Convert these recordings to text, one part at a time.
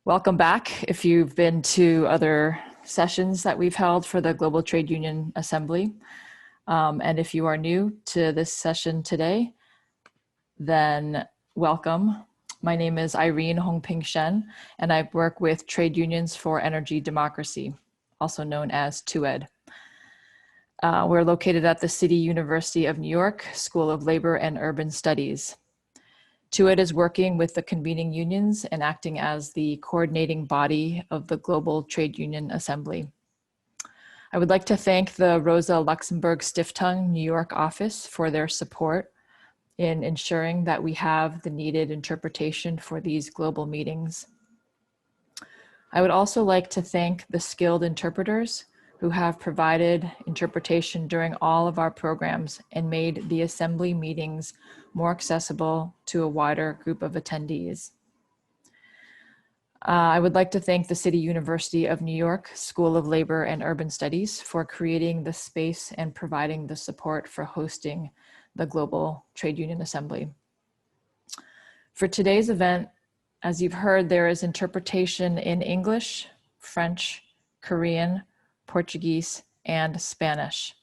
Welcome back if you've been to other sessions that we've held for the Global Trade Union Assembly. And if you are new to this session today, then welcome. My name is Irene Hongping Shen, and I work with Trade Unions for Energy Democracy, also known as TUED. We're located at the City University of New York School of Labor and Urban Studies. TUED is working with the convening unions and acting as the coordinating body of the Global Trade Union Assembly. I would like to thank the Rosa Luxemburg Stiftung New York office for their support in ensuring that we have the needed interpretation for these global meetings. I would also like to thank the skilled interpreters who have provided interpretation during all of our programs and made the assembly meetings more accessible to a wider group of attendees. I would like to thank the City University of New York School of Labor and Urban Studies for creating the space and providing the support for hosting the Global Trade Union Assembly. For today's event, as you've heard, there is interpretation in English, French, Korean, Portuguese, and Spanish.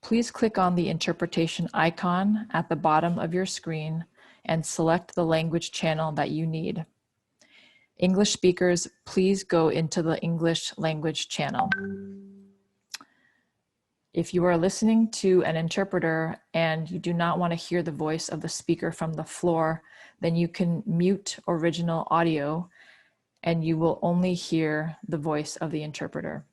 Please click on the interpretation icon at the bottom of your screen and select the language channel that you need. English speakers, please go into the English language channel. If you are listening to an interpreter and you do not want to hear the voice of the speaker from the floor, then you can mute original audio and you will only hear the voice of the interpreter.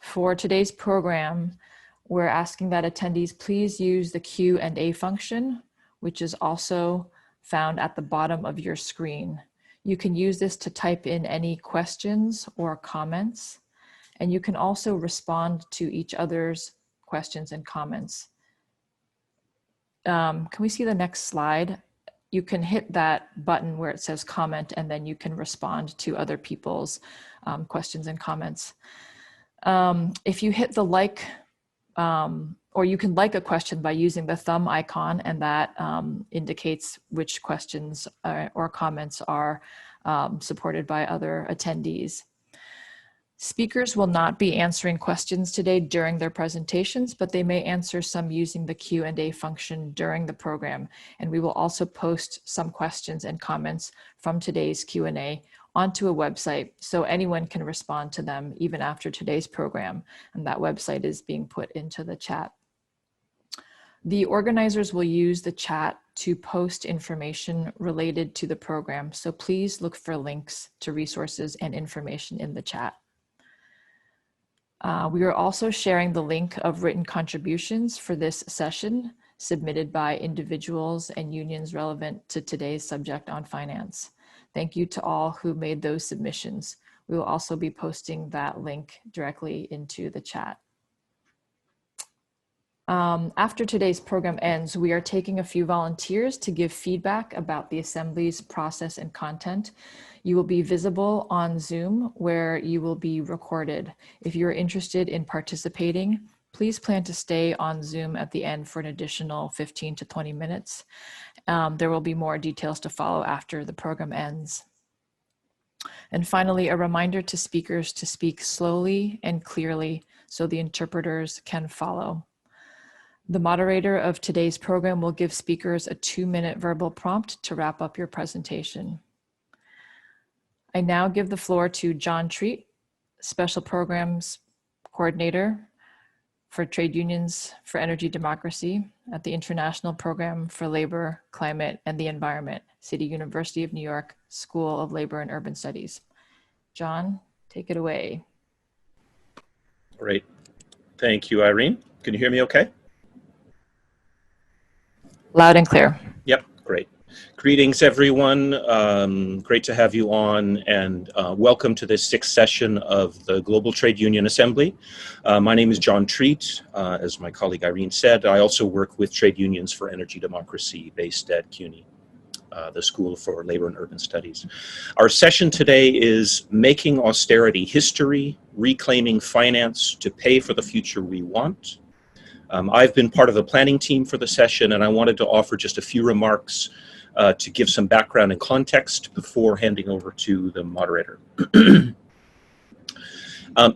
For today's program, we're asking that attendees please use the Q&A function, which is also found at the bottom of your screen. You can use this to type in any questions or comments, and you can also respond to each other's questions and comments. Can we see the next slide? You can hit that button where it says comment, and then you can respond to other people's questions and comments. If you hit the like, or you can like a question by using the thumb icon, and that indicates which questions or comments are supported by other attendees. Speakers will not be answering questions today during their presentations, but they may answer some using the Q&A function during the program. And we will also post some questions and comments from today's Q&A onto a website so anyone can respond to them even after today's program. And that website is being put into the chat. The organizers will use the chat to post information related to the program. So please look for links to resources and information in the chat. We are also sharing the link of written contributions for this session submitted by individuals and unions relevant to today's subject on finance. Thank you to all who made those submissions. We will also be posting that link directly into the chat. After today's program ends, we are taking a few volunteers to give feedback about the Assembly's process and content. You will be visible on Zoom where you will be recorded. If you're interested in participating, please plan to stay on Zoom at the end for an additional 15 to 20 minutes. There will be more details to follow after the program ends. And finally, a reminder to speakers to speak slowly and clearly so the interpreters can follow. The moderator of today's program will give speakers a 2-minute verbal prompt to wrap up your presentation. I now give the floor to John Treat, Special Programs Coordinator for Trade Unions for Energy Democracy at the International Program for Labor, Climate, and the Environment, City University of New York School of Labor and Urban Studies. John, take it away. Great. Thank you, Irene. Can you hear me okay? Loud and clear. Yep, great. Greetings, everyone. Great to have you on, and welcome to this 6th session of the Global Trade Union Assembly. My name is John Treat. As my colleague Irene said, I also work with Trade Unions for Energy Democracy based at CUNY, the School for Labor and Urban Studies. Our session today is Making Austerity History, Reclaiming Finance to Pay for the Future We Want. I've been part of the planning team for the session, and I wanted to offer just a few remarks to give some background and context before handing over to the moderator.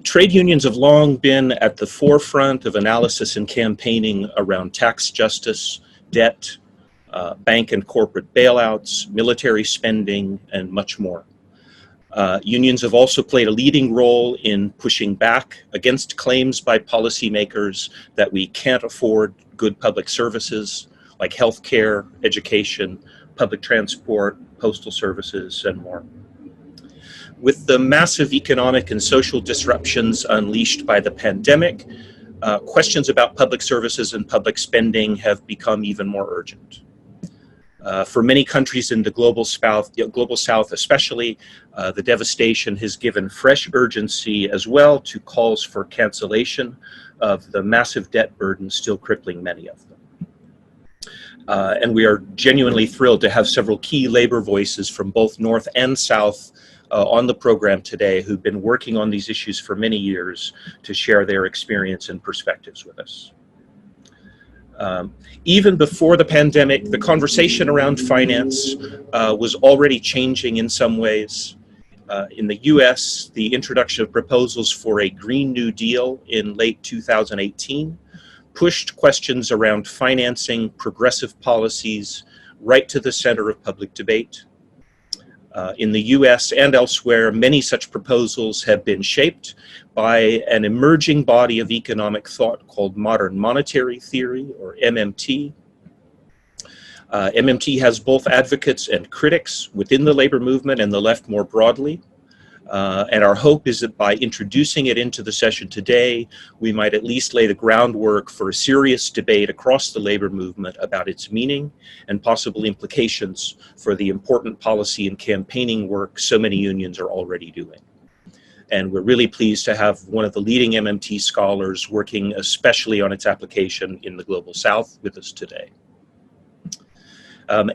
Trade unions have long been at the forefront of analysis and campaigning around tax justice, debt, bank and corporate bailouts, military spending, and much more. Unions have also played a leading role in pushing back against claims by policymakers that we can't afford good public services like healthcare, education, public transport, postal services, and more. With the massive economic and social disruptions unleashed by the pandemic, questions about public services and public spending have become even more urgent. For many countries in the global south especially, the devastation has given fresh urgency as well to calls for cancellation of the massive debt burden still crippling many of them. And we are genuinely thrilled to have several key labor voices from both North and South on the program today who've been working on these issues for many years to share their experience and perspectives with us. Even before the pandemic, the conversation around finance was already changing in some ways. In the US, the introduction of proposals for a Green New Deal in late 2018 pushed questions around financing progressive policies right to the center of public debate. In the US and elsewhere, many such proposals have been shaped by an emerging body of economic thought called modern monetary theory, or MMT. MMT has both advocates and critics within the labor movement and the left more broadly. And our hope is that by introducing it into the session today, we might at least lay the groundwork for a serious debate across the labor movement about its meaning and possible implications for the important policy and campaigning work so many unions are already doing. And we're really pleased to have one of the leading MMT scholars working especially on its application in the Global South with us today.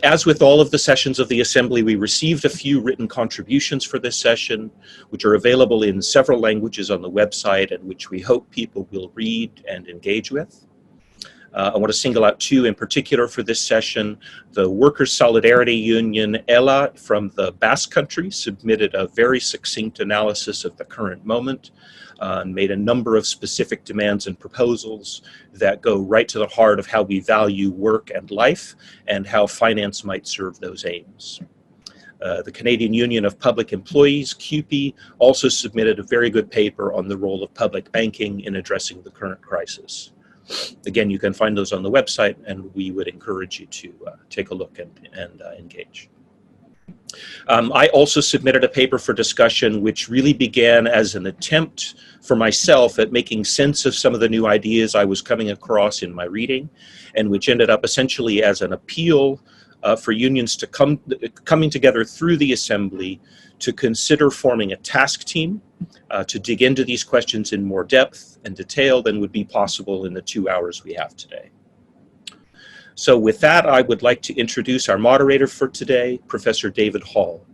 As with all of the sessions of the Assembly, we received a few written contributions for this session, which are available in several languages on the website and which we hope people will read and engage with. I want to single out two in particular for this session. The Workers' Solidarity Union, ELA, from the Basque Country, submitted a very succinct analysis of the current moment, and made a number of specific demands and proposals that go right to the heart of how we value work and life and how finance might serve those aims. The Canadian Union of Public Employees, CUPE, also submitted a very good paper on the role of public banking in addressing the current crisis. Again, you can find those on the website, and we would encourage you to take a look and engage. I also submitted a paper for discussion which really began as an attempt for myself at making sense of some of the new ideas I was coming across in my reading, and which ended up essentially as an appeal for unions to coming together through the Assembly to consider forming a task team to dig into these questions in more depth and detail than would be possible in the 2 hours we have today. So with that, I would like to introduce our moderator for today, Professor David Hall.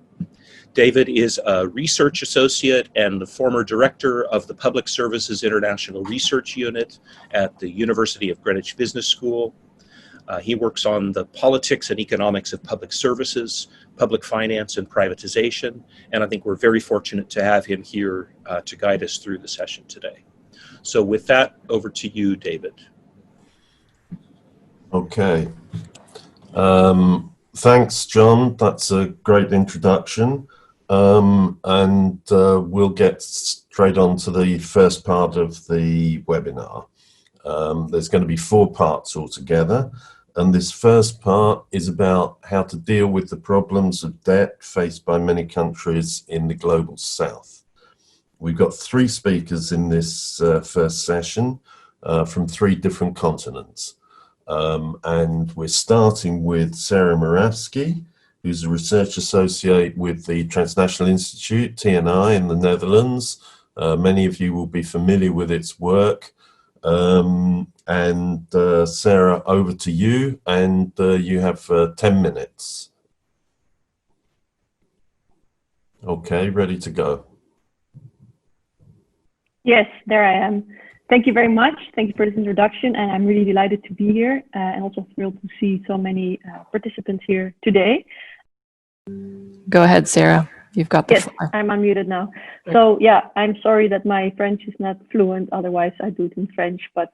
David is a research associate and the former director of the Public Services International Research Unit at the University of Greenwich Business School. He works on the politics and economics of public services, public finance, and privatization. And I think we're very fortunate to have him here to guide us through the session today. So with that, over to you, David. Okay. Thanks, John. That's a great introduction. We'll get straight on to the first part of the webinar. There's going to be 4 parts altogether. And this first part is about how to deal with the problems of debt faced by many countries in the Global South. We've got 3 speakers in this first session from 3 different continents. And we're starting with Sarah Moravsky, who's a research associate with the Transnational Institute, TNI, in the Netherlands. Many of you will be familiar with its work. Sarah, over to you, and you have 10 minutes. Okay, ready to go. Yes, there I am. Thank you very much. Thank you for this introduction, and I'm really delighted to be here and also thrilled to see so many participants here today. Go ahead, Sarah. You've got the Yes, floor. I'm unmuted now. So yeah, I'm sorry that my French is not fluent. Otherwise, I do it in French, but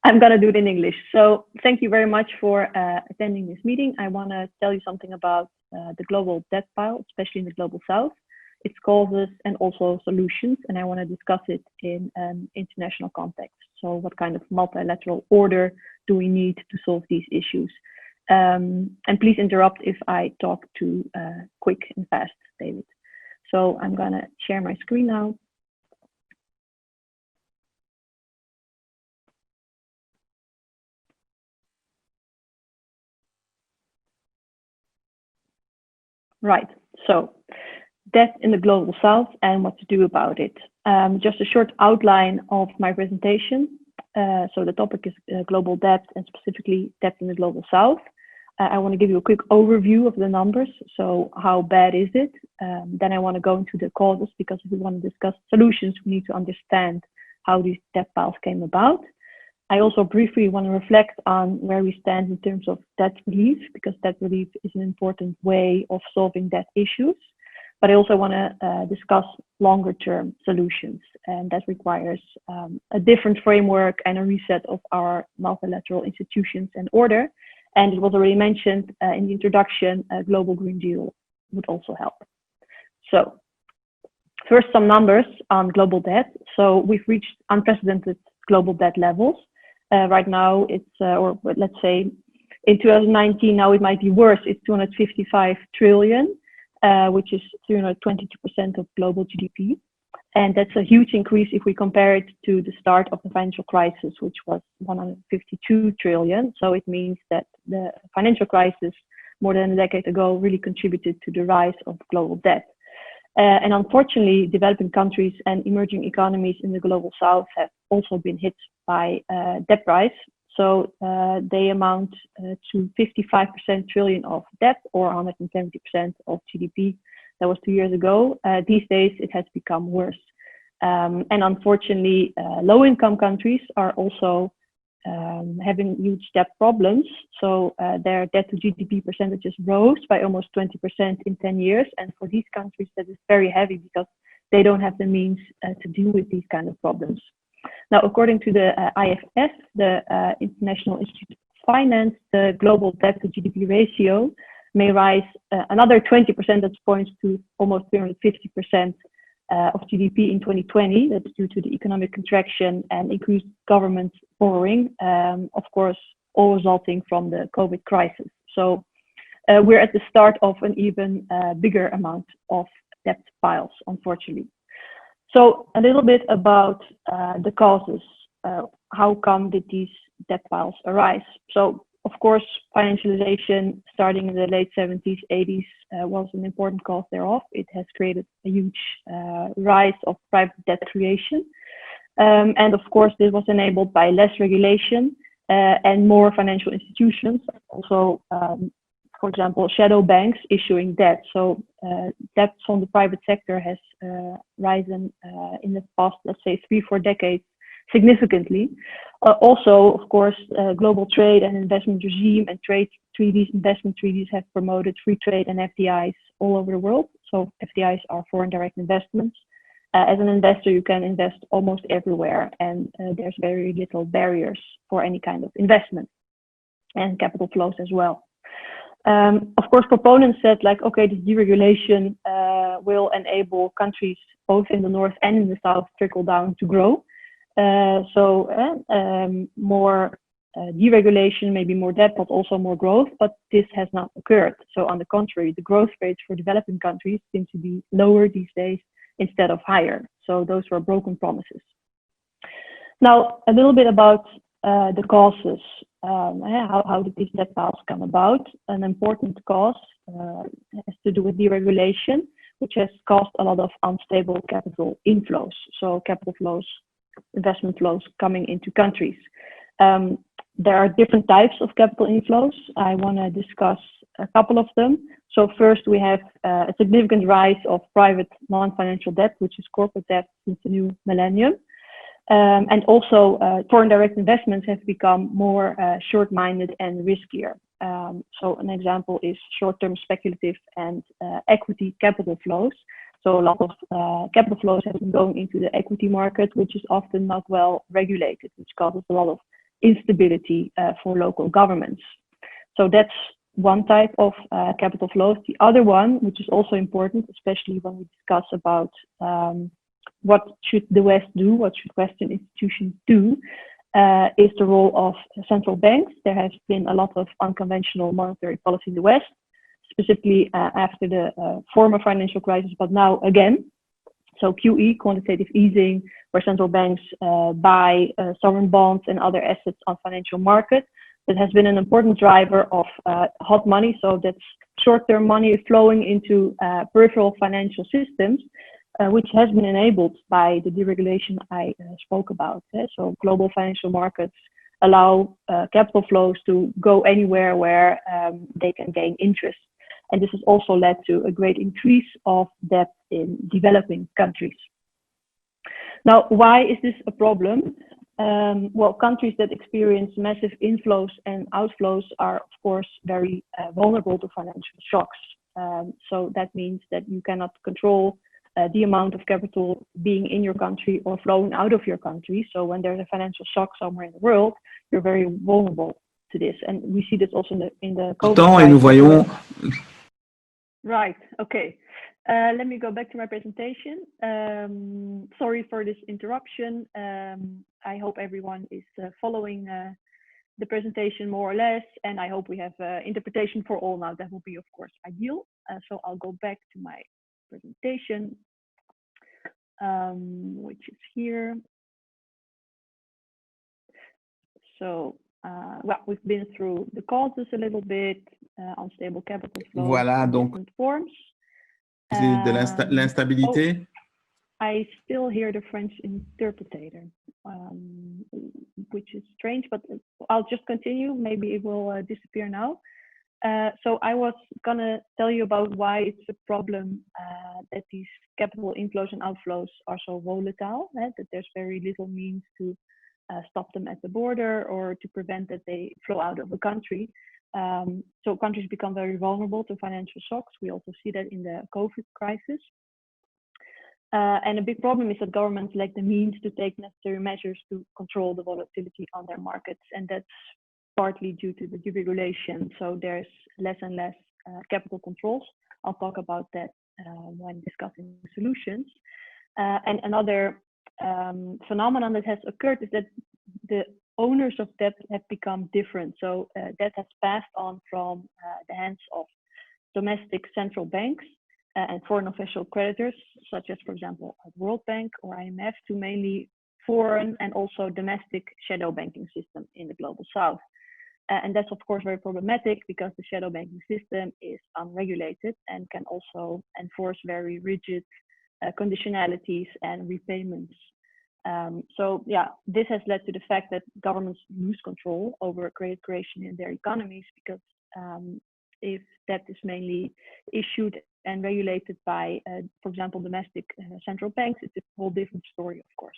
I'm going to do it in English. So thank you very much for attending this meeting. I want to tell you something about the global debt pile, especially in the global south, its causes and also solutions. And I want to discuss it in an international context. So what kind of multilateral order do we need to solve these issues? And please interrupt if I talk too quick and fast, David. So I'm going to share my screen now. Right, so debt in the global south and what to do about it. Just a short outline of my presentation. So the topic is global debt and specifically debt in the global south. I want to give you a quick overview of the numbers. So how bad is it? Then I want to go into the causes, because if we want to discuss solutions, we need to understand how these debt piles came about. I also briefly want to reflect on where we stand in terms of debt relief, because debt relief is an important way of solving debt issues. But I also want to discuss longer term solutions, and that requires a different framework and a reset of our multilateral institutions and order. And it was already mentioned in the introduction, a global Green Deal would also help. So first, some numbers on global debt. So we've reached unprecedented global debt levels. Right now it's, or let's say in 2019, now it might be worse, it's 255 trillion, which is 322% of global GDP. And that's a huge increase if we compare it to the start of the financial crisis, which was 152 trillion. So it means that the financial crisis more than a decade ago really contributed to the rise of global debt. And unfortunately, developing countries and emerging economies in the global south have also been hit by debt rise. So they amount to 55% trillion of debt, or 170% of GDP. That was 2 years ago. These days, it has become worse. And unfortunately, low-income countries are also having huge debt problems. So their debt to GDP percentages rose by almost 20% in 10 years. And for these countries, that is very heavy because they don't have the means to deal with these kind of problems. Now, according to the IFS, the International Institute of Finance, the global debt to GDP ratio may rise another 20 percentage points to almost 350% of GDP in 2020. That's due to the economic contraction and increased government borrowing, of course, all resulting from the COVID crisis. So we're at the start of an even bigger amount of debt piles, unfortunately. So a little bit about the causes. How come did these debt piles arise? So of course, financialization starting in the late 70s, 80s was an important cause thereof. It has created a huge rise of private debt creation. And of course, this was enabled by less regulation and more financial institutions. Also, for example, shadow banks issuing debt. So debt from the private sector has risen in the past, let's say, 3-4 decades significantly. Also, of course, global trade and investment regime and trade treaties, investment treaties have promoted free trade and FDIs all over the world. So FDIs are foreign direct investments. As an investor, you can invest almost everywhere, and there's very little barriers for any kind of investment and capital flows as well. Of course, proponents said like, okay, this deregulation will enable countries both in the north and in the south trickle down to grow. More deregulation, maybe more debt, but also more growth, but this has not occurred. So on the contrary, the growth rates for developing countries seem to be lower these days instead of higher. So those were broken promises. Now, a little bit about the causes. How did these debt piles come about? An important cause has to do with deregulation, which has caused a lot of unstable capital inflows. So capital flows, investment flows coming into countries. There are different types of capital inflows. I want to discuss a couple of them. So first, we have a significant rise of private non-financial debt, which is corporate debt since the new millennium. And also, foreign direct investments have become more short-minded and riskier. So an example is short-term speculative and equity capital flows. So a lot of capital flows have been going into the equity market, which is often not well regulated, which causes a lot of instability for local governments. So that's one type of capital flows. The other one, which is also important, especially when we discuss about what should the West do, what should Western institutions do, is the role of central banks. There has been a lot of unconventional monetary policy in the West, specifically after the former financial crisis, but now again. So QE, quantitative easing, where central banks buy sovereign bonds and other assets on financial markets. That has been an important driver of hot money. So that's short-term money flowing into peripheral financial systems, which has been enabled by the deregulation I spoke about. So global financial markets allow capital flows to go anywhere where they can gain interest. And this has also led to a great increase of debt in developing countries. Now, why is this a problem? Well, countries that experience massive inflows and outflows are, of course, very vulnerable to financial shocks. So that means that you cannot control the amount of capital being in your country or flowing out of your country. So when there's a financial shock somewhere in the world, you're very vulnerable to this. And we see this also in the COVID crisis. Right, okay. Let me go back to my presentation. Sorry for this interruption. I hope everyone is following the presentation more or less, and I hope we have interpretation for all now. That will be, of course, ideal. So I'll go back to my presentation, which is here. So, well, we've been through the causes a little bit, unstable capital flows, voilà, donc different forms. De l'instabilité. I still hear the French interpreter, which is strange, but I'll just continue. Maybe it will disappear now. So I was gonna tell you about why it's a problem that these capital inflows and outflows are so volatile, that there's very little means to stop them at the border or to prevent that they flow out of the country. So countries become very vulnerable to financial shocks. We also see that in the COVID crisis. And a big problem is that governments lack the means to take necessary measures to control the volatility on their markets. And that's partly due to the deregulation. So there's less and less capital controls. I'll talk about that when discussing solutions. And another phenomenon that has occurred is that the owners of debt have become different. So debt has passed on from the hands of domestic central banks and foreign official creditors, such as, for example, the World Bank or IMF, to mainly foreign and also domestic shadow banking system in the global south. And that's, of course, very problematic because the shadow banking system is unregulated and can also enforce very rigid conditionalities and repayments. So yeah, this has led to the fact that governments lose control over credit creation in their economies because if debt is mainly issued and regulated by, for example, domestic central banks, it's a whole different story, of course.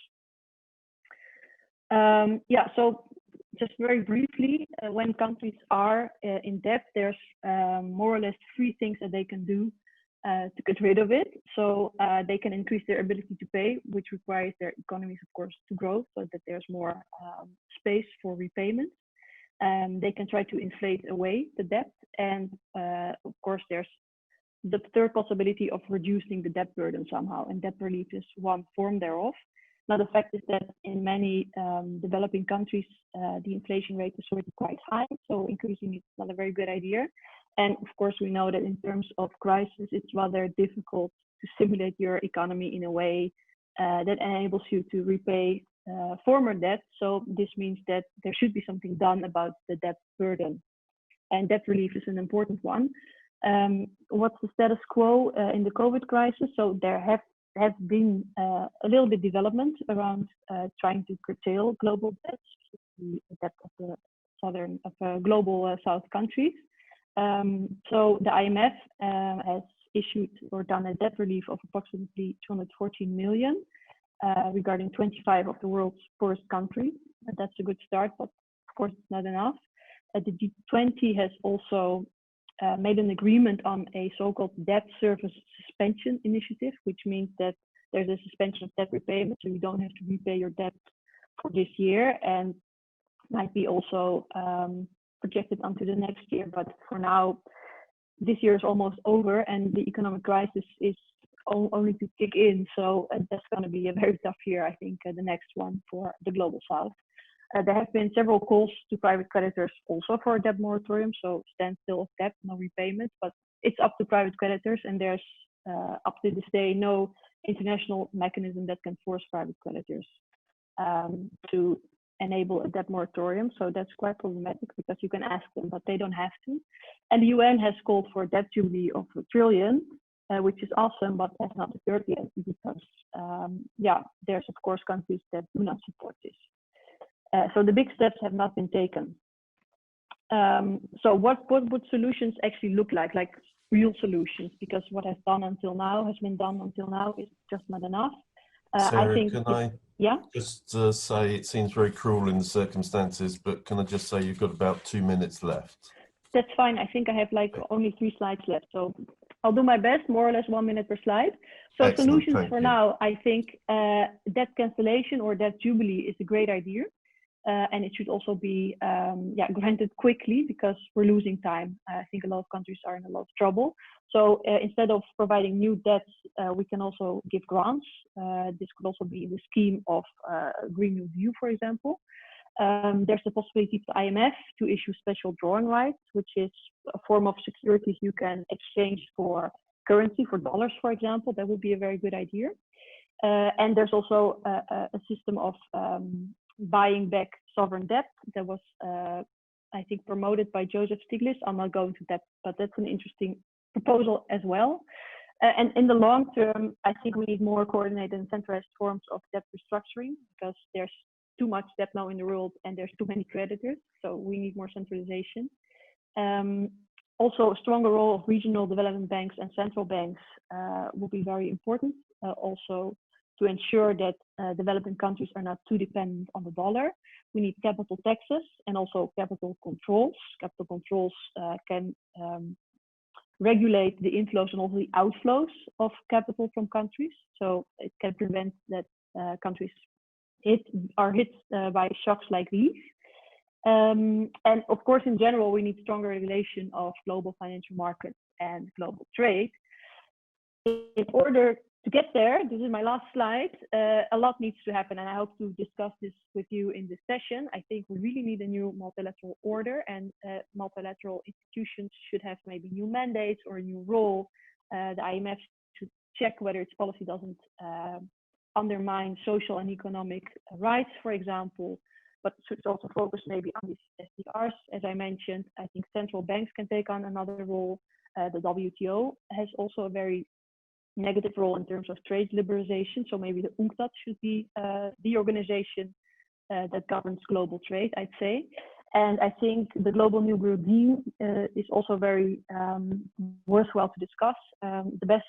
Yeah, so just very briefly, when countries are in debt, there's more or less three things that they can do to get rid of it. So they can increase their ability to pay, which requires their economies, of course, to grow so that there's more space for repayment. They can try to inflate away the debt. And of course, there's the third possibility of reducing the debt burden somehow. And debt relief is one form thereof. Now, the fact is that in many developing countries, the inflation rate is already quite high. So increasing it is not a very good idea. And of course, we know that in terms of crisis, it's rather difficult to simulate your economy in a way that enables you to repay former debt. So this means that there should be something done about the debt burden. And debt relief is an important one. What's the status quo in the COVID crisis? So there has been a little bit development around trying to curtail global debts, the debt of the global South countries. So the IMF has issued or done a debt relief of approximately 214 million. regarding 25 of the world's poorest countries. That's a good start, but of course it's not enough. The G20 has also made an agreement on a so-called debt service suspension initiative, which means that there's a suspension of debt repayment, so you don't have to repay your debt for this year, and might be also projected onto the next year. But for now, this year is almost over, and the economic crisis is only to kick in. So that's going to be a very tough year, I think, the next one for the Global South. There have been several calls to private creditors also for a debt moratorium, so standstill of debt, no repayment, but it's up to private creditors, and there's up to this day no international mechanism that can force private creditors to enable a debt moratorium. So that's quite problematic because you can ask them, but they don't have to. And the UN has called for a debt jubilee of $1 trillion, which is awesome, but has not occurred yet because, there's of course countries that do not support this. So the big steps have not been taken. So what would solutions actually look like real solutions? Because what has been done until now is just not enough. Sarah, I think, can I just say it seems very cruel in the circumstances, but can I just say you've got about 2 minutes left? That's fine. I think I have only 3 slides left, so I'll do my best, more or less 1 minute per slide. So excellent, solutions for now, I think debt cancellation or debt jubilee is a great idea. And it should also be granted quickly because we're losing time. I think a lot of countries are in a lot of trouble. So instead of providing new debts, we can also give grants. This could also be in the scheme of Green New Deal, for example. There's the possibility for the IMF to issue special drawing rights, which is a form of securities you can exchange for currency, for dollars, for example. That would be a very good idea. And there's also a system of buying back sovereign debt that was, I think, promoted by Joseph Stiglitz. I'm not going to that, but that's an interesting proposal as well. And in the long term, I think we need more coordinated and centralized forms of debt restructuring because there's too much debt now in the world and there's too many creditors. So we need more centralization. Also, a stronger role of regional development banks and central banks will be very important. Also, to ensure that developing countries are not too dependent on the dollar. We need capital taxes and also capital controls. Capital controls can regulate the inflows and also the outflows of capital from countries. So it can prevent that countries are hit by shocks like these. And of course, in general, we need stronger regulation of global financial markets and global trade. In order to get there, this is my last slide, a lot needs to happen, and I hope to discuss this with you in this session. I think we really need a new multilateral order, and multilateral institutions should have maybe new mandates or a new role. The IMF should check whether its policy doesn't undermine social and economic rights, for example, but should also focus maybe on these SDRs. As I mentioned, I think central banks can take on another role. The WTO has also a very negative role in terms of trade liberalization. So maybe the UNCTAD should be the organization that governs global trade, I'd say. And I think the Global New Green Deal is also very worthwhile to discuss. The best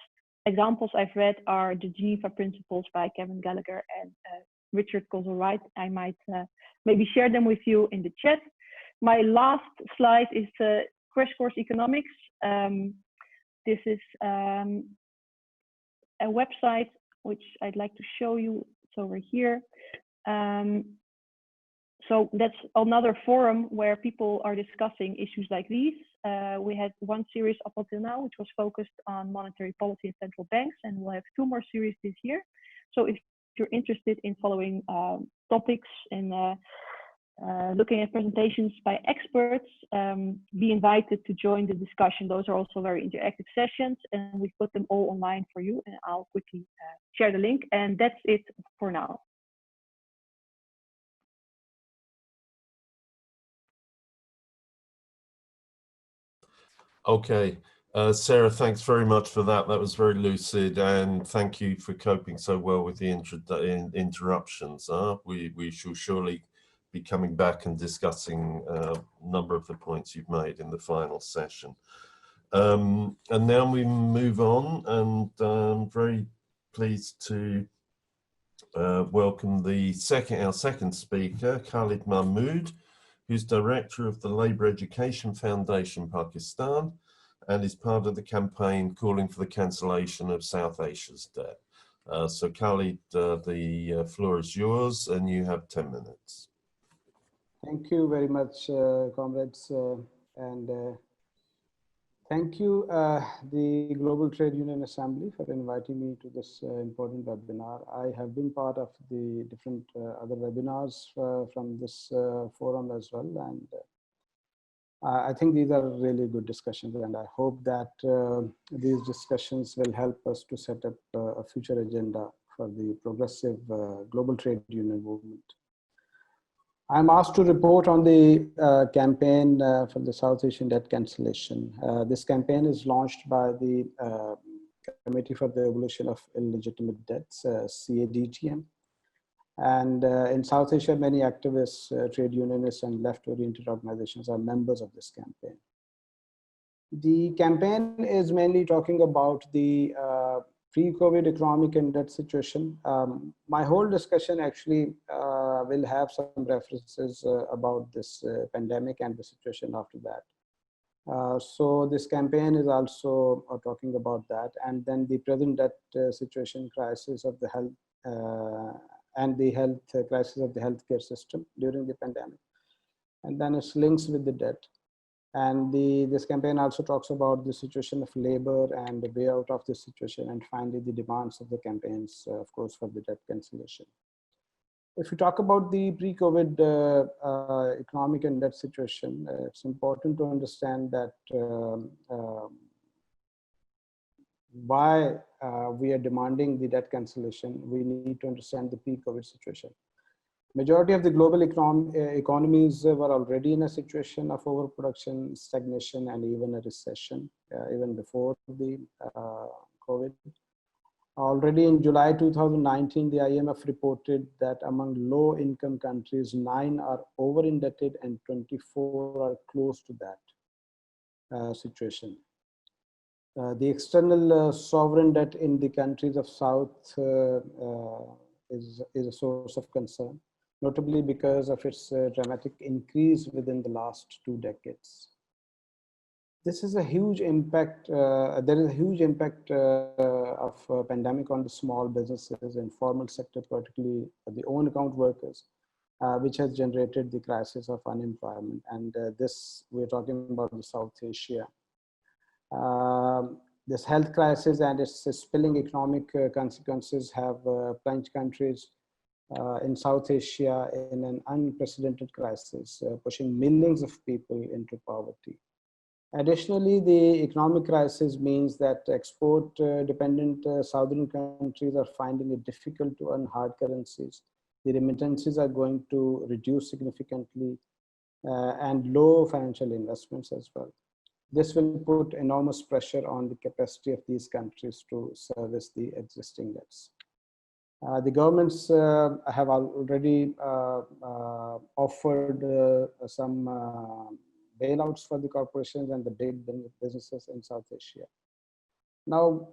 examples I've read are the Geneva Principles by Kevin Gallagher and Richard Kozul. I might maybe share them with you in the chat. My last slide is Crash Course Economics. This is a website which I'd like to show you. It's over here. So that's another forum where people are discussing issues like these. We had one series up until now, which was focused on monetary policy and central banks, and we'll have 2 more series this year. So if you're interested in following topics and looking at presentations by experts, be invited to join the discussion. Those are also very interactive sessions, and we've put them all online for you, and I'll quickly share the link. And that's it for now. Okay, Sarah, thanks very much for that. That was very lucid, and thank you for coping so well with the interruptions. We shall surely be coming back and discussing a number of the points you've made in the final session. And now we move on, and I'm very pleased to welcome our second speaker, Khalid Mahmood, who's director of the Labour Education Foundation Pakistan and is part of the campaign calling for the cancellation of South Asia's debt. So Khalid, the floor is yours and you have 10 minutes. Thank you very much, comrades, and thank you, the Global Trade Union Assembly, for inviting me to this important webinar. I have been part of the different other webinars from this forum as well, and I think these are really good discussions, and I hope that these discussions will help us to set up a future agenda for the progressive global trade union movement. I'm asked to report on the campaign for the South Asian debt cancellation. This campaign is launched by the Committee for the Abolition of Illegitimate Debts, CADTM. And in South Asia, many activists, trade unionists, and left-oriented organizations are members of this campaign. The campaign is mainly talking about the pre-COVID economic and debt situation. My whole discussion actually will have some references about this pandemic and the situation after that. So this campaign is also talking about that, and then the present debt situation, crisis of the health and the health crisis of the healthcare system during the pandemic, and then its links with the debt. And this campaign also talks about the situation of labor and the way out of this situation, and finally the demands of the campaigns, of course, for the debt cancellation. If we talk about the pre-COVID economic and debt situation, it's important to understand that why we are demanding the debt cancellation. We need to understand the pre-COVID situation. Majority of the global economies were already in a situation of overproduction, stagnation, and even a recession, even before the COVID. Already in July 2019, the IMF reported that among low-income countries, 9 are over-indebted and 24 are close to that situation. The external sovereign debt in the countries of South is a source of concern, notably because of its dramatic increase within the last 2 decades. This is a huge impact. There is a huge impact of pandemic on the small businesses, informal sector, particularly the own account workers, which has generated the crisis of unemployment. And this, we're talking about the South Asia. This health crisis and its spilling economic consequences have plunged countries in South Asia in an unprecedented crisis, pushing millions of people into poverty. Additionally, the economic crisis means that export-dependent southern countries are finding it difficult to earn hard currencies. The remittances are going to reduce significantly, and low financial investments as well. This will put enormous pressure on the capacity of these countries to service the existing debts. The governments have already offered some bailouts for the corporations and the big businesses in South Asia. Now,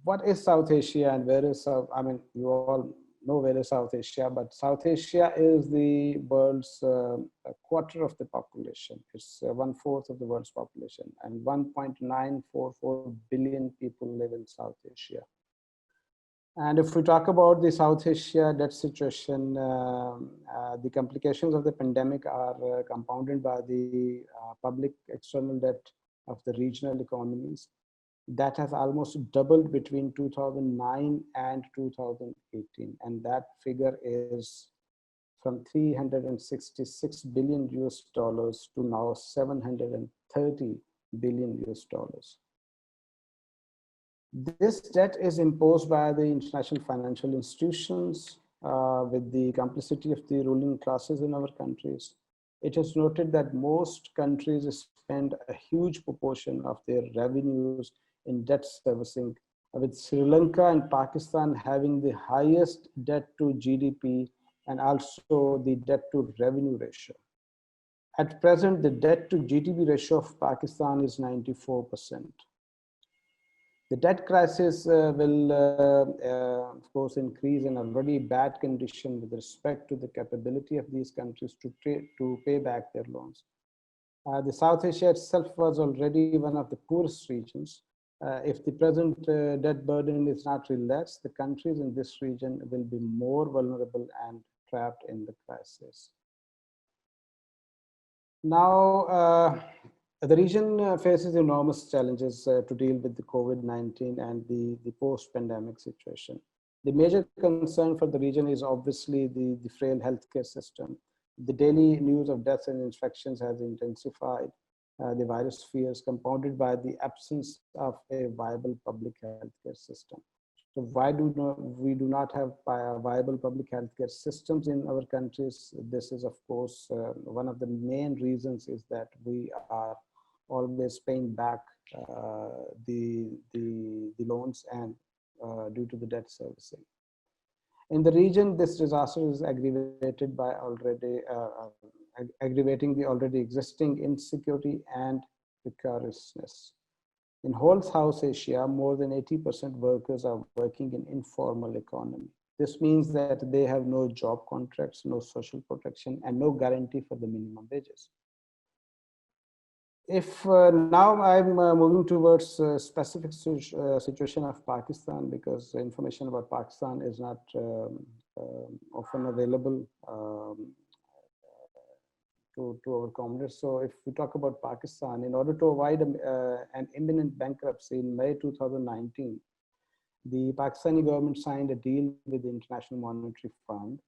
what is South Asia and where is South? I mean, you all know where is South Asia, but South Asia is the world's a quarter of the population. It's 1/4 of the world's population, and 1.944 billion people live in South Asia. And if we talk about the South Asia debt situation, the complications of the pandemic are compounded by the public external debt of the regional economies. That has almost doubled between 2009 and 2018. And that figure is from 366 billion US dollars to now 730 billion US dollars. This debt is imposed by the international financial institutions with the complicity of the ruling classes in our countries. It is noted that most countries spend a huge proportion of their revenues in debt servicing, with Sri Lanka and Pakistan having the highest debt to GDP and also the debt to revenue ratio. At present, the debt to GDP ratio of Pakistan is 94%. The debt crisis will, of course, increase an already bad condition with respect to the capability of these countries to pay back their loans. The South Asia itself was already one of the poorest regions. If the present debt burden is not relaxed, the countries in this region will be more vulnerable and trapped in the crisis. Now, the region faces enormous challenges to deal with the COVID-19 and the post-pandemic situation. The major concern for the region is obviously the frail healthcare system. The daily news of deaths and infections has intensified the virus fears, compounded by the absence of a viable public healthcare system. So why we do not have viable public healthcare systems in our countries? This is, of course, one of the main reasons is that we are always paying back the loans and due to the debt servicing. In the region, this disaster is aggravated by aggravating the already existing insecurity and precariousness. In whole South Asia, more than 80% workers are working in informal economy. This means that they have no job contracts, no social protection, and no guarantee for the minimum wages. If now I'm moving towards a specific situation of Pakistan, because information about Pakistan is not often available to our comrades. So if we talk about Pakistan, in order to avoid an imminent bankruptcy in May 2019, the Pakistani government signed a deal with the International Monetary Fund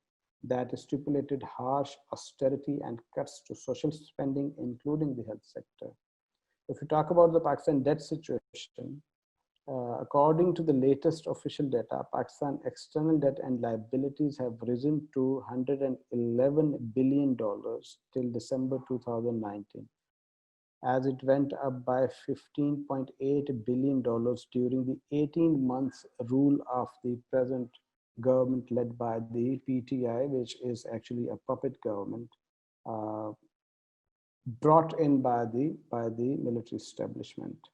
that stipulated harsh austerity and cuts to social spending, including the health sector. If we talk about the Pakistan debt situation, according to the latest official data, Pakistan external debt and liabilities have risen to $111 billion till December 2019, as it went up by $15.8 billion during the 18 months rule of the present government led by the PTI, which is actually a puppet government brought in by the military establishment.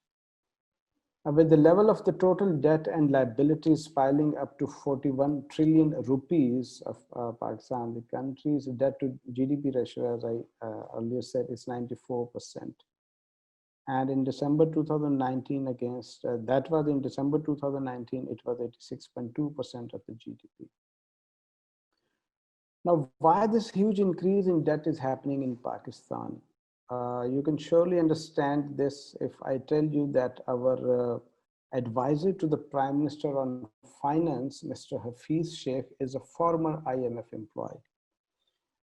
With the level of the total debt and liabilities piling up to 41 trillion rupees of Pakistan, the country's debt to GDP ratio, as I earlier said, is 94%. And in December 2019, that was in December 2019, it was 86.2% of the GDP. Now, why this huge increase in debt is happening in Pakistan? You can surely understand this if I tell you that our advisor to the Prime Minister on Finance, Mr. Hafiz Sheikh, is a former IMF employee.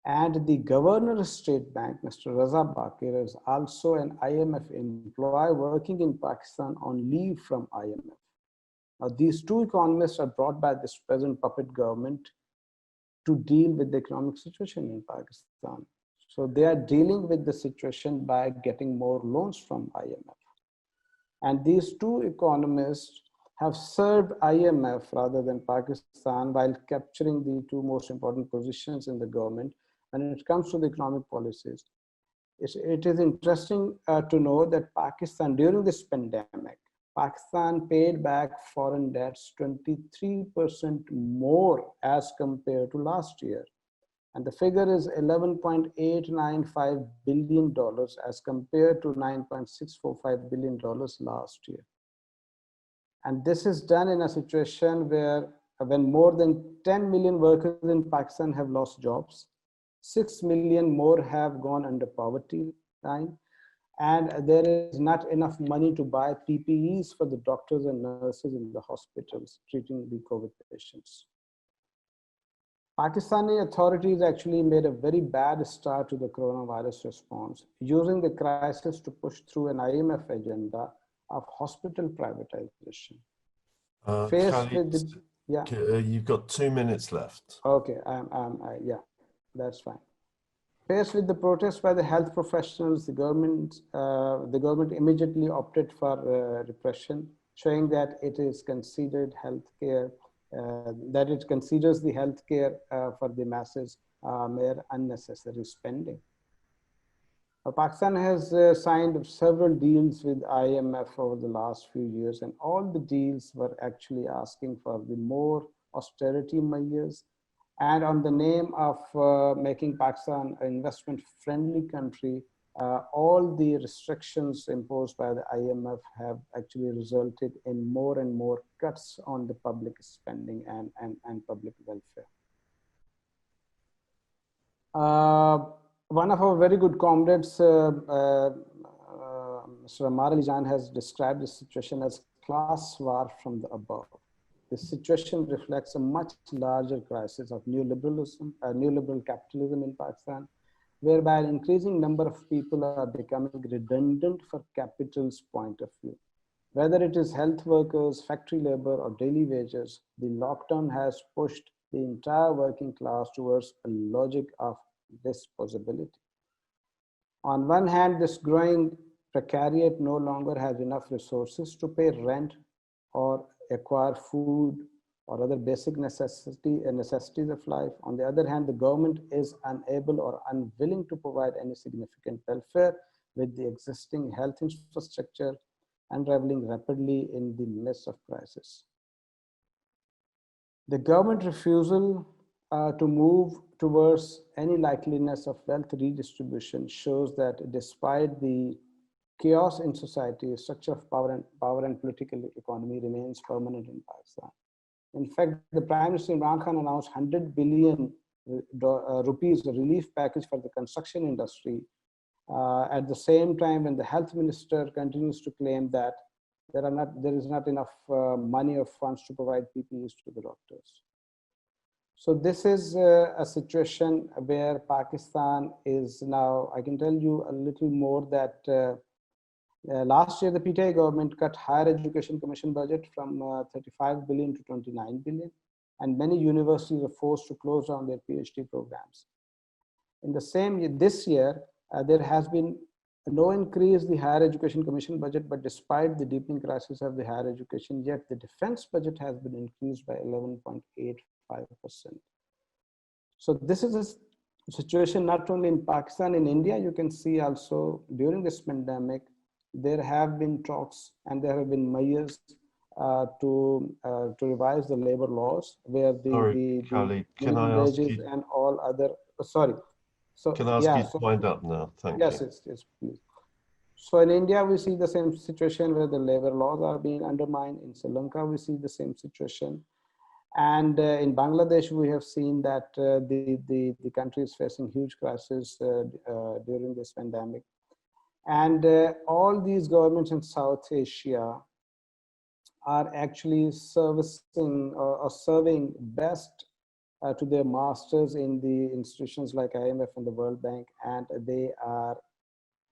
And the Governor of State Bank, Mr. Raza Bakir, is also an IMF employee working in Pakistan on leave from IMF. Now, these two economists are brought by this present puppet government to deal with the economic situation in Pakistan. So they are dealing with the situation by getting more loans from IMF. And these two economists have served IMF rather than Pakistan while capturing the two most important positions in the government when it comes to the economic policies. It is interesting to know that Pakistan, during this pandemic, Pakistan paid back foreign debts 23% more as compared to last year. And the figure is $11.895 billion as compared to $9.645 billion last year. And this is done in a situation where when more than 10 million workers in Pakistan have lost jobs, 6 million more have gone under poverty line, and there is not enough money to buy PPEs for the doctors and nurses in the hospitals treating the COVID patients. Pakistani authorities actually made a very bad start to the coronavirus response, using the crisis to push through an IMF agenda of hospital privatization. You've got 2 minutes left. Okay, yeah, that's fine. Faced with the protests by the health professionals, the government immediately opted for repression, showing that it is considered healthcare. That it considers the healthcare for the masses mere unnecessary spending. Pakistan has signed several deals with IMF over the last few years, and all the deals were actually asking for the more austerity measures, and on the name of making Pakistan an investment-friendly country, all the restrictions imposed by the IMF have actually resulted in more and more cuts on the public spending and public welfare. One of our very good comrades, Mr. Amar Ali Jan, has described this situation as class war from the above. This situation reflects a much larger crisis of neoliberalism, neoliberal capitalism in Pakistan, whereby an increasing number of people are becoming redundant for capital's point of view. Whether it is health workers, factory labor, or daily wages, the lockdown has pushed the entire working class towards a logic of disposability. On one hand, this growing precariat no longer has enough resources to pay rent or acquire food or other basic necessities of life. On the other hand, the government is unable or unwilling to provide any significant welfare with the existing health infrastructure unraveling rapidly in the midst of crisis. The government refusal to move towards any likeliness of wealth redistribution shows that despite the chaos in society, a structure of power and political economy remains permanent in Pakistan. In fact, the Prime Minister Imran Khan announced 100 billion rupees relief package for the construction industry. At the same time, when the health minister continues to claim that there is not enough money or funds to provide PPEs to the doctors. So this is a situation where Pakistan is now, I can tell you a little more that last year the PTI government cut higher education commission budget from 35 billion to 29 billion, and many universities were forced to close down their PhD programs. In the same year, this year, there has been no increase in the higher education commission budget, but despite the deepening crisis of the higher education, yet the defense budget has been increased by 11.85%. So this is a situation not only in Pakistan, in India, you can see also during this pandemic, there have been talks and there have been measures to revise the labor laws where the minimum wages and all other, sorry. So, can I ask you to wind up now? Thank you. Yes, please. So in India, we see the same situation where the labor laws are being undermined. In Sri Lanka, we see the same situation. And in Bangladesh, we have seen that the country is facing huge crisis during this pandemic. And all these governments in South Asia are actually servicing or serving best to their masters in the institutions like IMF and the World Bank, and they are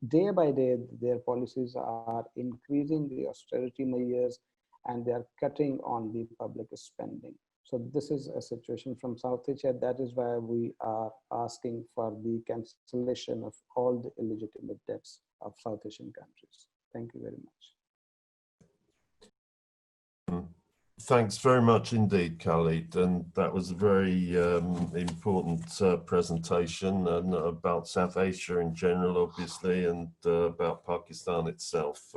day by day, their policies are increasing the austerity measures and they are cutting on the public spending. So this is a situation from South Asia. That is why we are asking for the cancellation of all the illegitimate debts of South Asian countries. Thank you very much. Thanks very much indeed, Khalid. And that was a very important presentation and about South Asia in general, obviously, and about Pakistan itself.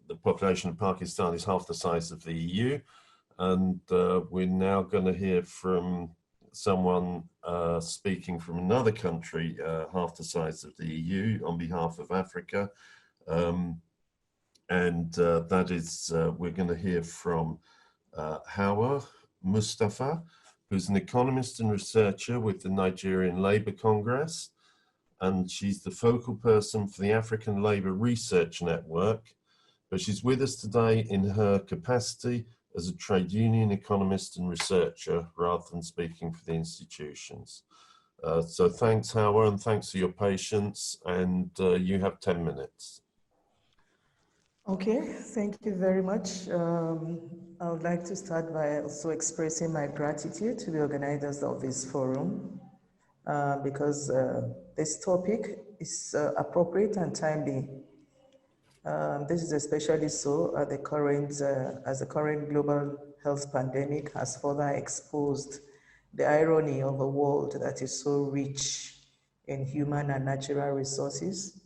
The population of Pakistan is half the size of the EU. And we're now going to hear from someone speaking from another country, half the size of the EU, on behalf of Africa. That is, we're going to hear from Hawa Mustafa, who's an economist and researcher with the Nigerian Labour Congress, and she's the focal person for the African Labour Research Network, but she's with us today in her capacity as a trade union economist and researcher, rather than speaking for the institutions. So thanks, Hawa, and thanks for your patience, and you have 10 minutes. Okay, thank you very much. I would like to start by also expressing my gratitude to the organizers of this forum because this topic is appropriate and timely. This is especially so at the current, as the current global health pandemic has further exposed The irony of a world that is so rich in human and natural resources,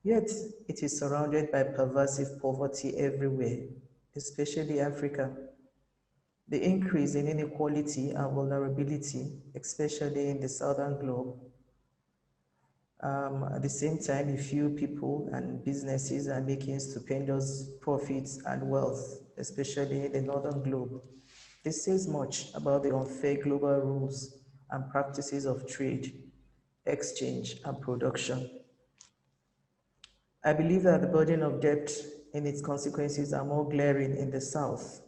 yet it is surrounded by pervasive poverty everywhere, especially Africa. The increase in inequality and vulnerability, especially in the Southern globe. At the same time, a few people and businesses are making stupendous profits and wealth, especially in the Northern globe. This says much about the unfair global rules and practices of trade, exchange, and production. I believe that the burden of debt and its consequences are more glaring in the South.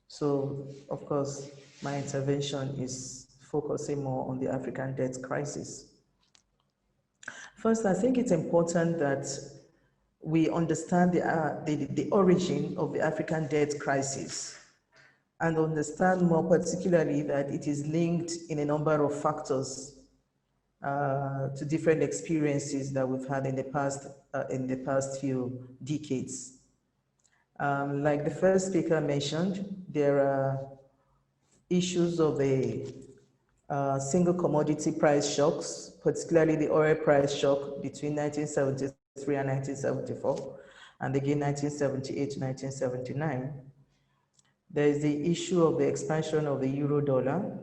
So, of course, my intervention is focusing more on the African debt crisis. First, I think it's important that we understand the origin of the African debt crisis and understand more particularly that it is linked in a number of factors to different experiences that we've had in the past few decades. Like the first speaker mentioned, there are issues of a single commodity price shocks, particularly the oil price shock between 1973 and 1974, and again 1978 to 1979. There is the issue of the expansion of the euro dollar,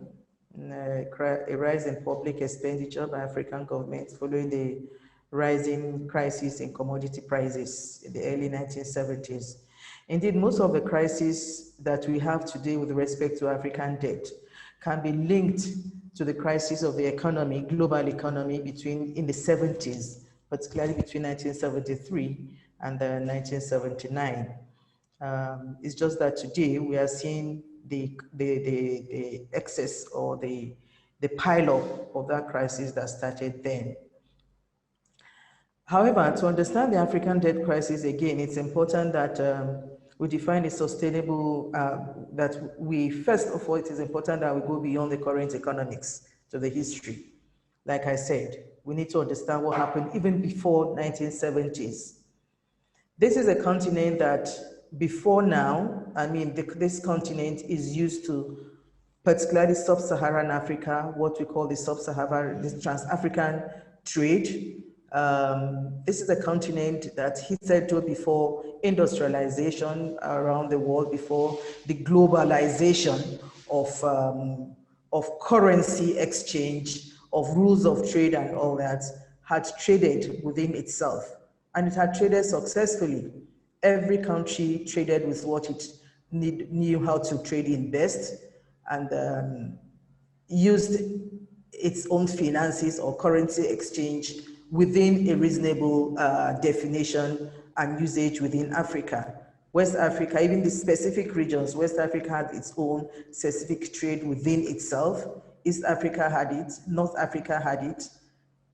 a rise in public expenditure by African governments following the rising crisis in commodity prices in the early 1970s. Indeed, most of the crises that we have today with respect to African debt can be linked to the crisis of the economy, global economy in the 70s, particularly between 1973 and 1979. It's just that today we are seeing the excess or the pile-up of that crisis that started then. However, to understand the African debt crisis, again, it's important that we define a sustainable, first of all, it is important that we go beyond the current economics to the history. Like I said, we need to understand what happened even before 1970s. This is a continent that before now, this continent is used to, particularly sub-Saharan Africa, what we call the sub-Saharan, this trans-African trade. This is a continent that hitherto before industrialization around the world, before the globalization of currency exchange, of rules of trade and all that, had traded within itself. And it had traded successfully. Every country traded with what it knew how to trade in best, and used its own finances or currency exchange within a reasonable definition and usage within Africa. West Africa, even the specific regions, West Africa had its own specific trade within itself. East Africa had it, North Africa had it.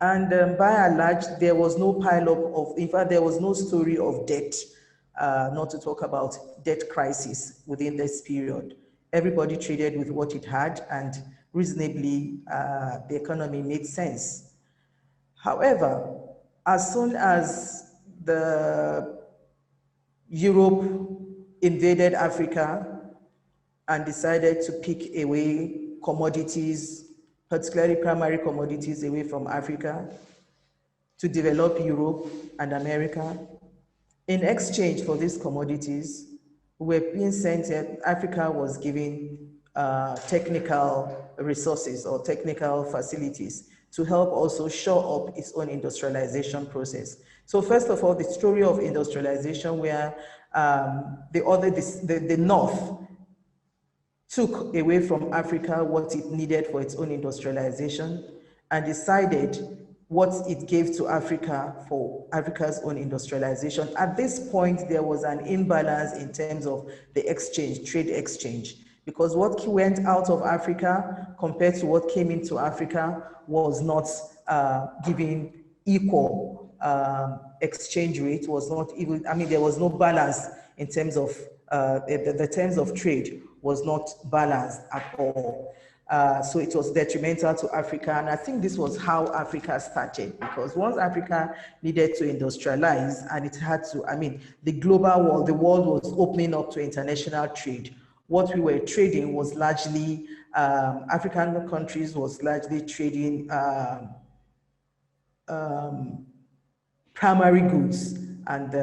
And by and large, there was no pileup of, in fact, there was no story of debt, not to talk about debt crisis within this period. Everybody traded with what it had, and reasonably, the economy made sense. However, as soon as Europe invaded Africa and decided to pick away commodities, particularly primary commodities, away from Africa to develop Europe and America, in exchange for these commodities, we were being sent, Africa was giving technical resources or technical facilities to help also shore up its own industrialization process. So first of all, the story of industrialization where the North took away from Africa what it needed for its own industrialization and decided what it gave to Africa for Africa's own industrialization. At this point, there was an imbalance in terms of the exchange, trade exchange, because what went out of Africa compared to what came into Africa was not giving equal exchange rate, was not even, there was no balance in terms of, the terms of trade was not balanced at all. So it was detrimental to Africa. And I think this was how Africa started, because once Africa needed to industrialize and it had to, the global world, the world was opening up to international trade. what we were trading was largely, African countries was largely trading primary goods, and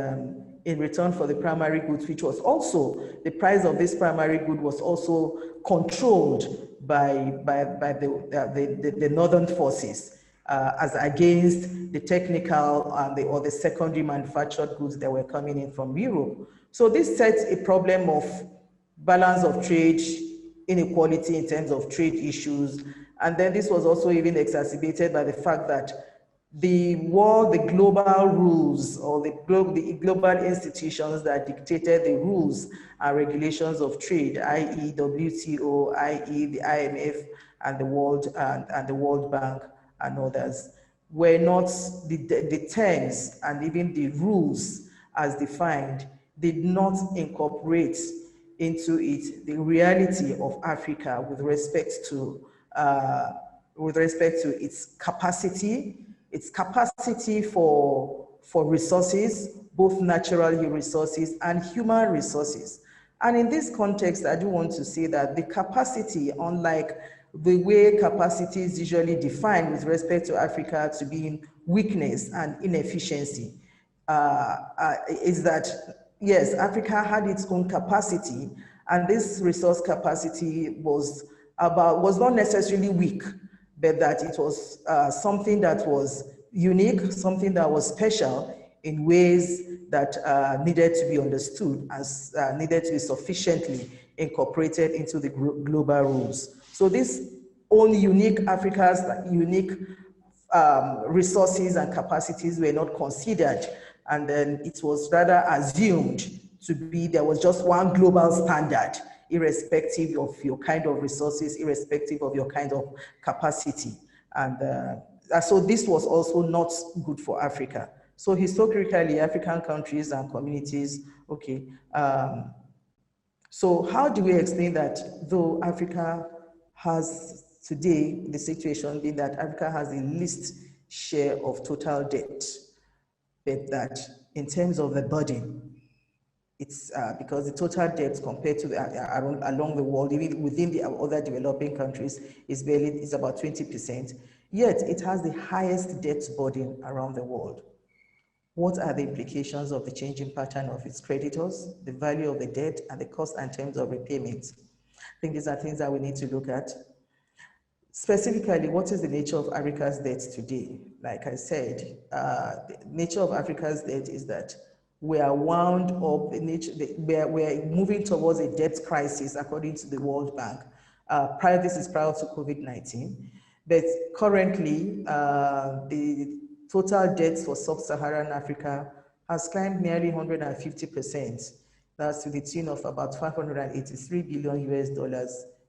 in return for the primary goods, which was also, the price of this primary good was also controlled by the northern forces, as against the technical and or the secondary manufactured goods that were coming in from Europe. So this sets a problem of balance of trade, inequality in terms of trade issues. And then this was also even exacerbated by the fact that the global rules, or the global institutions that dictated the rules and regulations of trade, i.e. WTO, i.e. the IMF and the World Bank and others, were not, the terms and even the rules as defined did not incorporate into it the reality of Africa with respect to its capacity for resources, both natural resources and human resources. And in this context, I do want to say that the capacity, unlike the way capacity is usually defined with respect to Africa to being weakness and inefficiency, is that, yes, Africa had its own capacity, and this resource capacity was not necessarily weak, but that it was something that was unique, something that was special in ways that needed to be understood and needed to be sufficiently incorporated into the global rules. So this only unique Africa's unique resources and capacities were not considered, and then it was rather assumed to be there was just one global standard, irrespective of your kind of resources, irrespective of your kind of capacity. And so this was also not good for Africa. So historically, African countries and communities, okay, so how do we explain that though Africa has today, the situation being that Africa has the least share of total debt, but that in terms of the burden, it's because the total debt compared to along the world, even within the other developing countries, is about 20%. Yet it has the highest debt burden around the world. What are the implications of the changing pattern of its creditors, the value of the debt, and the cost and terms of repayment? I think these are things that we need to look at. Specifically, what is the nature of Africa's debt today? Like I said, the nature of Africa's debt is that we are wound up, we are moving towards a debt crisis according to the World Bank. This is prior to COVID-19, but currently the total debt for sub-Saharan Africa has climbed nearly 150%. That's to the tune of about $583 billion US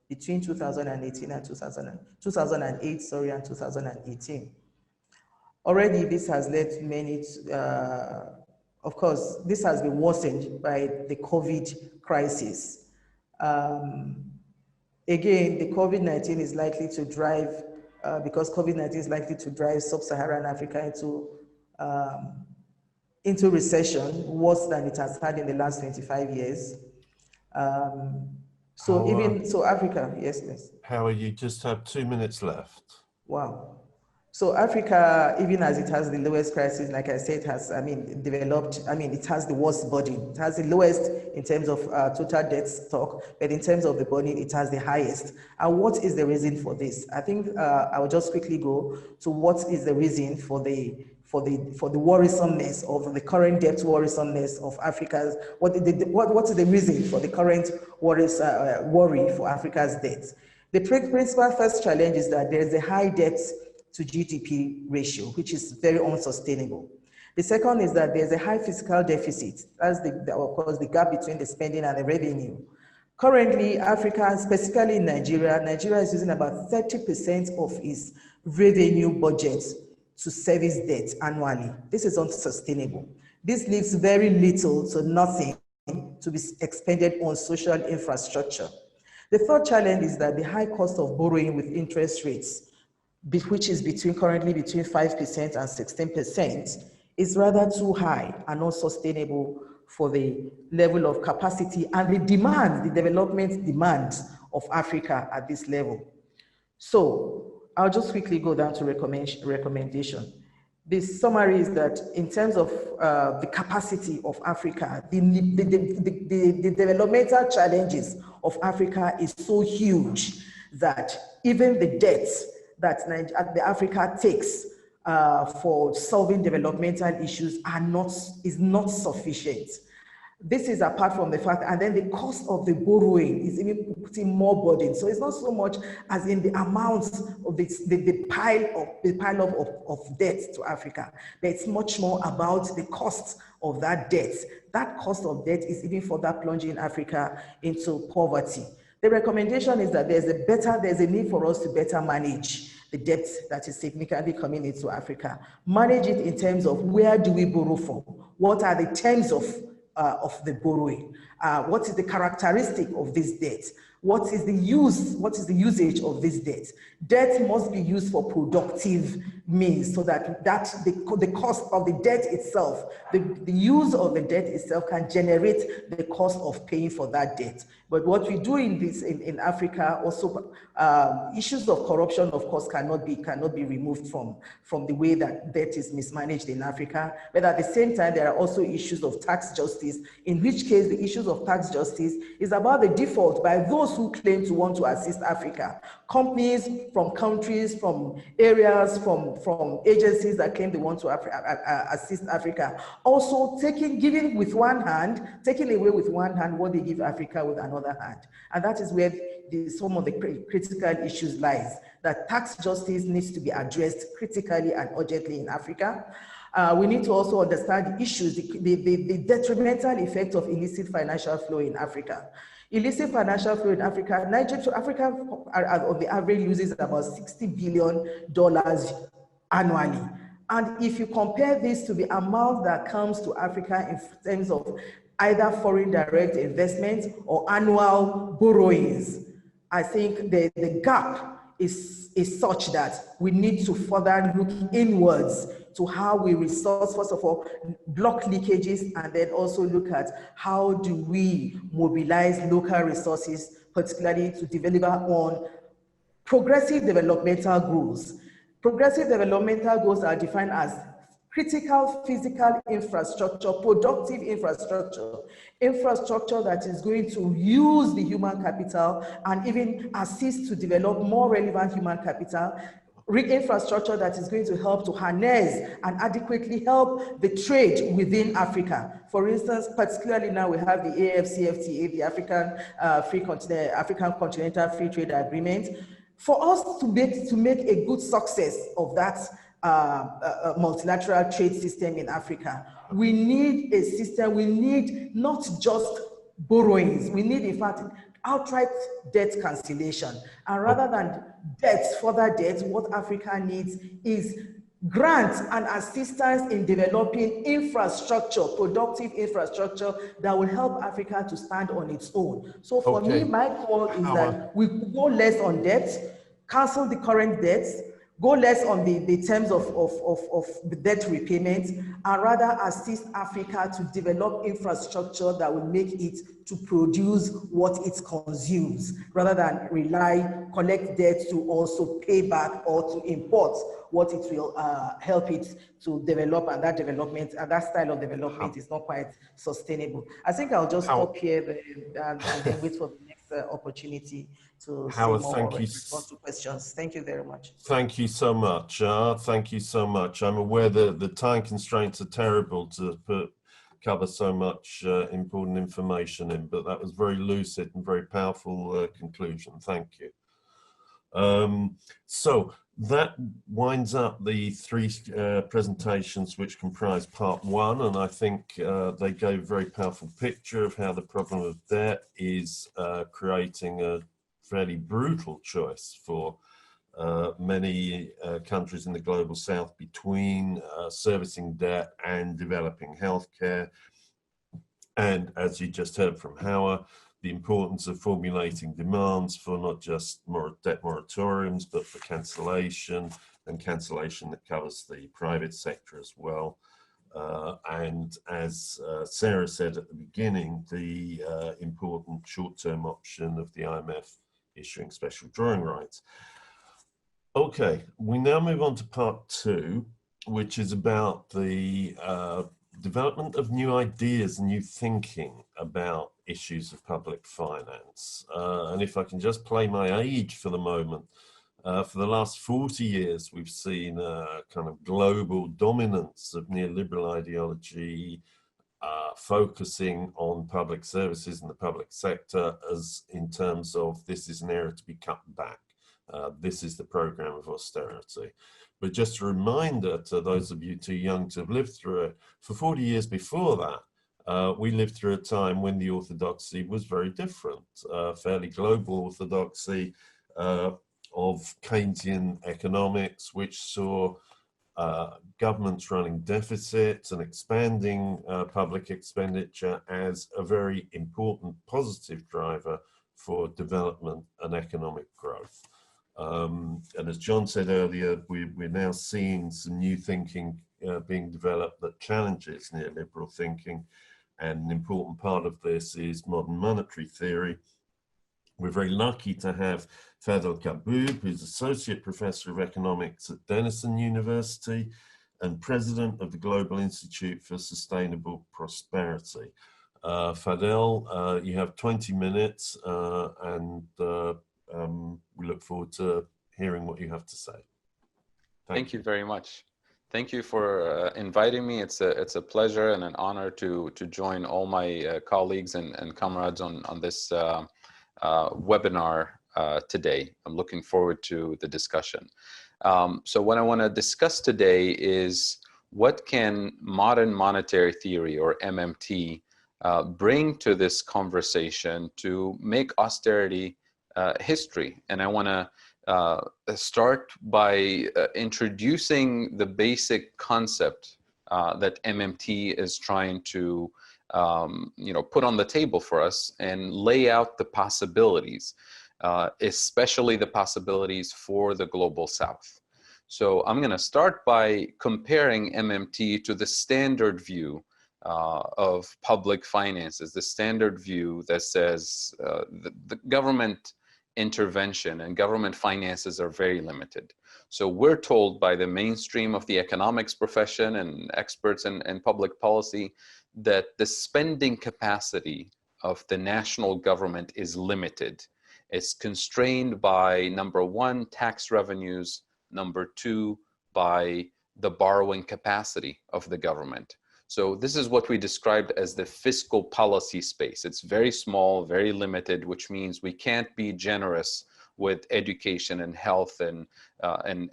between 2018 and 2008, sorry, and 2018. Already, this has led to many. Of course, this has been worsened by the COVID crisis. Again, the COVID-19 is likely to drive, because COVID-19 is likely to drive sub-Saharan Africa into recession, worse than it has had in the last 25 years. So Africa, yes, please. Howard, you just have 2 minutes left. Wow. So Africa, even as it has the lowest crisis, like I said, it has, it has the worst burden. It has the lowest in terms of total debt stock, but in terms of the burden, it has the highest. And what is the reason for this? I think I will just quickly go to what is the reason for the worrisomeness of the current debt worrisomeness of Africa's, what is the reason for the current worry for Africa's debt? The principal first challenge is that there is a high debt to GDP ratio, which is very unsustainable. The second is that there's a high fiscal deficit. That's of course, the gap between the spending and the revenue. Currently, Africa, specifically in Nigeria is using about 30% of its revenue budget to service debt annually. This is unsustainable. This leaves very little to nothing to be expended on social infrastructure. The third challenge is that the high cost of borrowing with interest rates, which is currently between 5% and 16%, is rather too high and not sustainable for the level of capacity and the demand, the development demands of Africa at this level. So I'll just quickly go down to recommendation. The summary is that in terms of the capacity of Africa, the developmental challenges of Africa is so huge that even the debts that Africa takes for solving developmental issues is not sufficient. This is apart from the fact, and then the cost of the borrowing is even putting more burden. So it's not so much as in the amount of the pile of debt to Africa, but it's much more about the cost of that debt. That cost of debt is even further plunging Africa into poverty. The recommendation is that there's a need for us to better manage the debt that is significantly coming into Africa. Manage it in terms of where do we borrow from? What are the terms of the borrowing? What is the characteristic of this debt? What is the usage of this debt? Debt must be used for productive means so that the cost of the debt itself, the use of the debt itself can generate the cost of paying for that debt. But what we do in Africa also, issues of corruption, of course, cannot be removed from the way that debt is mismanaged in Africa. But at the same time, there are also issues of tax justice, in which case the issues of tax justice is about the default by those who claim to want to assist Africa. Companies from countries, from areas, from agencies that claim they want to assist Africa, also giving with one hand, taking away with one hand what they give Africa with another hand. And that is where some of the critical issues lies, that tax justice needs to be addressed critically and urgently in Africa. We need to also understand the issues, the detrimental effect of illicit financial flow in Africa. Illicit financial flow in Africa, Africa on the average uses about $60 billion annually. And if you compare this to the amount that comes to Africa in terms of either foreign direct investment or annual borrowings, I think the gap is such that we need to further look inwards to how we resource, first of all, block leakages, and then also look at how do we mobilize local resources, particularly to deliver on progressive developmental goals. Progressive developmental goals are defined as critical physical infrastructure, productive infrastructure, infrastructure that is going to use the human capital and even assist to develop more relevant human capital, infrastructure that is going to help to harness and adequately help the trade within Africa. For instance, particularly now we have the AfCFTA, the African Continental Free Trade Agreement. For us to make a good success of that multilateral trade system in Africa, we need a system, we need not just borrowings, we need in fact outright debt cancellation. And rather than further debt, what Africa needs is grants and assistance in developing infrastructure, productive infrastructure that will help Africa to stand on its own. So for me, my call is that we go less on debt, cancel the current debts, go less on the terms of the debt repayment, and rather assist Africa to develop infrastructure that will make it to produce what it consumes, rather than collect debt to also pay back or to import what it will help it to develop, and that development and that style of development is not quite sustainable. I think I'll just stop here and then wait for the next opportunity to Howard, say more thank or you. respond to questions. Thank you very much. Thank you so much. Thank you so much. I'm aware that the time constraints are terrible to cover so much important information in, but that was very lucid and very powerful conclusion. Thank you. So that winds up the three presentations which comprise part one, and I think they gave a very powerful picture of how the problem of debt is creating a fairly brutal choice for many countries in the global south between servicing debt and developing healthcare. And as you just heard from Howard, the importance of formulating demands for not just debt moratoriums, but for cancellation, and cancellation that covers the private sector as well. And as Sarah said at the beginning, the important short-term option of the IMF issuing special drawing rights. Okay, we now move on to part 2, which is about the development of new ideas and new thinking about issues of public finance. And if I can just play my age for the moment, for the last 40 years, we've seen a kind of global dominance of neoliberal ideology, focusing on public services and the public sector as in terms of this is an area to be cut back. This is the program of austerity. But just a reminder to those of you too young to have lived through it, for 40 years before that, we lived through a time when the orthodoxy was very different, fairly global orthodoxy of Keynesian economics, which saw governments running deficits and expanding public expenditure as a very important positive driver for development and economic growth. And as John said earlier, we're now seeing some new thinking being developed that challenges neoliberal thinking. And an important part of this is modern monetary theory. We're very lucky to have Fadel Kaboub, who's Associate Professor of Economics at Denison University and President of the Global Institute for Sustainable Prosperity. Fadel, you have 20 minutes and we look forward to hearing what you have to say. Thank you very much. Thank you for inviting me. It's a pleasure and an honor to join all my colleagues and comrades on this webinar today. I'm looking forward to the discussion. So what I want to discuss today is what can modern monetary theory, or MMT, bring to this conversation to make austerity history. And I want to start by introducing the basic concept that MMT is trying to put on the table for us and lay out the possibilities, especially the possibilities for the global South. So I'm going to start by comparing MMT to the standard view of public finances, the standard view that says the government intervention and government finances are very limited. So we're told by the mainstream of the economics profession and experts in public policy that the spending capacity of the national government is limited. It's constrained by, number one, tax revenues, number two, by the borrowing capacity of the government. So this is what we described as the fiscal policy space. It's very small, very limited, which means we can't be generous with education and health and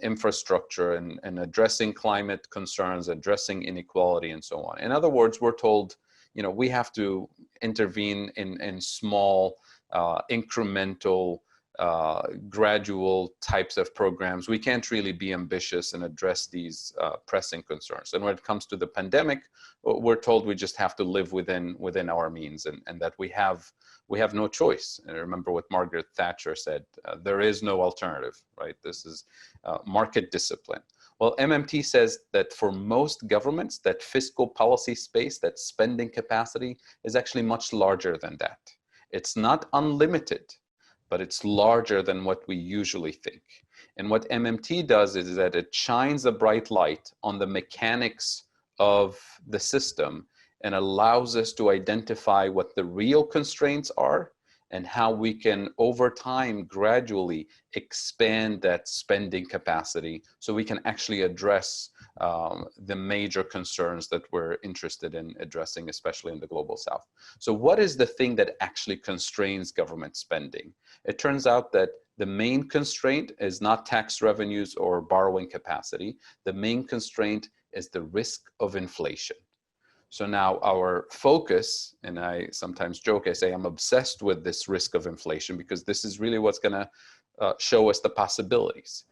infrastructure and addressing climate concerns, addressing inequality and so on. In other words, we're told, we have to intervene in small, incremental, gradual types of programs. We can't really be ambitious and address these pressing concerns. And when it comes to the pandemic, we're told we just have to live within our means and that we have no choice. And remember what Margaret Thatcher said, there is no alternative, right? This is market discipline. Well, MMT says that for most governments, that fiscal policy space, that spending capacity is actually much larger than that. It's not unlimited, but it's larger than what we usually think. And what MMT does is that it shines a bright light on the mechanics of the system and allows us to identify what the real constraints are and how we can, over time, gradually expand that spending capacity so we can actually address the major concerns that we're interested in addressing, especially in the global South. So what is the thing that actually constrains government spending? It turns out that the main constraint is not tax revenues or borrowing capacity. The main constraint is the risk of inflation. So now our focus, and I sometimes joke, I say I'm obsessed with this risk of inflation because this is really what's going to show us the possibilities.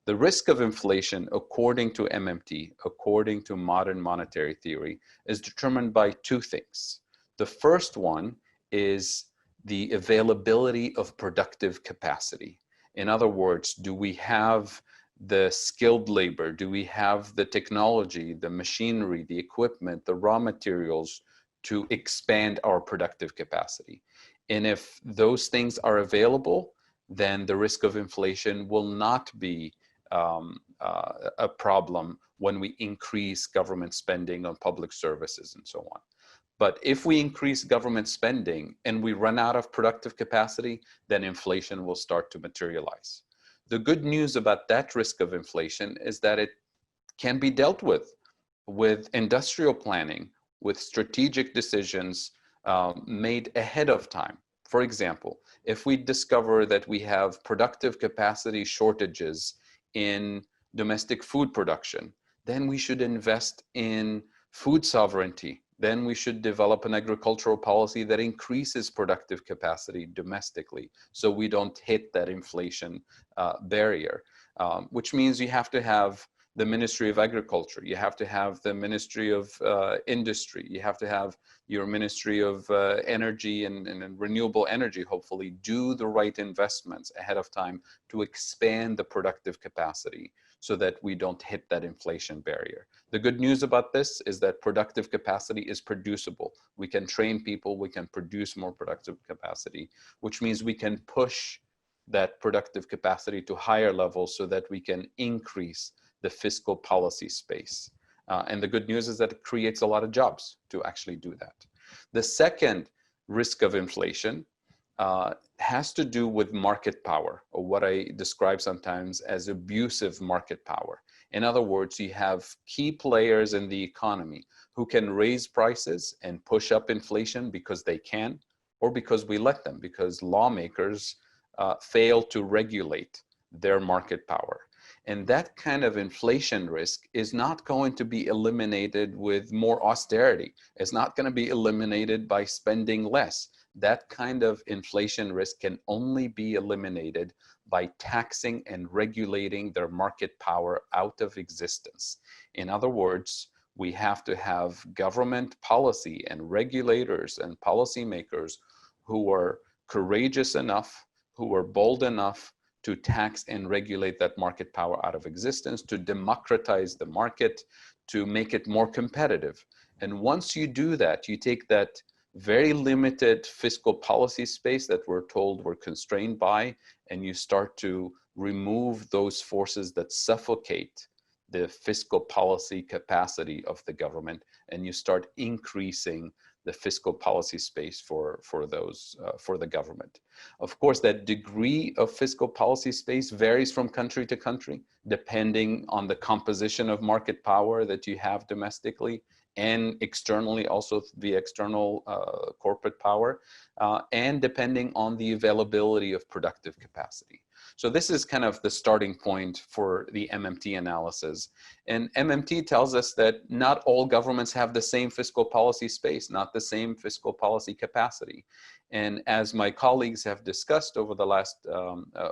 The risk of inflation, according to MMT, according to modern monetary theory, is determined by two things. The first one is the availability of productive capacity. In other words, do we have the skilled labor? Do we have the technology, the machinery, the equipment, the raw materials to expand our productive capacity? And if those things are available, then the risk of inflation will not be a problem when we increase government spending on public services and so on. But if we increase government spending and we run out of productive capacity, then inflation will start to materialize. The good news about that risk of inflation is that it can be dealt with industrial planning, with strategic decisions made ahead of time. For example, if we discover that we have productive capacity shortages in domestic food production, then we should invest in food sovereignty. Then we should develop an agricultural policy that increases productive capacity domestically, so we don't hit that inflation barrier, which means you have to have the Ministry of Agriculture, you have to have the Ministry of Industry, you have to have your Ministry of Energy and Renewable Energy, hopefully, do the right investments ahead of time to expand the productive capacity so that we don't hit that inflation barrier. The good news about this is that productive capacity is producible. We can train people, we can produce more productive capacity, which means we can push that productive capacity to higher levels so that we can increase the fiscal policy space. And the good news is that it creates a lot of jobs to actually do that. The second risk of inflation has to do with market power, or what I describe sometimes as abusive market power. In other words, you have key players in the economy who can raise prices and push up inflation because they can, or because we let them, because lawmakers fail to regulate their market power. And that kind of inflation risk is not going to be eliminated with more austerity. It's not going to be eliminated by spending less. That kind of inflation risk can only be eliminated by taxing and regulating their market power out of existence. In other words, we have to have government policy and regulators and policymakers who are courageous enough, who are bold enough to tax and regulate that market power out of existence, to democratize the market, to make it more competitive. And once you do that, you take that very limited fiscal policy space that we're told we're constrained by, and you start to remove those forces that suffocate the fiscal policy capacity of the government, and you start increasing the fiscal policy space for the government. Of course, that degree of fiscal policy space varies from country to country, depending on the composition of market power that you have domestically and externally, also the external corporate power, and depending on the availability of productive capacity. So this is kind of the starting point for the MMT analysis. And MMT tells us that not all governments have the same fiscal policy space, not the same fiscal policy capacity. And as my colleagues have discussed over the last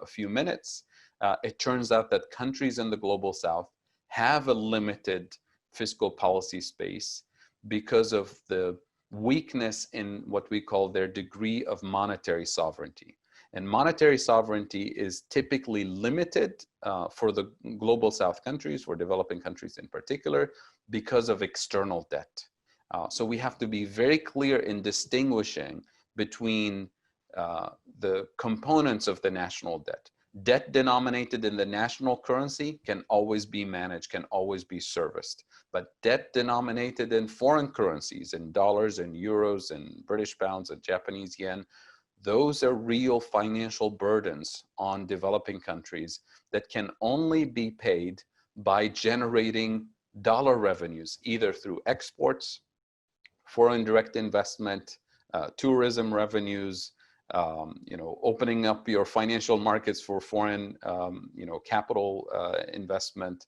few minutes, it turns out that countries in the global south have a limited fiscal policy space because of the weakness in what we call their degree of monetary sovereignty. And monetary sovereignty is typically limited for the global south countries, for developing countries in particular, because of external debt. So we have to be very clear in distinguishing between the components of the national debt. Debt denominated in the national currency can always be managed, can always be serviced. But debt denominated in foreign currencies, in dollars and euros and British pounds and Japanese yen, those are real financial burdens on developing countries that can only be paid by generating dollar revenues, either through exports, foreign direct investment, tourism revenues, opening up your financial markets for foreign, capital investment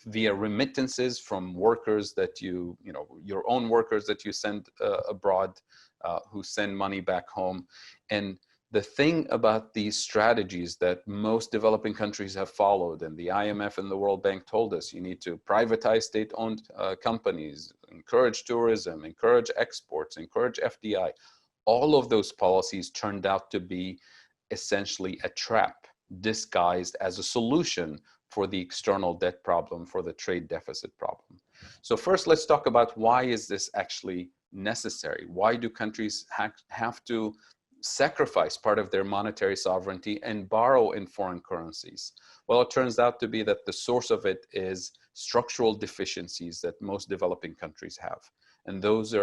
via remittances from workers that your own workers that you send abroad, who send money back home. And the thing about these strategies that most developing countries have followed, and the IMF and the World Bank told us, you need to privatize state-owned companies, encourage tourism, encourage exports, encourage FDI. All of those policies turned out to be essentially a trap disguised as a solution for the external debt problem, for the trade deficit problem. So first, let's talk about why is this actually necessary? Why do countries have to sacrifice part of their monetary sovereignty and borrow in foreign currencies? Well, it turns out to be that the source of it is structural deficiencies that most developing countries have. And those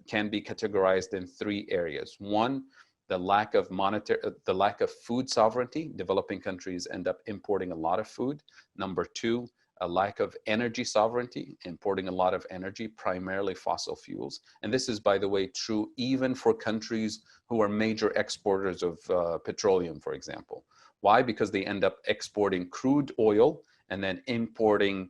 can be categorized in three areas. One, the lack of food sovereignty. Developing countries end up importing a lot of food. Number two, a lack of energy sovereignty, importing a lot of energy, primarily fossil fuels. And this is, by the way, true even for countries who are major exporters of petroleum, for example. Why? Because they end up exporting crude oil and then importing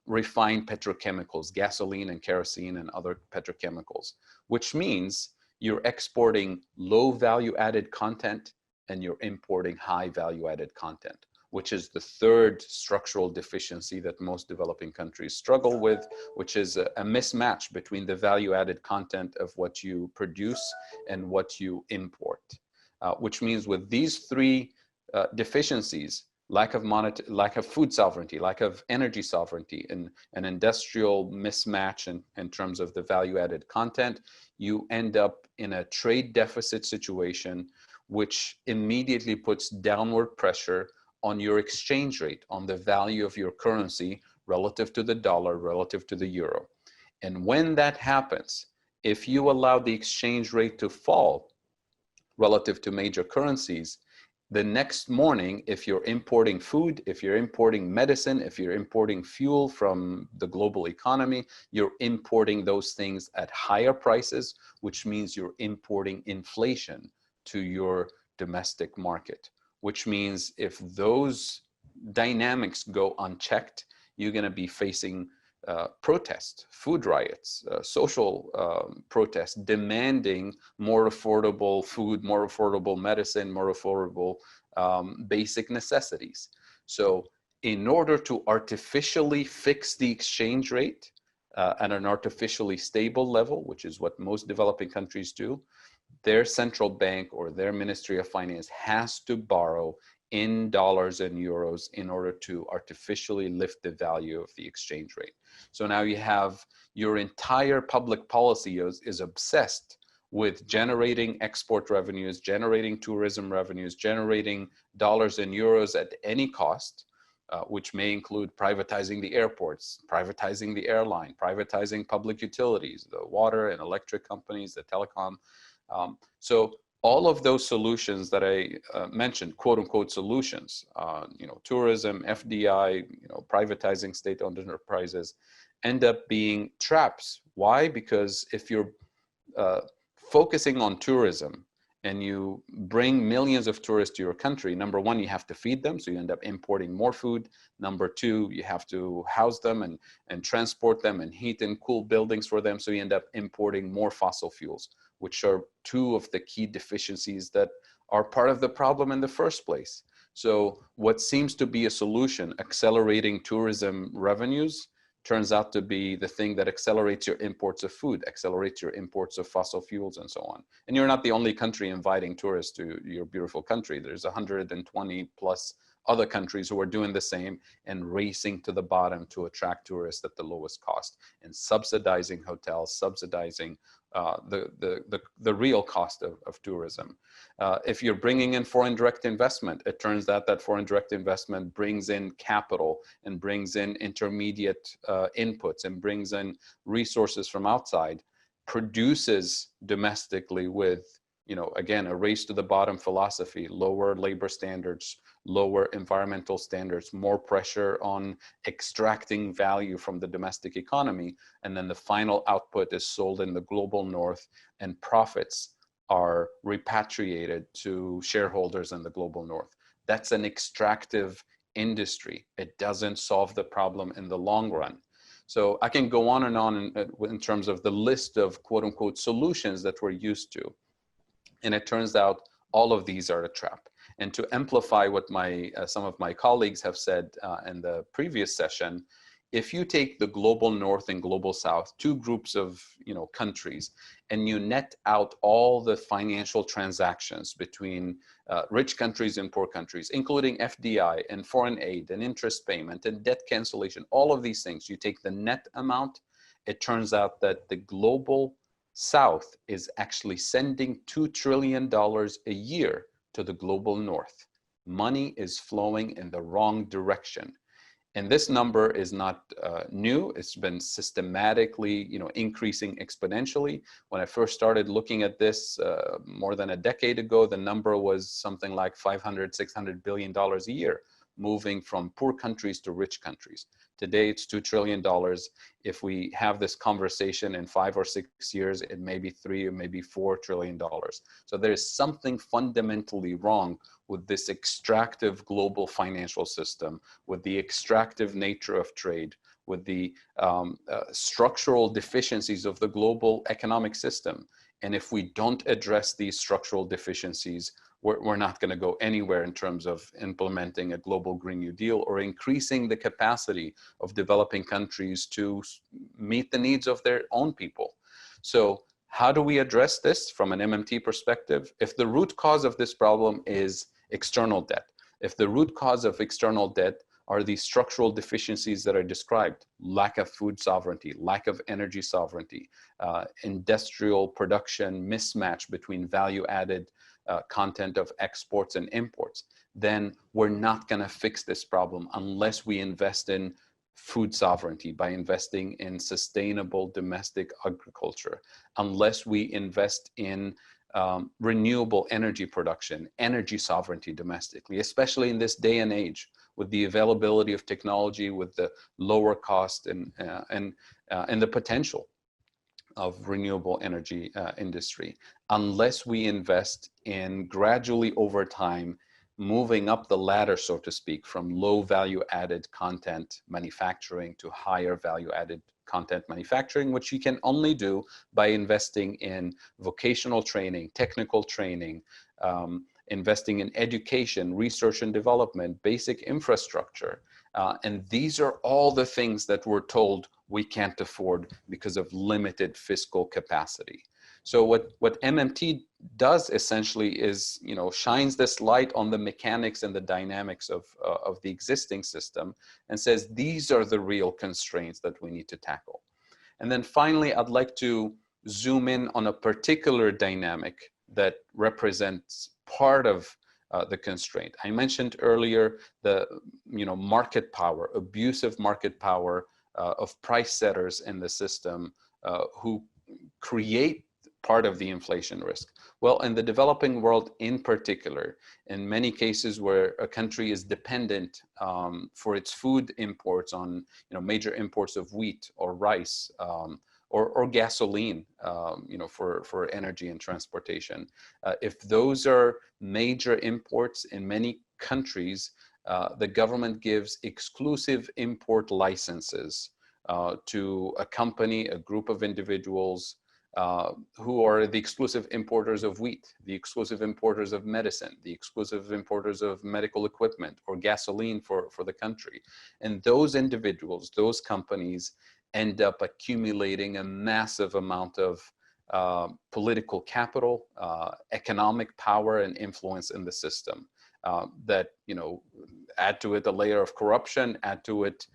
refined petrochemicals, gasoline and kerosene and other petrochemicals, which means you're exporting low value added content and you're importing high value added content, which is the third structural deficiency that most developing countries struggle with, which is a mismatch between the value added content of what you produce and what you import, which means with these three deficiencies, lack of food sovereignty, lack of energy sovereignty, and an industrial mismatch in terms of the value added content, you end up in a trade deficit situation, which immediately puts downward pressure on your exchange rate, on the value of your currency relative to the dollar, relative to the euro. And when that happens, if you allow the exchange rate to fall relative to major currencies, the next morning, if you're importing food, if you're importing medicine, if you're importing fuel from the global economy, you're importing those things at higher prices, which means you're importing inflation to your domestic market, which means if those dynamics go unchecked, you're going to be facing protests, food riots, social protests demanding more affordable food, more affordable medicine, more affordable basic necessities. So in order to artificially fix the exchange rate at an artificially stable level, which is what most developing countries do, their central bank or their Ministry of Finance has to borrow in dollars and euros in order to artificially lift the value of the exchange rate. So now you have your entire public policy is obsessed with generating export revenues, generating tourism revenues, generating dollars and euros at any cost, which may include privatizing the airports, privatizing the airline, privatizing public utilities, the water and electric companies, the telecom. So all of those solutions that I mentioned, quote unquote solutions, tourism, FDI, privatizing state-owned enterprises, end up being traps. Why? Because if you're focusing on tourism and you bring millions of tourists to your country, number one, you have to feed them, so you end up importing more food. Number two, you have to house them and transport them and heat and cool buildings for them, so you end up importing more fossil fuels, which are two of the key deficiencies that are part of the problem in the first place. So what seems to be a solution, accelerating tourism revenues, turns out to be the thing that accelerates your imports of food, accelerates your imports of fossil fuels and so on. And you're not the only country inviting tourists to your beautiful country. There's 120 plus other countries who are doing the same and racing to the bottom to attract tourists at the lowest cost and subsidizing hotels, subsidizing the real cost of tourism. If you're bringing in foreign direct investment, it turns out that foreign direct investment brings in capital and brings in intermediate inputs and brings in resources from outside, produces domestically with, again, a race to the bottom philosophy, lower labor standards, lower environmental standards, more pressure on extracting value from the domestic economy. And then the final output is sold in the global north and profits are repatriated to shareholders in the global north. That's an extractive industry. It doesn't solve the problem in the long run. So I can go on and on in terms of the list of quote unquote solutions that we're used to. And it turns out all of these are a trap. And to amplify what some of my colleagues have said in the previous session, if you take the global north and global south, two groups of countries, and you net out all the financial transactions between rich countries and poor countries, including FDI and foreign aid and interest payment and debt cancellation, all of these things, you take the net amount, it turns out that the global south is actually sending $2 trillion a year to the global north. Money is flowing in the wrong direction. And this number is not new. It's been systematically, increasing exponentially. When I first started looking at this more than a decade ago, the number was something like $500, $600 billion a year, moving from poor countries to rich countries. Today, it's $2 trillion. If we have this conversation in 5 or 6 years, it may be $3 or maybe $4 trillion. So there's something fundamentally wrong with this extractive global financial system, with the extractive nature of trade, with the structural deficiencies of the global economic system. And if we don't address these structural deficiencies, we're not going to go anywhere in terms of implementing a global Green New Deal or increasing the capacity of developing countries to meet the needs of their own people. So how do we address this from an MMT perspective? If the root cause of this problem is external debt, if the root cause of external debt are the structural deficiencies that are described, lack of food sovereignty, lack of energy sovereignty, industrial production mismatch between value-added content of exports and imports, then we're not going to fix this problem unless we invest in food sovereignty, by investing in sustainable domestic agriculture, unless we invest in renewable energy production, energy sovereignty domestically, especially in this day and age with the availability of technology, with the lower cost and the potential of renewable energy industry, unless we invest in gradually over time moving up the ladder, so to speak, from low value added content manufacturing to higher value added content manufacturing, which you can only do by investing in vocational training, technical training, investing in education, research and development, basic infrastructure. And these are all the things that we're told we can't afford because of limited fiscal capacity. So what MMT does essentially is, shines this light on the mechanics and the dynamics of the existing system and says, these are the real constraints that we need to tackle. And then finally, I'd like to zoom in on a particular dynamic that represents part of the constraint. I mentioned earlier the market power, abusive market power of price setters in the system who create part of the inflation risk. Well, in the developing world in particular, in many cases where a country is dependent for its food imports on major imports of wheat or rice or gasoline, for energy and transportation. If those are major imports in many countries, the government gives exclusive import licenses to a company, a group of individuals who are the exclusive importers of wheat, the exclusive importers of medicine, the exclusive importers of medical equipment or gasoline for the country. And those individuals, those companies, end up accumulating a massive amount of political capital, economic power and influence in the system that, add to it a layer of corruption, add to it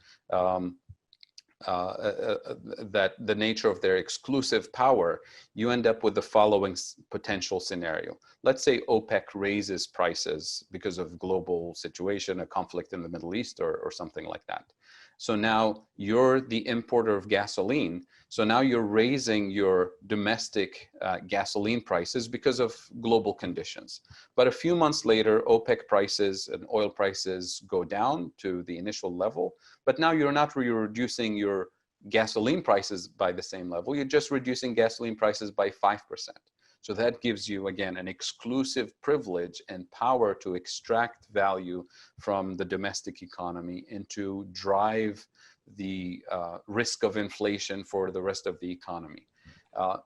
that the nature of their exclusive power, you end up with the following potential scenario. Let's say OPEC raises prices because of global situation, a conflict in the Middle East or something like that. So now you're the importer of gasoline. So now you're raising your domestic gasoline prices because of global conditions. But a few months later, OPEC prices and oil prices go down to the initial level. But now you're not reducing your gasoline prices by the same level. You're just reducing gasoline prices by 5%. So that gives you, again, an exclusive privilege and power to extract value from the domestic economy and to drive the risk of inflation for the rest of the economy.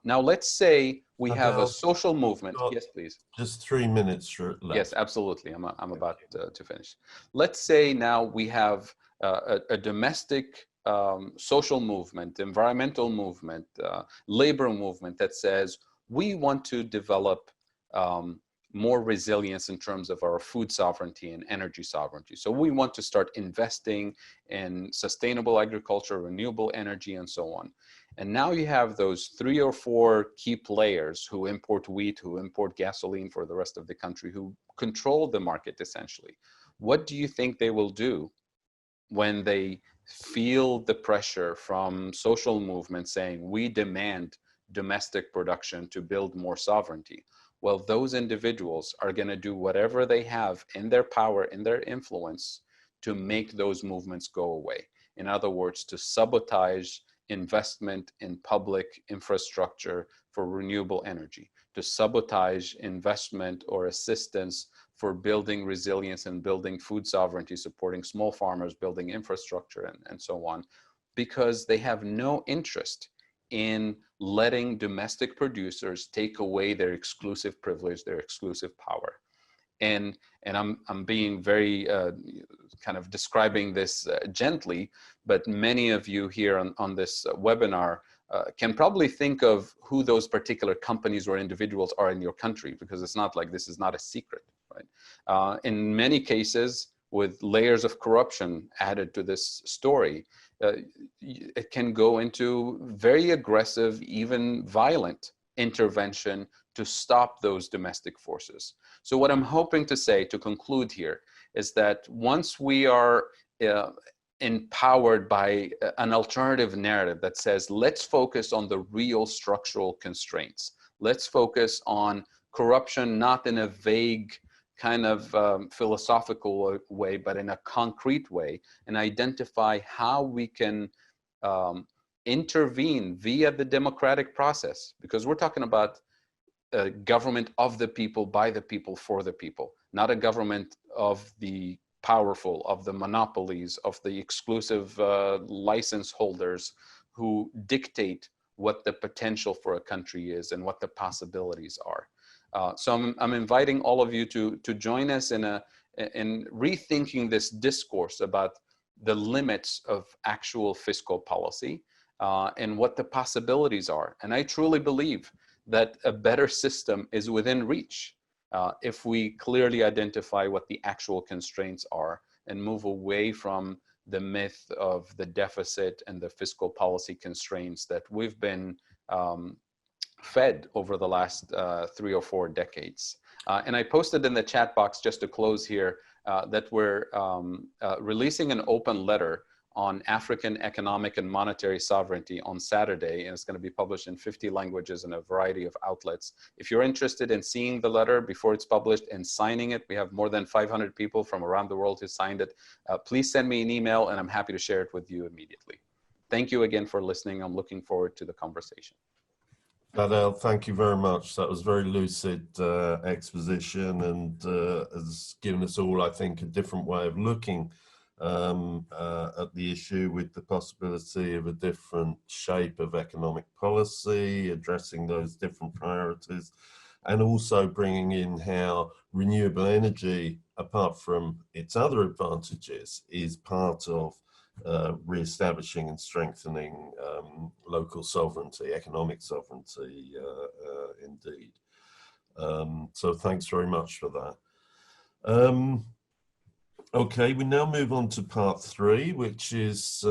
Now, let's say we have a social movement. Yes, please. Just 3 minutes left. Yes, absolutely. I'm about to finish. Let's say now we have a domestic social movement, environmental movement, labor movement that says we want to develop more resilience in terms of our food sovereignty and energy sovereignty. So we want to start investing in sustainable agriculture, renewable energy, and so on. And now you have those 3 or 4 key players who import wheat, who import gasoline for the rest of the country, who control the market essentially. What do you think they will do when they feel the pressure from social movements saying we demand domestic production to build more sovereignty? Well, those individuals are going to do whatever they have in their power, in their influence, to make those movements go away. In other words, to sabotage investment in public infrastructure for renewable energy, to sabotage investment or assistance for building resilience and building food sovereignty, supporting small farmers, building infrastructure, and so on, because they have no interest in letting domestic producers take away their exclusive privilege, their exclusive power. And I'm being very kind of describing this gently, but many of you here on this webinar can probably think of who those particular companies or individuals are in your country, because it's not like this is not a secret, right? In many cases, with layers of corruption added to this story, it can go into very aggressive, even violent intervention to stop those domestic forces. So what I'm hoping to say to conclude here is that once we are empowered by an alternative narrative that says, let's focus on the real structural constraints. Let's focus on corruption, not in a vague kind of philosophical way, but in a concrete way, and identify how we can intervene via the democratic process, because we're talking about a government of the people, by the people, for the people, not a government of the powerful, of the monopolies, of the exclusive license holders who dictate what the potential for a country is and what the possibilities are. So I'm inviting all of you to join us in rethinking this discourse about the limits of actual fiscal policy and what the possibilities are. And I truly believe that a better system is within reach if we clearly identify what the actual constraints are and move away from the myth of the deficit and the fiscal policy constraints that we've been fed over the last 3 or 4 decades. And I posted in the chat box, just to close here, that we're releasing an open letter on African economic and monetary sovereignty on Saturday, and it's going to be published in 50 languages in a variety of outlets. If you're interested in seeing the letter before it's published and signing it, we have more than 500 people from around the world who signed it. Please send me an email and I'm happy to share it with you immediately. Thank you again for listening. I'm looking forward to the conversation. Adel, thank you very much. That was very lucid exposition and has given us all, I think, a different way of looking at the issue, with the possibility of a different shape of economic policy, addressing those different priorities, and also bringing in how renewable energy, apart from its other advantages, is part of re-establishing and strengthening local sovereignty, economic sovereignty, indeed. So thanks very much for that. Okay, we now move on to part 3, which is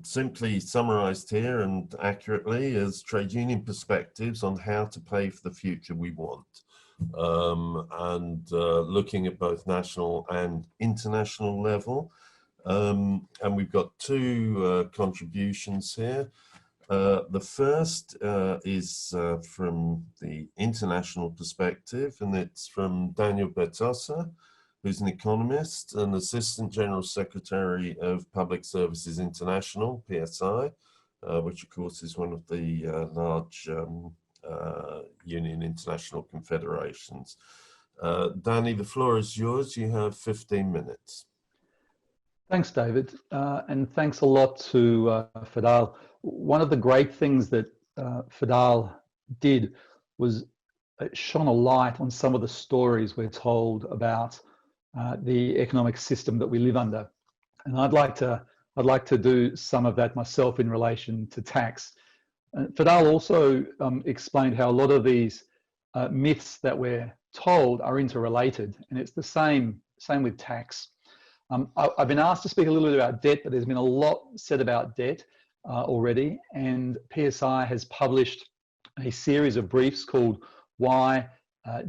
simply summarized here and accurately as trade union perspectives on how to pay for the future we want. Looking at both national and international level. And we've got 2 contributions here. The first is from the international perspective, and it's from Daniel Bertosa, who's an economist and Assistant General Secretary of Public Services International, PSI, which of course is one of the large union international confederations. Danny, the floor is yours. You have 15 minutes. Thanks, David, and thanks a lot to Fadal. One of the great things that Fadal did was it shone a light on some of the stories we're told about the economic system that we live under. And I'd like I'd like to do some of that myself in relation to tax. Fadal also explained how a lot of these myths that we're told are interrelated, and it's the same with tax. I've been asked to speak a little bit about debt, but there's been a lot said about debt already, and PSI has published a series of briefs called Why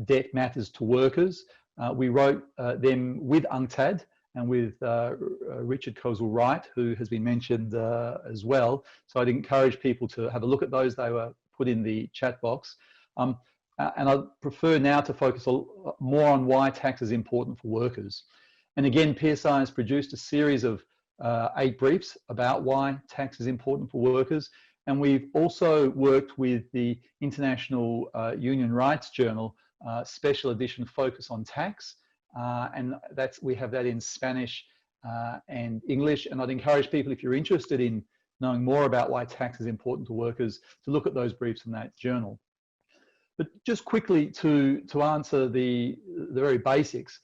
Debt Matters to Workers. We wrote them with UNCTAD and with Richard Kozul Wright, who has been mentioned as well. So I'd encourage people to have a look at those. They were put in the chat box. And I prefer now to focus more on why tax is important for workers. And again, PSI has produced a series of 8 briefs about why tax is important for workers. And we've also worked with the International Union Rights Journal, special edition focus on tax. And we have that in Spanish and English. And I'd encourage people, if you're interested in knowing more about why tax is important to workers, to look at those briefs in that journal. But just quickly to answer the very basics,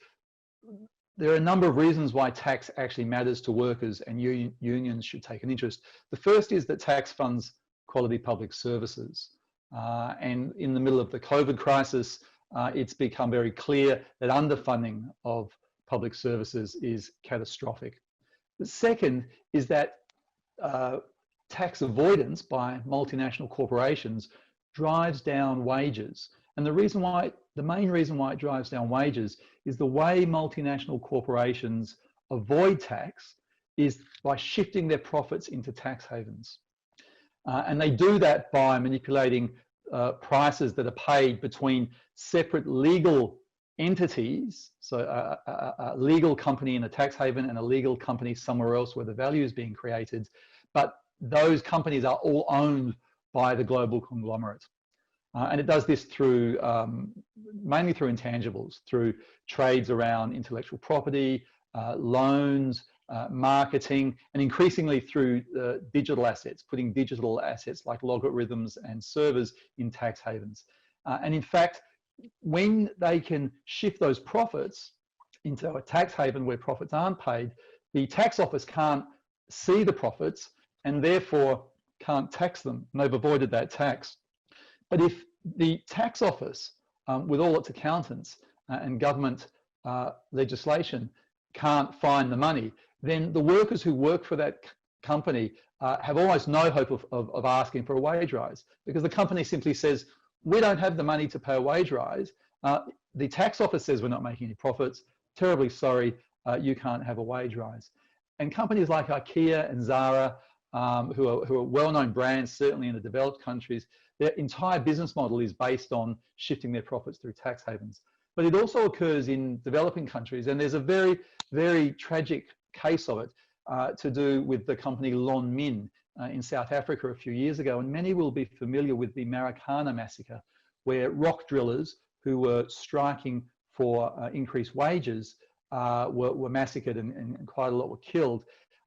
there are a number of reasons why tax actually matters to workers and unions should take an interest. The first is that tax funds quality public services. And in the middle of the COVID crisis, it's become very clear that underfunding of public services is catastrophic. The second is that tax avoidance by multinational corporations drives down wages. And the main reason why it drives down wages is the way multinational corporations avoid tax is by shifting their profits into tax havens. And they do that by manipulating prices that are paid between separate legal entities, so a legal company in a tax haven and a legal company somewhere else where the value is being created, but those companies are all owned by the global conglomerate. And it does this through, mainly through intangibles, through trades around intellectual property, loans, marketing, and increasingly through digital assets, putting digital assets like logarithms and servers in tax havens. And in fact, when they can shift those profits into a tax haven where profits aren't paid, the tax office can't see the profits and therefore can't tax them, and they've avoided that tax. But if the tax office, with all its accountants and government legislation, can't find the money, then the workers who work for that company have almost no hope of asking for a wage rise, because the company simply says, we don't have the money to pay a wage rise. The tax office says we're not making any profits. Terribly sorry, you can't have a wage rise. And companies like IKEA and Zara, who are well-known brands, certainly in the developed countries, their entire business model is based on shifting their profits through tax havens. But it also occurs in developing countries, and there's a very, very tragic case of it to do with the company Lon Min in South Africa a few years ago. And many will be familiar with the Marikana massacre, where rock drillers who were striking for increased wages were massacred, and quite a lot were killed.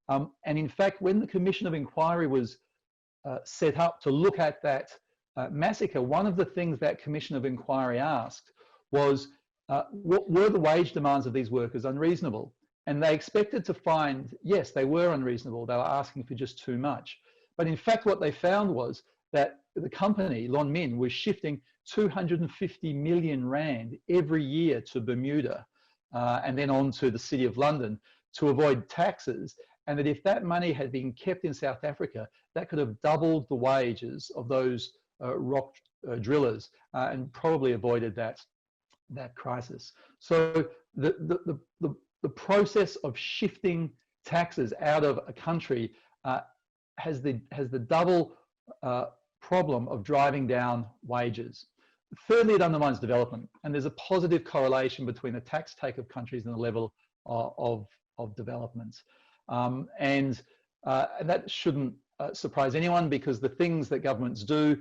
And in fact, when the Commission of Inquiry was set up to look at that massacre, one of the things that Commission of Inquiry asked was, were the wage demands of these workers unreasonable? And they expected to find, yes, they were unreasonable. They were asking for just too much. But in fact, what they found was that the company, Lon Min, was shifting 250 million rand every year to Bermuda and then on to the City of London to avoid taxes. And that if that money had been kept in South Africa, that could have doubled the wages of those rock drillers and probably avoided that crisis. So the process of shifting taxes out of a country has the double problem of driving down wages. Thirdly, it undermines development, and there's a positive correlation between the tax take of countries and the level of development. And that shouldn't surprise anyone, because the things that governments do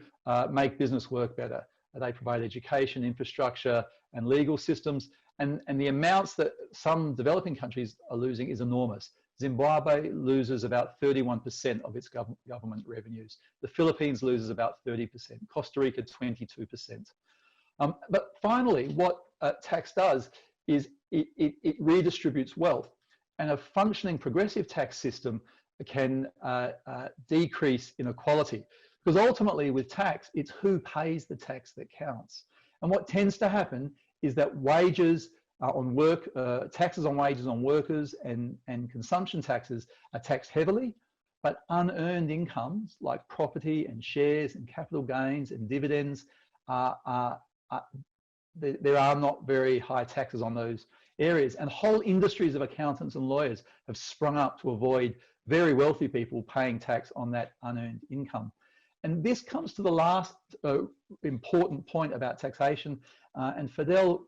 make business work better. They provide education, infrastructure, and legal systems. And the amounts that some developing countries are losing is enormous. Zimbabwe loses about 31% of its government revenues. The Philippines loses about 30%. Costa Rica, 22%. But finally, what tax does is it redistributes wealth. And a functioning progressive tax system can decrease inequality. Because ultimately with tax, it's who pays the tax that counts. And what tends to happen is that wages on work, taxes on wages on workers and consumption taxes are taxed heavily, but unearned incomes like property and shares and capital gains and dividends, there are not very high taxes on those areas. And whole industries of accountants and lawyers have sprung up to avoid very wealthy people paying tax on that unearned income. And this comes to the last important point about taxation, and Fidel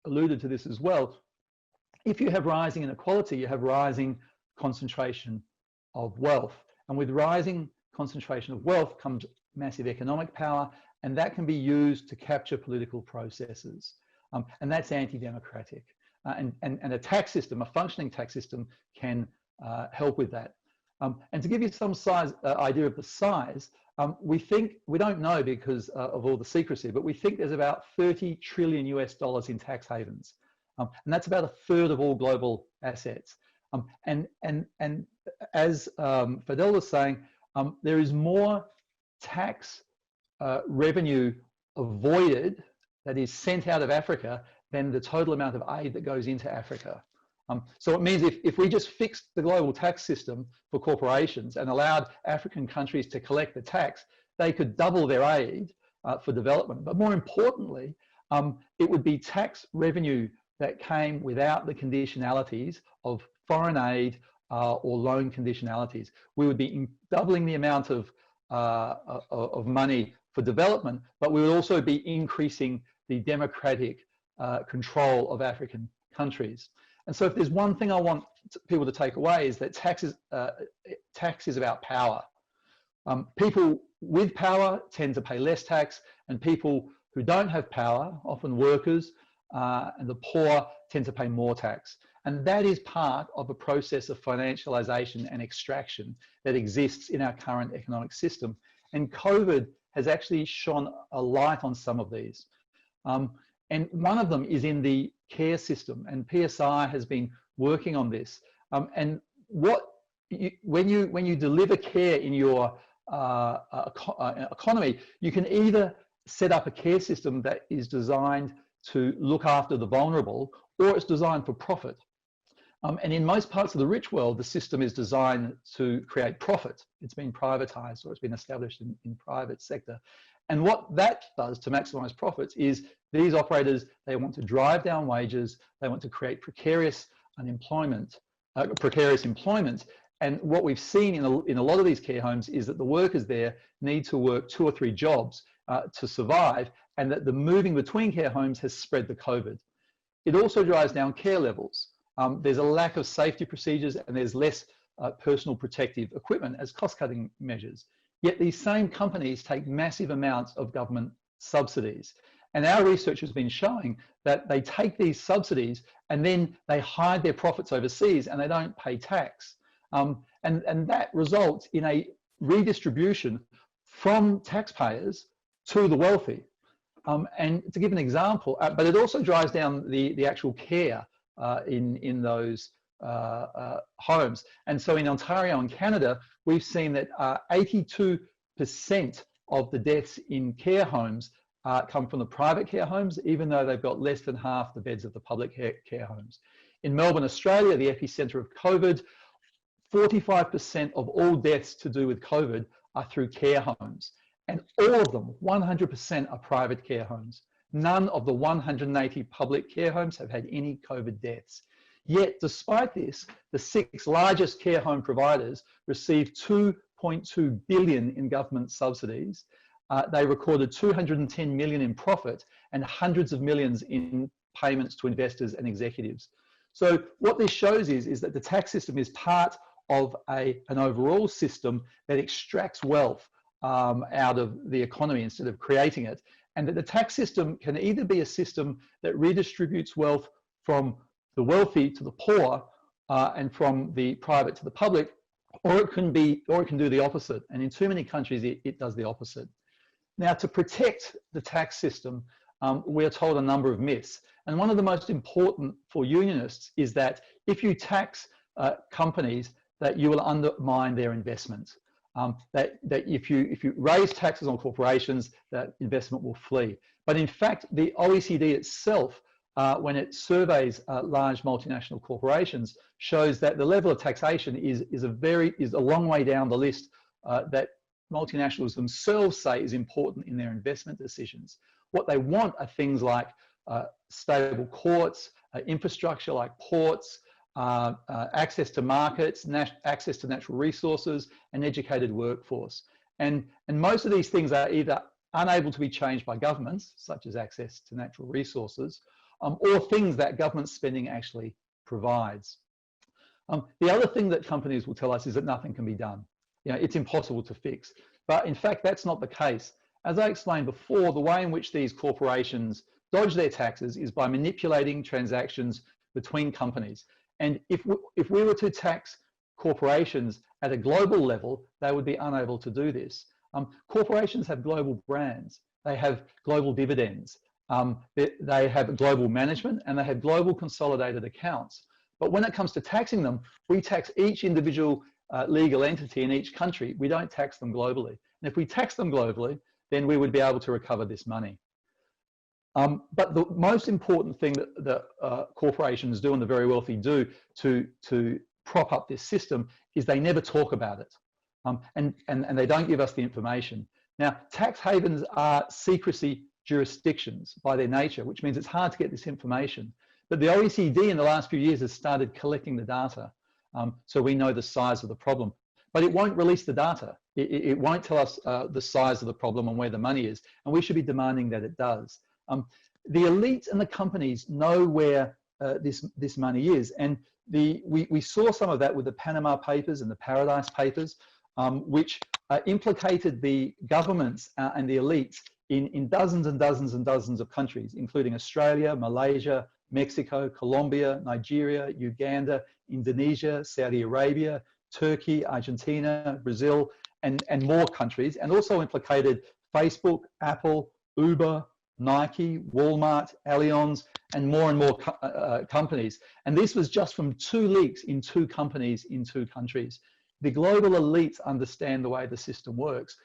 alluded to this as well. If you have rising inequality, you have rising concentration of wealth. And with rising concentration of wealth comes massive economic power, and that can be used to capture political processes. And that's anti-democratic. And a tax system, a functioning tax system, can help with that. And to give you some idea of the size, we don't know because of all the secrecy, but we think there's about 30 trillion US dollars in tax havens. And that's about a third of all global assets. And as Fidel was saying, there is more tax revenue avoided, that is sent out of Africa, than the total amount of aid that goes into Africa. So it means if we just fixed the global tax system for corporations and allowed African countries to collect the tax, they could double their aid for development. But more importantly, it would be tax revenue that came without the conditionalities of foreign aid or loan conditionalities. We would be doubling the amount of money for development, but we would also be increasing the democratic control of African countries. And so if there's one thing I want people to take away, is that tax is about power. People with power tend to pay less tax, and people who don't have power, often workers and the poor, tend to pay more tax. And that is part of a process of financialization and extraction that exists in our current economic system. And COVID has actually shone a light on some of these. And one of them is in the care system, and PSI has been working on this. And when you deliver care in your economy, you can either set up a care system that is designed to look after the vulnerable, or it's designed for profit. And in most parts of the rich world, the system is designed to create profit. It's been privatized, or it's been established in private sector. And what that does to maximize profits is these operators, they want to drive down wages, they want to create precarious employment. And what we've seen in a lot of these care homes is that the workers there need to work 2 or 3 jobs to survive, and that the moving between care homes has spread the COVID. It also drives down care levels. There's a lack of safety procedures, and there's less personal protective equipment as cost-cutting measures. Yet these same companies take massive amounts of government subsidies. And our research has been showing that they take these subsidies and then they hide their profits overseas and they don't pay tax. And that results in a redistribution from taxpayers to the wealthy. And to give an example, but it also drives down the actual care in those homes. And so in Ontario and Canada, we've seen that 82% of the deaths in care homes come from the private care homes, even though they've got less than half the beds of the public care homes. In Melbourne, Australia, the epicenter of COVID, 45% of all deaths to do with COVID are through care homes. And all of them, 100%, are private care homes. None of the 180 public care homes have had any COVID deaths. Yet, despite this, the 6 largest care home providers received $2.2 billion in government subsidies. They recorded $210 million in profit and hundreds of millions in payments to investors and executives. So what this shows is that the tax system is part of an overall system that extracts wealth out of the economy instead of creating it. And that the tax system can either be a system that redistributes wealth from the wealthy to the poor and from the private to the public, or it can do the opposite. And in too many countries, it does the opposite. Now, to protect the tax system, we're told a number of myths. And one of the most important for unionists is that if you tax companies, that you will undermine their investment. That if you raise taxes on corporations, that investment will flee. But in fact, the OECD itself, when it surveys large multinational corporations, shows that the level of taxation is a long way down the list that multinationals themselves say is important in their investment decisions. What they want are things like stable courts, infrastructure like ports, access to markets, access to natural resources, an educated workforce. And most of these things are either unable to be changed by governments, such as access to natural resources, or things that government spending actually provides. The other thing that companies will tell us is that nothing can be done. It's impossible to fix. But in fact, that's not the case. As I explained before, the way in which these corporations dodge their taxes is by manipulating transactions between companies. And if we were to tax corporations at a global level, they would be unable to do this. Corporations have global brands. They have global dividends. They have global management, and they have global consolidated accounts. But when it comes to taxing them, we tax each individual legal entity in each country. We don't tax them globally. And if we tax them globally, then we would be able to recover this money. But the most important thing that corporations do and the very wealthy do to prop up this system is they never talk about it. And they don't give us the information. Now, tax havens are secrecy jurisdictions by their nature, which means it's hard to get this information. But the OECD in the last few years has started collecting the data. So we know the size of the problem. But it won't release the data. It won't tell us the size of the problem and where the money is. And we should be demanding that it does. The elites and the companies know where this money is. And we saw some of that with the Panama Papers and the Paradise Papers, which implicated the governments and the elites in dozens and dozens and dozens of countries, including Australia, Malaysia, Mexico, Colombia, Nigeria, Uganda, Indonesia, Saudi Arabia, Turkey, Argentina, Brazil, and more countries, and also implicated Facebook, Apple, Uber, Nike, Walmart, Allianz, and more companies. And this was just from 2 leaks in 2 companies in 2 countries. The global elites understand the way the system works.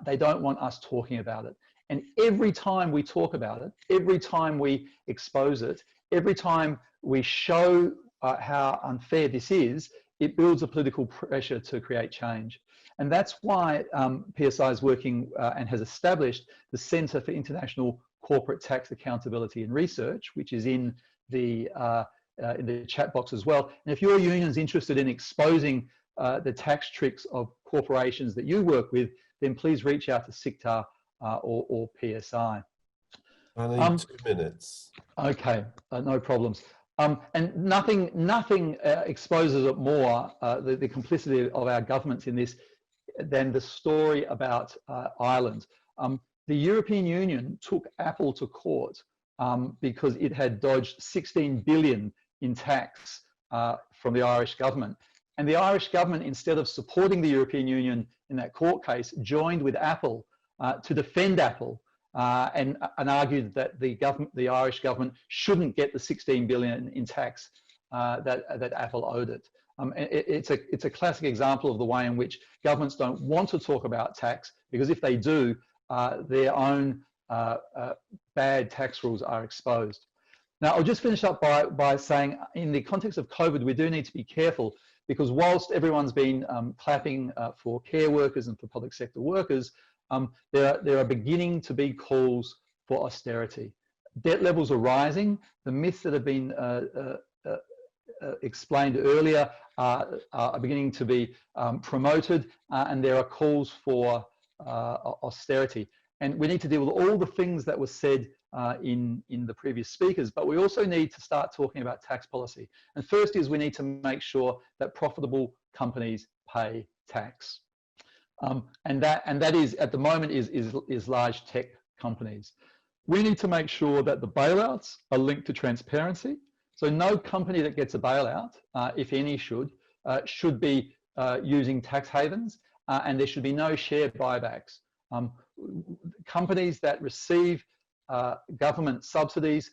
They don't want us talking about it. And every time we talk about it, every time we expose it, every time we show how unfair this is, it builds a political pressure to create change. And that's why PSI is working and has established the Centre for International Corporate Tax Accountability and Research, which is in the chat box as well. And if your union's interested in exposing the tax tricks of corporations that you work with, then please reach out to SICTAR or PSI. I need 2 minutes. Okay, no problems. And nothing exposes it more, the complicity of our governments in this, than the story about Ireland. The European Union took Apple to court because it had dodged 16 billion in tax from the Irish government. And the Irish government, instead of supporting the European Union in that court case, joined with Apple to defend Apple and argued that the Irish government shouldn't get the 16 billion in tax that Apple owed it. It's a classic example of the way in which governments don't want to talk about tax, because if they do, their own bad tax rules are exposed. Now, I'll just finish up by saying, in the context of COVID, we do need to be careful, because whilst everyone's been clapping for care workers and for public sector workers, there are beginning to be calls for austerity. Debt levels are rising. The myths that have been explained earlier are beginning to be promoted, and there are calls for austerity. And we need to deal with all the things that were said in the previous speakers, but we also need to start talking about tax policy. And first is we need to make sure that profitable companies pay tax. And that is, at the moment, is large tech companies. We need to make sure that the bailouts are linked to transparency. So no company that gets a bailout, if any should be using tax havens, and there should be no share buybacks. Companies that receive government subsidies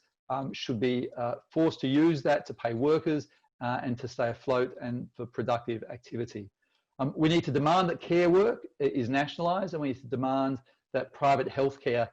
should be forced to use that to pay workers and to stay afloat and for productive activity. We need to demand that care work is nationalised, and we need to demand that private healthcare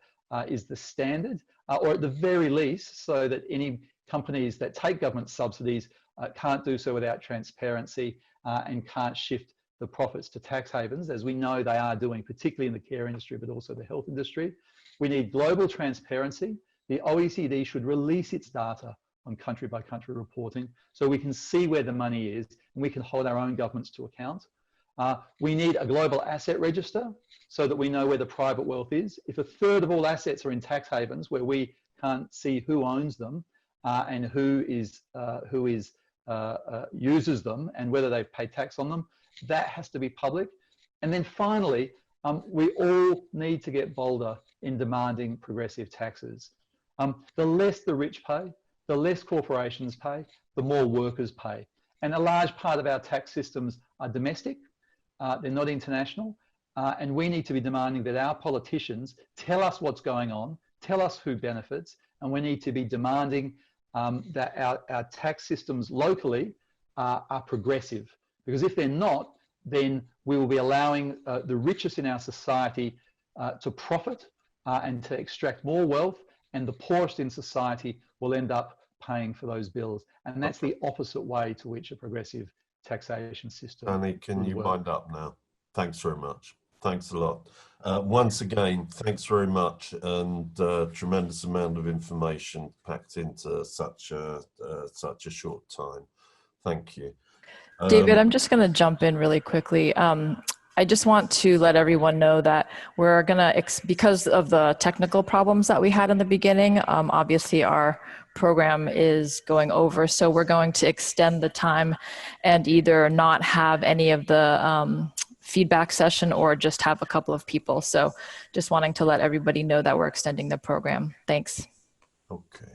is the standard, or at the very least, so that any companies that take government subsidies can't do so without transparency and can't shift the profits to tax havens, as we know they are doing, particularly in the care industry, but also the health industry. We need global transparency. The OECD should release its data on country by country reporting so we can see where the money is and we can hold our own governments to account. We need a global asset register so that we know where the private wealth is. If a third of all assets are in tax havens where we can't see who owns them and who uses them and whether they've paid tax on them, that has to be public. And then finally, we all need to get bolder in demanding progressive taxes. The less the rich pay, the less corporations pay, the more workers pay. And a large part of our tax systems are domestic, they're not international, and we need to be demanding that our politicians tell us what's going on, tell us who benefits, and we need to be demanding that our tax systems locally are progressive. Because if they're not, then we will be allowing the richest in our society to profit and to extract more wealth, and the poorest in society will end up paying for those bills. And that's the opposite way to which a progressive taxation system. Danny, can you wind up now? Thanks very much. Thanks a lot. Once again, thanks very much, and tremendous amount of information packed into such a short time. Thank you. David, I'm just going to jump in really quickly. I just want to let everyone know that we're going to, because of the technical problems that we had in the beginning, obviously our program is going over, so we're going to extend the time and either not have any of the feedback session or just have a couple of people. So just wanting to let everybody know that we're extending the program. Thanks. Okay.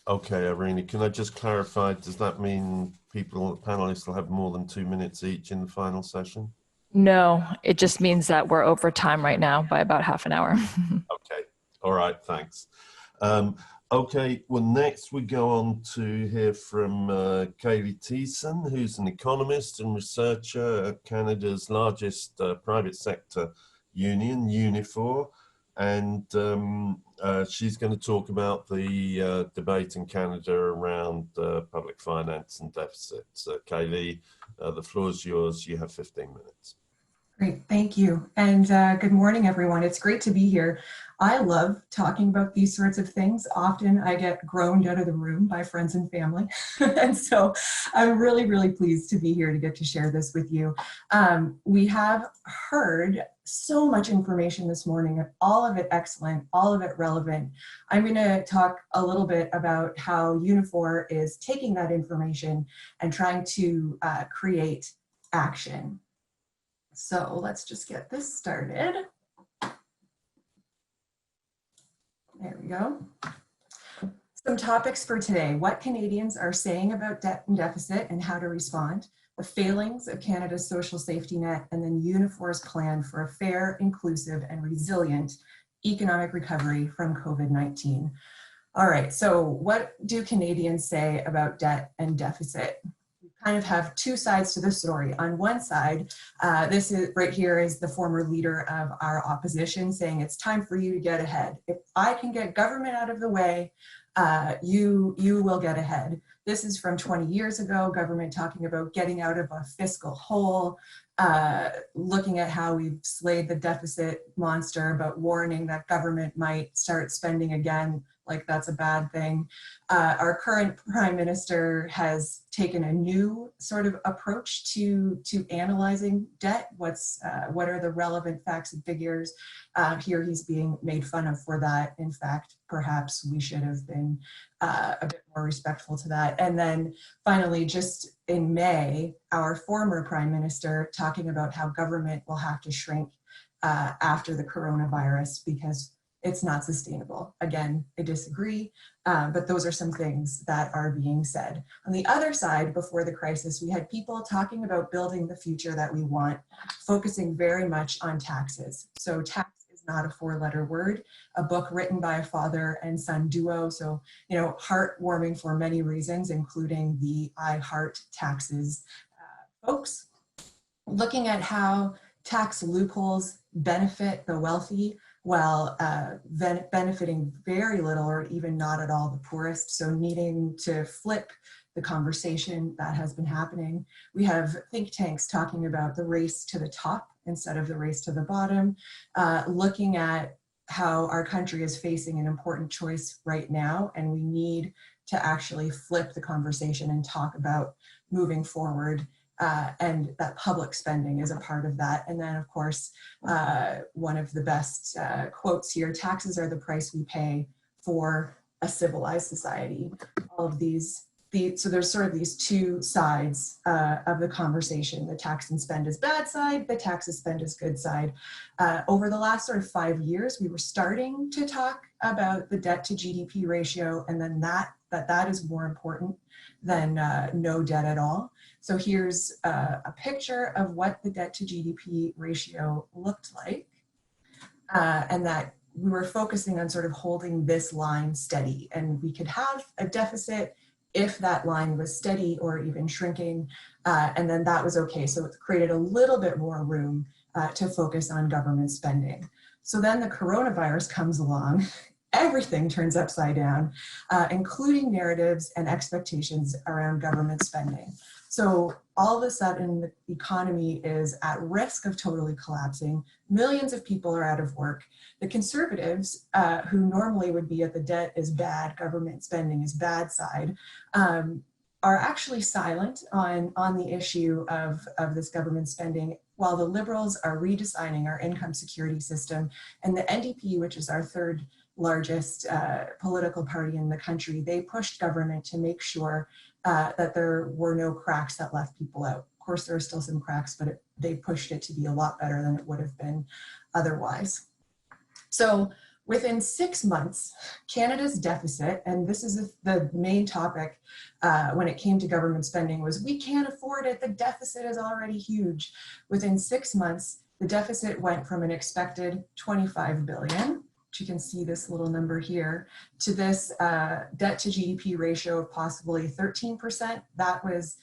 Okay, Irene, can I just clarify, does that mean people, panelists will have more than 2 minutes each in the final session? No, it just means that we're over time right now by about half an hour. Okay, all right, thanks. Okay, well, next we go on to hear from Kaylee Thiessen, who's an economist and researcher at Canada's largest private sector union, Unifor, and she's going to talk about the debate in Canada around public finance and deficits. Kaylee, the floor is yours. You have 15 minutes. Great, thank you. And good morning, everyone. It's great to be here. I love talking about these sorts of things. Often I get groaned out of the room by friends and family. And so I'm really, really pleased to be here to get to share this with you. We have heard so much information this morning, all of it excellent, all of it relevant. I'm going to talk a little bit about how Unifor is taking that information and trying to create action. So let's just get this started. There we go. Some topics for today: what Canadians are saying about debt and deficit and how to respond, the failings of Canada's social safety net, and then Unifor's plan for a fair, inclusive, and resilient economic recovery from COVID-19. All right, so what do Canadians say about debt and deficit? Kind of have two sides to the story. On one side, this is right here is the former leader of our opposition saying it's time for you to get ahead. If I can get government out of the way, you will get ahead. This is from 20 years ago, government talking about getting out of a fiscal hole, looking at how we've slayed the deficit monster, but warning that government might start spending again, like that's a bad thing. Our current Prime Minister has taken a new sort of approach to analyzing debt. What are the relevant facts and figures? Here he's being made fun of for that. In fact, perhaps we should have been a bit more respectful to that. And then finally, just in May, our former Prime Minister talking about how government will have to shrink after the coronavirus because it's not sustainable. Again, I disagree, but those are some things that are being said. On the other side, before the crisis, we had people talking about building the future that we want, focusing very much on taxes. So tax is not a four-letter word, a book written by a father and son duo. So, heartwarming for many reasons, including the I Heart Taxes folks. Looking at how tax loopholes benefit the wealthy while benefiting very little or even not at all the poorest. So needing to flip the conversation that has been happening. We have think tanks talking about the race to the top instead of the race to the bottom, looking at how our country is facing an important choice right now, and we need to actually flip the conversation and talk about moving forward, and that public spending is a part of that. And then, of course, one of the best quotes here, taxes are the price we pay for a civilized society. All of these, so there's sort of these two sides of the conversation. The tax and spend is bad side, the tax and spend is good side. Over the last sort of 5 years, we were starting to talk about the debt to GDP ratio, and then that is more important than no debt at all. So here's a picture of what the debt to GDP ratio looked like, and that we were focusing on sort of holding this line steady, and we could have a deficit if that line was steady or even shrinking, and then that was okay. So it created a little bit more room to focus on government spending. So then the coronavirus comes along, everything turns upside down, including narratives and expectations around government spending. So all of a sudden, the economy is at risk of totally collapsing. Millions of people are out of work. The conservatives, who normally would be at the debt is bad, government spending is bad side, are actually silent on the issue of this government spending, while the liberals are redesigning our income security system. And the NDP, which is our third largest political party in the country, they pushed government to make sure that there were no cracks that left people out. Of course, there are still some cracks, but they pushed it to be a lot better than it would have been otherwise. So within 6 months, Canada's deficit, and this is the main topic when it came to government spending, was we can't afford it, the deficit is already huge. Within 6 months, the deficit went from an expected 25 billion, which you can see this little number here, to this debt to GDP ratio of possibly 13%. That was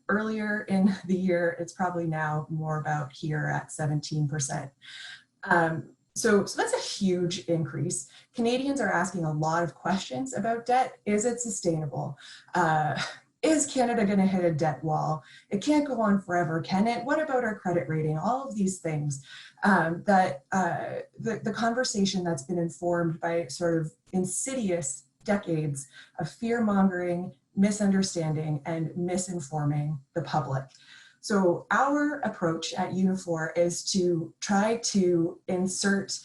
earlier in the year. It's probably now more about here at 17%. So that's a huge increase. Canadians are asking a lot of questions about debt. Is it sustainable? Is Canada going to hit a debt wall? It can't go on forever, can it? What about our credit rating? All of these things the conversation that's been informed by sort of insidious decades of fear-mongering, misunderstanding, and misinforming the public. So our approach at Unifor is to try to insert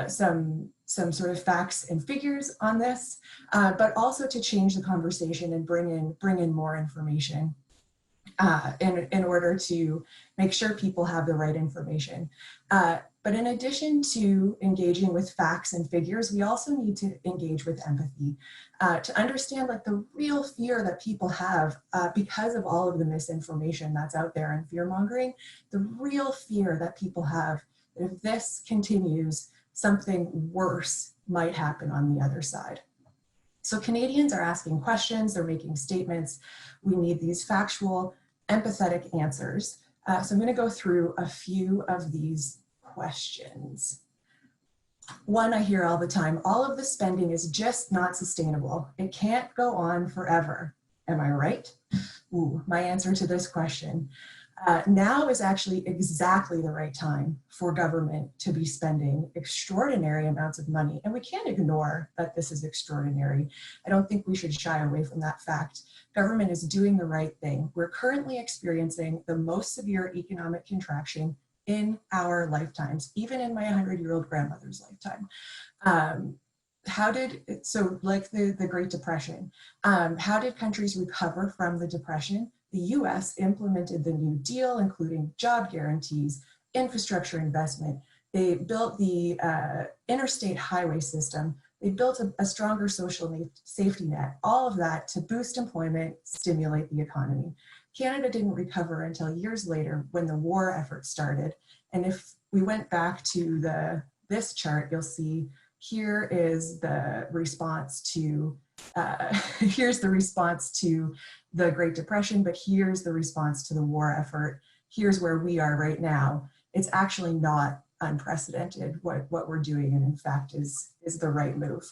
some sort of facts and figures on this, but also to change the conversation and bring in more information in order to make sure people have the right information. But in addition to engaging with facts and figures, we also need to engage with empathy to understand like the real fear that people have because of all of the misinformation that's out there and fear mongering, the real fear that people have that if this continues, something worse might happen on the other side. So Canadians are asking questions, they're making statements. We need these factual, empathetic answers. So I'm going to go through a few of these questions. One I hear all the time, all of the spending is just not sustainable. It can't go on forever. Am I right? Ooh, my answer to this question. Now is actually exactly the right time for government to be spending extraordinary amounts of money. And we can't ignore that this is extraordinary. I don't think we should shy away from that fact. Government is doing the right thing. We're currently experiencing the most severe economic contraction in our lifetimes, even in my 100-year-old grandmother's lifetime. So like the Great Depression, how did countries recover from the Depression? The US implemented the New Deal, including job guarantees, infrastructure investment. They built the interstate highway system. They built a stronger social safety net, all of that to boost employment, stimulate the economy. Canada didn't recover until years later when the war effort started. And if we went back to the this chart, you'll see here is the response to, here's the response to the Great Depression, but here's the response to the war effort. Here's where we are right now. It's actually not unprecedented what we're doing, and in fact is the right move.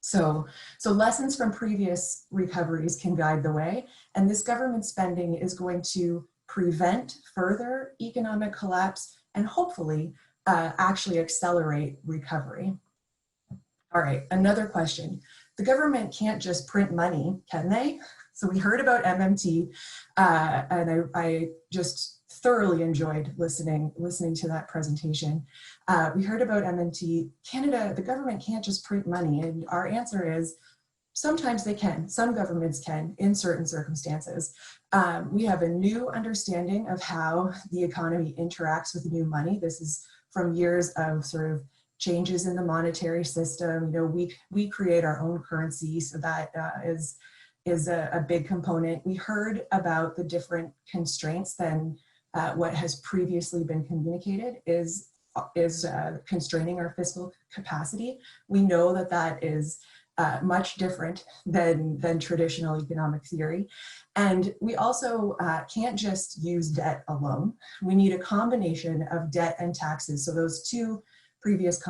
So lessons from previous recoveries can guide the way, and this government spending is going to prevent further economic collapse and hopefully actually accelerate recovery. All right, another question. The government can't just print money, can they? So we heard about MMT, and I just thoroughly enjoyed listening to that presentation. We heard about MMT. Canada, the government can't just print money, and our answer is sometimes they can. Some governments can in certain circumstances. We have a new understanding of how the economy interacts with new money. This is from years of sort of changes in the monetary system. You know, we create our own currency, so that is a big component. We heard about the different constraints than what has previously been communicated is constraining our fiscal capacity. We know that that is much different than traditional economic theory. And we also can't just use debt alone. We need a combination of debt and taxes. So those two previous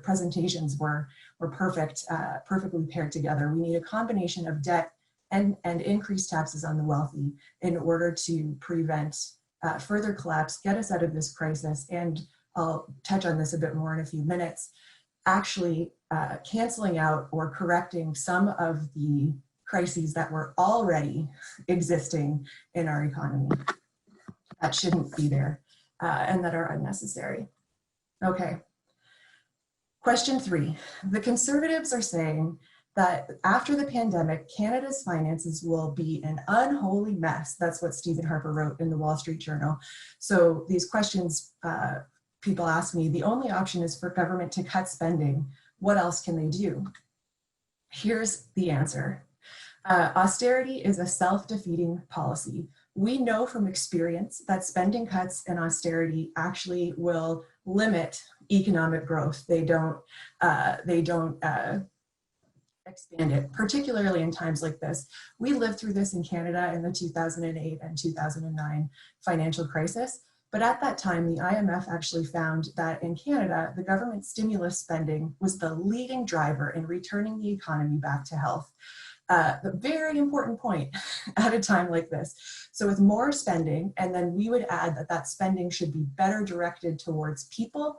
presentations were perfectly paired together. We need a combination of debt and increased taxes on the wealthy in order to prevent further collapse, get us out of this crisis, and I'll touch on this a bit more in a few minutes, actually canceling out or correcting some of the crises that were already existing in our economy that shouldn't be there and that are unnecessary. Okay, question 3. The Conservatives are saying that after the pandemic, Canada's finances will be an unholy mess. That's what Stephen Harper wrote in the Wall Street Journal. So these questions, people ask me, the only option is for government to cut spending. What else can they do? Here's the answer. Austerity is a self-defeating policy. We know from experience that spending cuts and austerity actually will limit economic growth. They don't expand it, particularly in times like this. We lived through this in Canada in the 2008 and 2009 financial crisis. But at that time, the IMF actually found that in Canada, the government stimulus spending was the leading driver in returning the economy back to health. A very important point at a time like this. So with more spending, and then we would add that that spending should be better directed towards people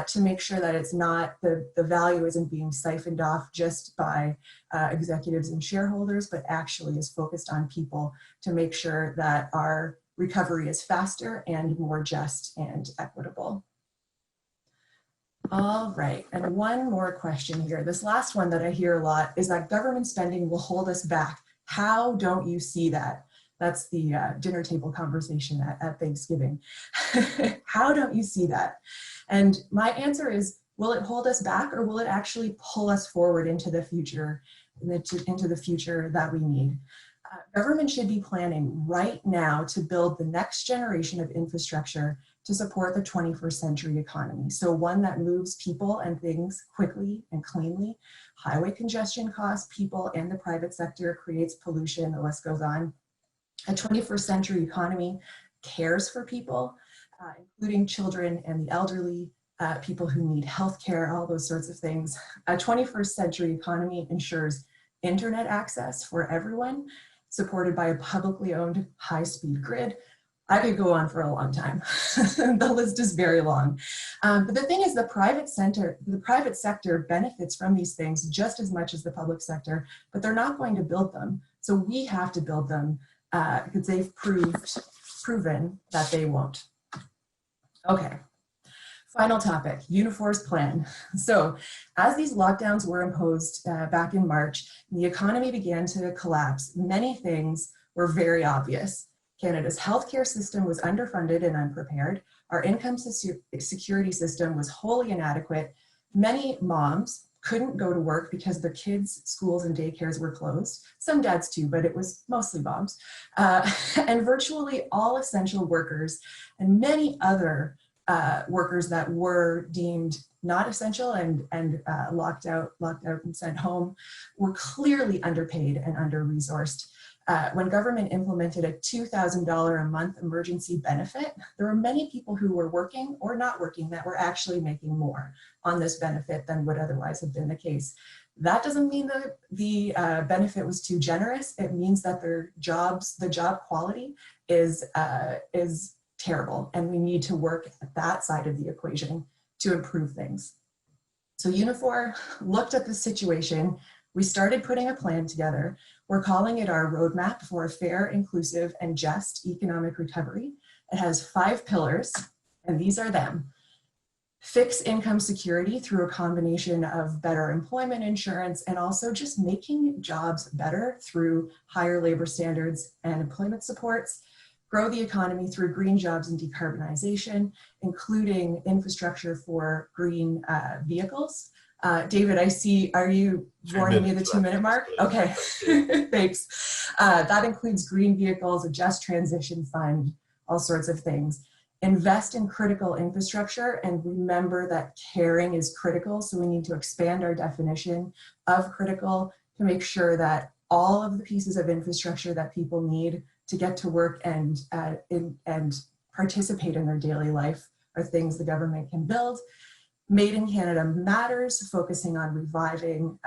to make sure that it's not, the value isn't being siphoned off just by executives and shareholders, but actually is focused on people to make sure that our recovery is faster and more just and equitable. All right, and one more question here. This last one that I hear a lot is that government spending will hold us back. How don't you see that? That's the dinner table conversation at Thanksgiving. How don't you see that? And my answer is, will it hold us back, or will it actually pull us forward into the future, into the future that we need? Government should be planning right now to build the next generation of infrastructure to support the 21st century economy. So one that moves people and things quickly and cleanly. Highway congestion costs people and the private sector, creates pollution, the list goes on. A 21st century economy cares for people, including children and the elderly, people who need healthcare, all those sorts of things. A 21st century economy ensures internet access for everyone, supported by a publicly owned high-speed grid. I could go on for a long time. The list is very long. But the thing is, the private sector benefits from these things just as much as the public sector, but they're not going to build them. So we have to build them because they've proven that they won't. Okay. Final topic, Unifor's plan. So as these lockdowns were imposed back in March, the economy began to collapse. Many things were very obvious. Canada's healthcare system was underfunded and unprepared. Our income security system was wholly inadequate. Many moms couldn't go to work because their kids' schools and daycares were closed. Some dads too, but it was mostly moms. And virtually all essential workers and many other workers that were deemed not essential and locked out and sent home were clearly underpaid and under-resourced. When government implemented a $2,000 a month emergency benefit, there were many people who were working or not working that were actually making more on this benefit than would otherwise have been the case. That doesn't mean that the benefit was too generous. It means that the job quality is terrible, and we need to work at that side of the equation to improve things. So Unifor looked at the situation. We started putting a plan together. We're calling it our roadmap for a fair, inclusive, and just economic recovery. It has 5 pillars, and these are them. Fix income security through a combination of better employment insurance and also just making jobs better through higher labor standards and employment supports. Grow the economy through green jobs and decarbonization, including infrastructure for green vehicles. David, I see, are you warning me the 2-minute mark? Okay, thanks. That includes green vehicles, a just transition fund, all sorts of things. Invest in critical infrastructure, and remember that caring is critical, so we need to expand our definition of critical to make sure that all of the pieces of infrastructure that people need to get to work and participate in their daily life are things the government can build. Made in Canada matters, focusing on reviving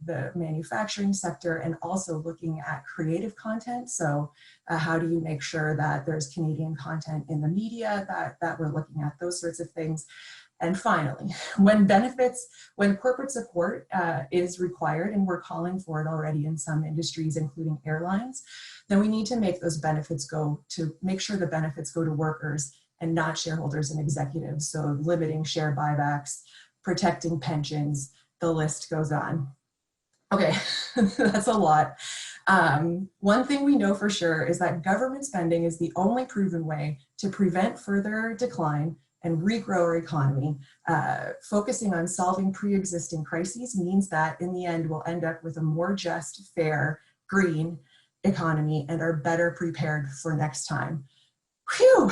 the manufacturing sector and also looking at creative content. So how do you make sure that there's Canadian content in the media, that we're looking at those sorts of things. And finally, when corporate support is required, and we're calling for it already in some industries, including airlines, then we need to make those benefits make sure the benefits go to workers and not shareholders and executives. So limiting share buybacks, protecting pensions, the list goes on. Okay, that's a lot. One thing we know for sure is that government spending is the only proven way to prevent further decline and regrow our economy. Focusing on solving pre-existing crises means that in the end, we'll end up with a more just, fair, green economy and are better prepared for next time. Phew!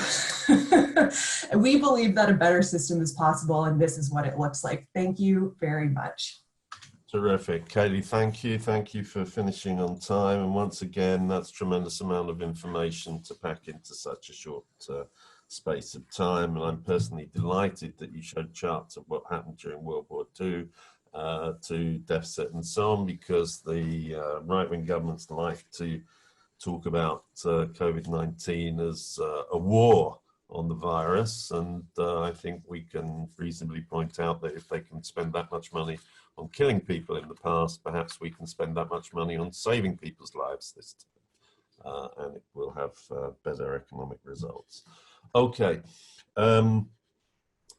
We believe that a better system is possible, and this is what it looks like. Thank you very much. Terrific. Kaylee, thank you. Thank you for finishing on time. And once again, that's a tremendous amount of information to pack into such a short space of time. And I'm personally delighted that you showed charts of what happened during World War II to deficit and so on, because the right-wing governments like to talk about COVID-19 as a war on the virus, and I think we can reasonably point out that if they can spend that much money on killing people in the past, perhaps we can spend that much money on saving people's lives this time, and it will have better economic results. Okay. Well,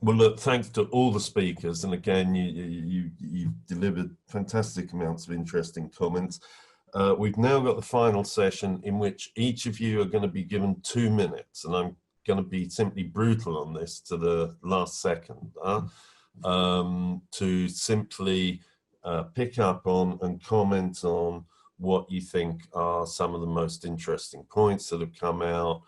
look, thanks to all the speakers, and again, you delivered fantastic amounts of interesting comments. We've now got the final session in which each of you are going to be given 2 minutes, and I'm going to be simply brutal on this to the last second, to simply pick up on and comment on what you think are some of the most interesting points that have come out,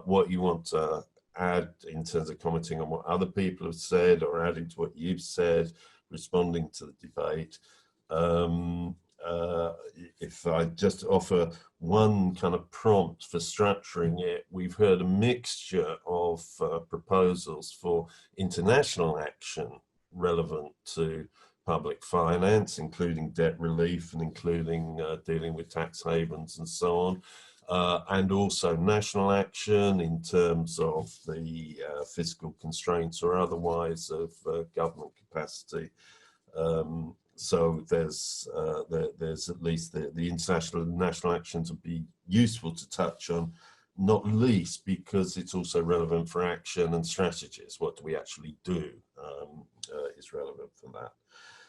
what you want to add in terms of commenting on what other people have said or adding to what you've said, responding to the debate. If I just offer one kind of prompt for structuring it, we've heard a mixture of proposals for international action relevant to public finance, including debt relief and including dealing with tax havens and so on, and also national action in terms of the fiscal constraints or otherwise of government capacity. So there's at least the international and national actions would be useful to touch on, not least because it's also relevant for action and strategies. What do we actually do is relevant for that.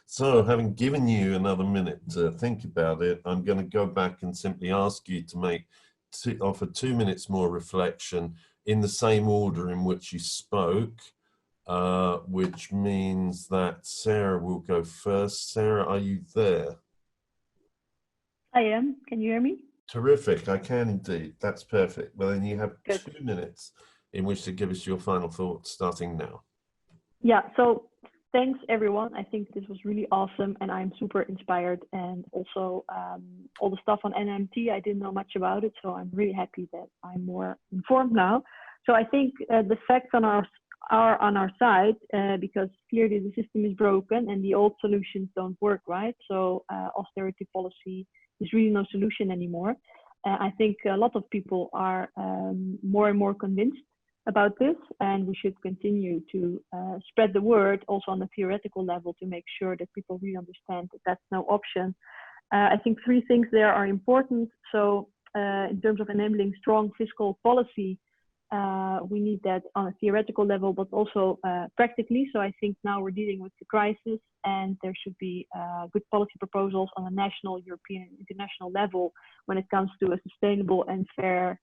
So having given you another minute to think about it, I'm going to go back and simply ask you to offer 2 minutes more reflection in the same order in which you spoke. Which means that Sarah will go first. Sarah, are you there? I am. Can you hear me? Terrific. I can indeed. That's perfect. Well, then you have Good. 2 minutes in which to give us your final thoughts, starting now. Yeah, so thanks everyone. I think this was really awesome and I'm super inspired, and also all the stuff on NMT, I didn't know much about it, so I'm really happy that I'm more informed now. So I think the facts are on our side, because clearly the system is broken and the old solutions don't work, right? So austerity policy is really no solution anymore. I think a lot of people are more and more convinced about this, and we should continue to spread the word also on the theoretical level to make sure that people really understand that that's no option. I think three things there are important. So in terms of enabling strong fiscal policy, we need that on a theoretical level, but also practically. So I think now we're dealing with the crisis, and there should be good policy proposals on a national, European, international level when it comes to a sustainable and fair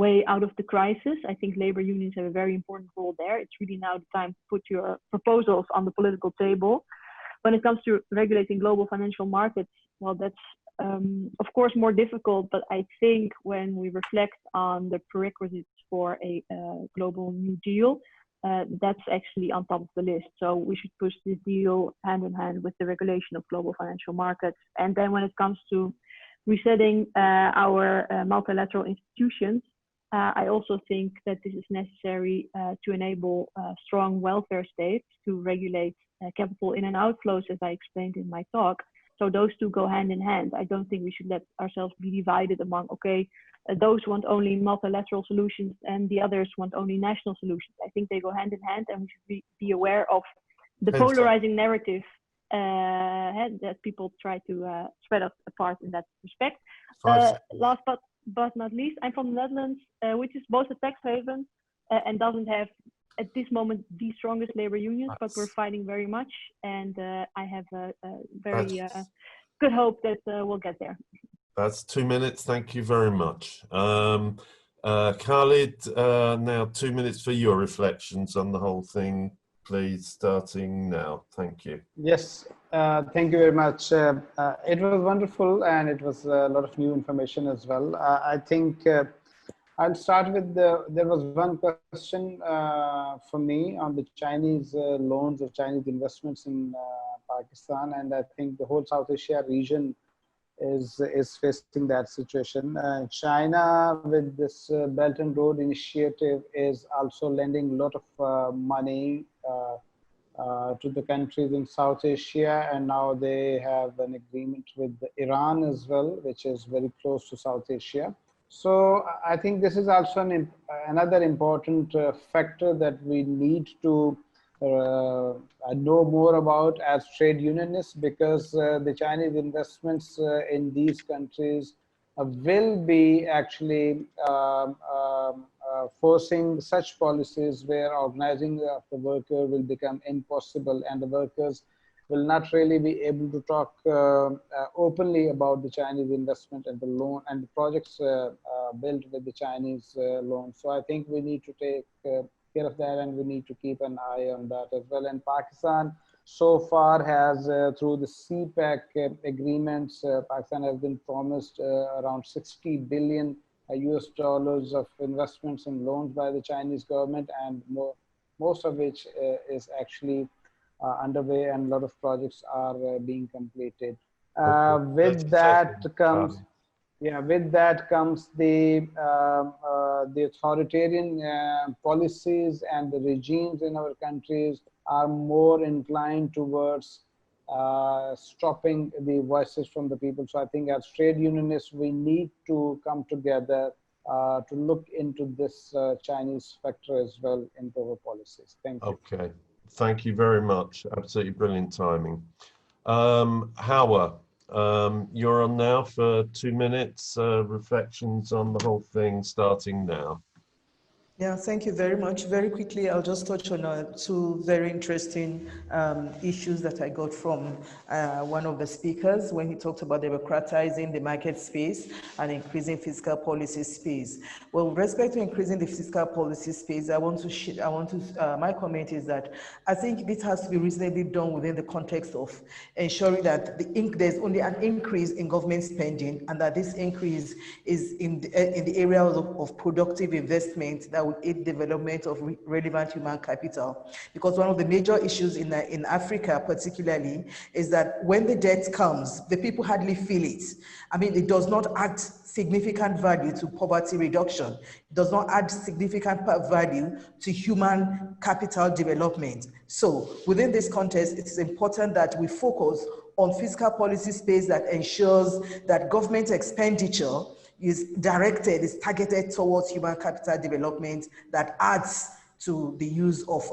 way out of the crisis. I think labor unions have a very important role there. It's really now the time to put your proposals on the political table. When it comes to regulating global financial markets, well, that's of course more difficult, but I think when we reflect on the prerequisites for a global New Deal, that's actually on top of the list. So we should push this deal hand in hand with the regulation of global financial markets. And then when it comes to resetting our multilateral institutions, I also think that this is necessary to enable strong welfare states to regulate capital in and outflows, as I explained in my talk. So those two go hand in hand. I don't think we should let ourselves be divided among, okay, those want only multilateral solutions and the others want only national solutions. I think they go hand in hand, and we should be aware of the polarizing narrative that people try to spread us apart in that respect. Last but not least, I'm from the Netherlands, which is both a tax haven and doesn't have at this moment the strongest labor unions, but we're fighting very much, and I have a very good hope that we'll get there. That's 2 minutes. Thank you very much. Khalid, now 2 minutes for your reflections on the whole thing, please, starting now. Thank you. Yes, thank you very much. It was wonderful, and it was a lot of new information as well. I think I'll start with there was one question for me on the Chinese loans or Chinese investments in Pakistan, and I think the whole South Asia region is facing that situation. China, with this Belt and Road Initiative, is also lending a lot of money to the countries in South Asia, and now they have an agreement with Iran as well, which is very close to South Asia. So I think this is also another important factor that we need to know more about as trade unionists, because the Chinese investments in these countries will be actually forcing such policies where organizing of the worker will become impossible, and the workers will not really be able to talk openly about the Chinese investment and the loan and the projects built with the Chinese loan. So I think we need to take care of that, and we need to keep an eye on that as well. And Pakistan so far has, through the CPEC agreements, Pakistan has been promised around $60 billion US dollars of investments and loans by the Chinese government, and most of which is actually underway, and a lot of projects are being completed. With that comes the authoritarian policies, and the regimes in our countries are more inclined towards stopping the voices from the people. So I think as trade unionists, we need to come together to look into this Chinese factor as well into our policies. Thank you. Okay. Thank you very much. Absolutely brilliant timing. Hawa, you're on now for 2 minutes. Reflections on the whole thing, starting now. Yeah, thank you very much. Very quickly, I'll just touch on two very interesting issues that I got from one of the speakers when he talked about democratizing the market space and increasing fiscal policy space. Well, with respect to increasing the fiscal policy space, my comment is that I think this has to be reasonably done within the context of ensuring that there's only an increase in government spending, and that this increase is in the areas of productive investment that would aid development of relevant human capital. Because one of the major issues in Africa particularly is that when the debt comes, the people hardly feel it. I mean, it does not add significant value to poverty reduction. It does not add significant value to human capital development. So within this context, it's important that we focus on fiscal policy space that ensures that government expenditure is directed, is targeted towards human capital development that adds to the use of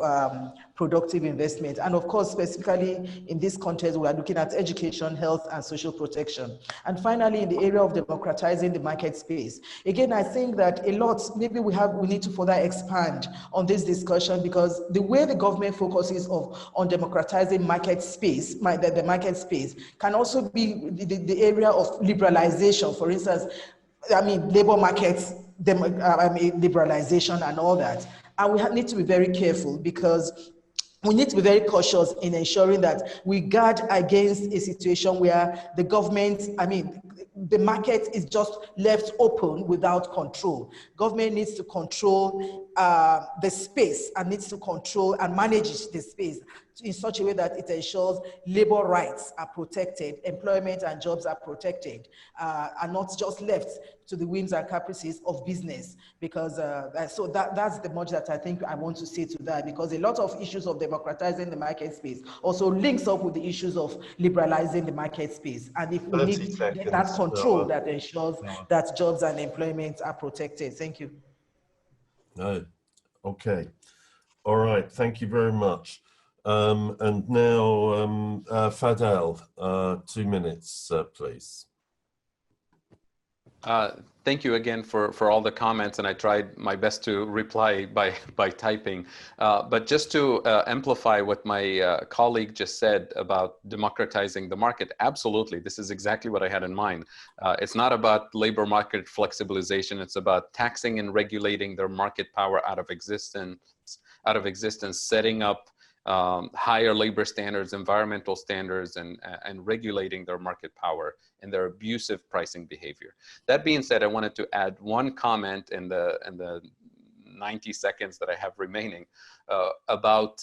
productive investment. And of course, specifically in this context, we are looking at education, health, and social protection. And finally, in the area of democratizing the market space. Again, I think that a lot, maybe we need to further expand on this discussion, because the way the government focuses on democratizing market space, the market space, can also be the area of liberalization. For instance, I mean, labor markets, liberalization and all that. And we need to be very careful, because we need to be very cautious in ensuring that we guard against a situation where the government, I mean, the market is just left open without control. Government needs to control the space and needs to control and manage the space in such a way that it ensures labor rights are protected, employment and jobs are protected, are not just left to the whims and caprices of business. Because so that's the much that I think I want to say to that, because a lot of issues of democratizing the market space also links up with the issues of liberalizing the market space. And if we need that control that ensures that jobs and employment are protected. Thank you. No. Okay. All right. Thank you very much. And now, Fadel, 2 minutes, please. Thank you again for all the comments, and I tried my best to reply by typing. But just to amplify what my colleague just said about democratizing the market, absolutely, this is exactly what I had in mind. It's not about labor market flexibilization, it's about taxing and regulating their market power out of existence, setting up higher labor standards, environmental standards, and regulating their market power and their abusive pricing behavior. That being said, I wanted to add one comment in the 90 seconds that I have remaining about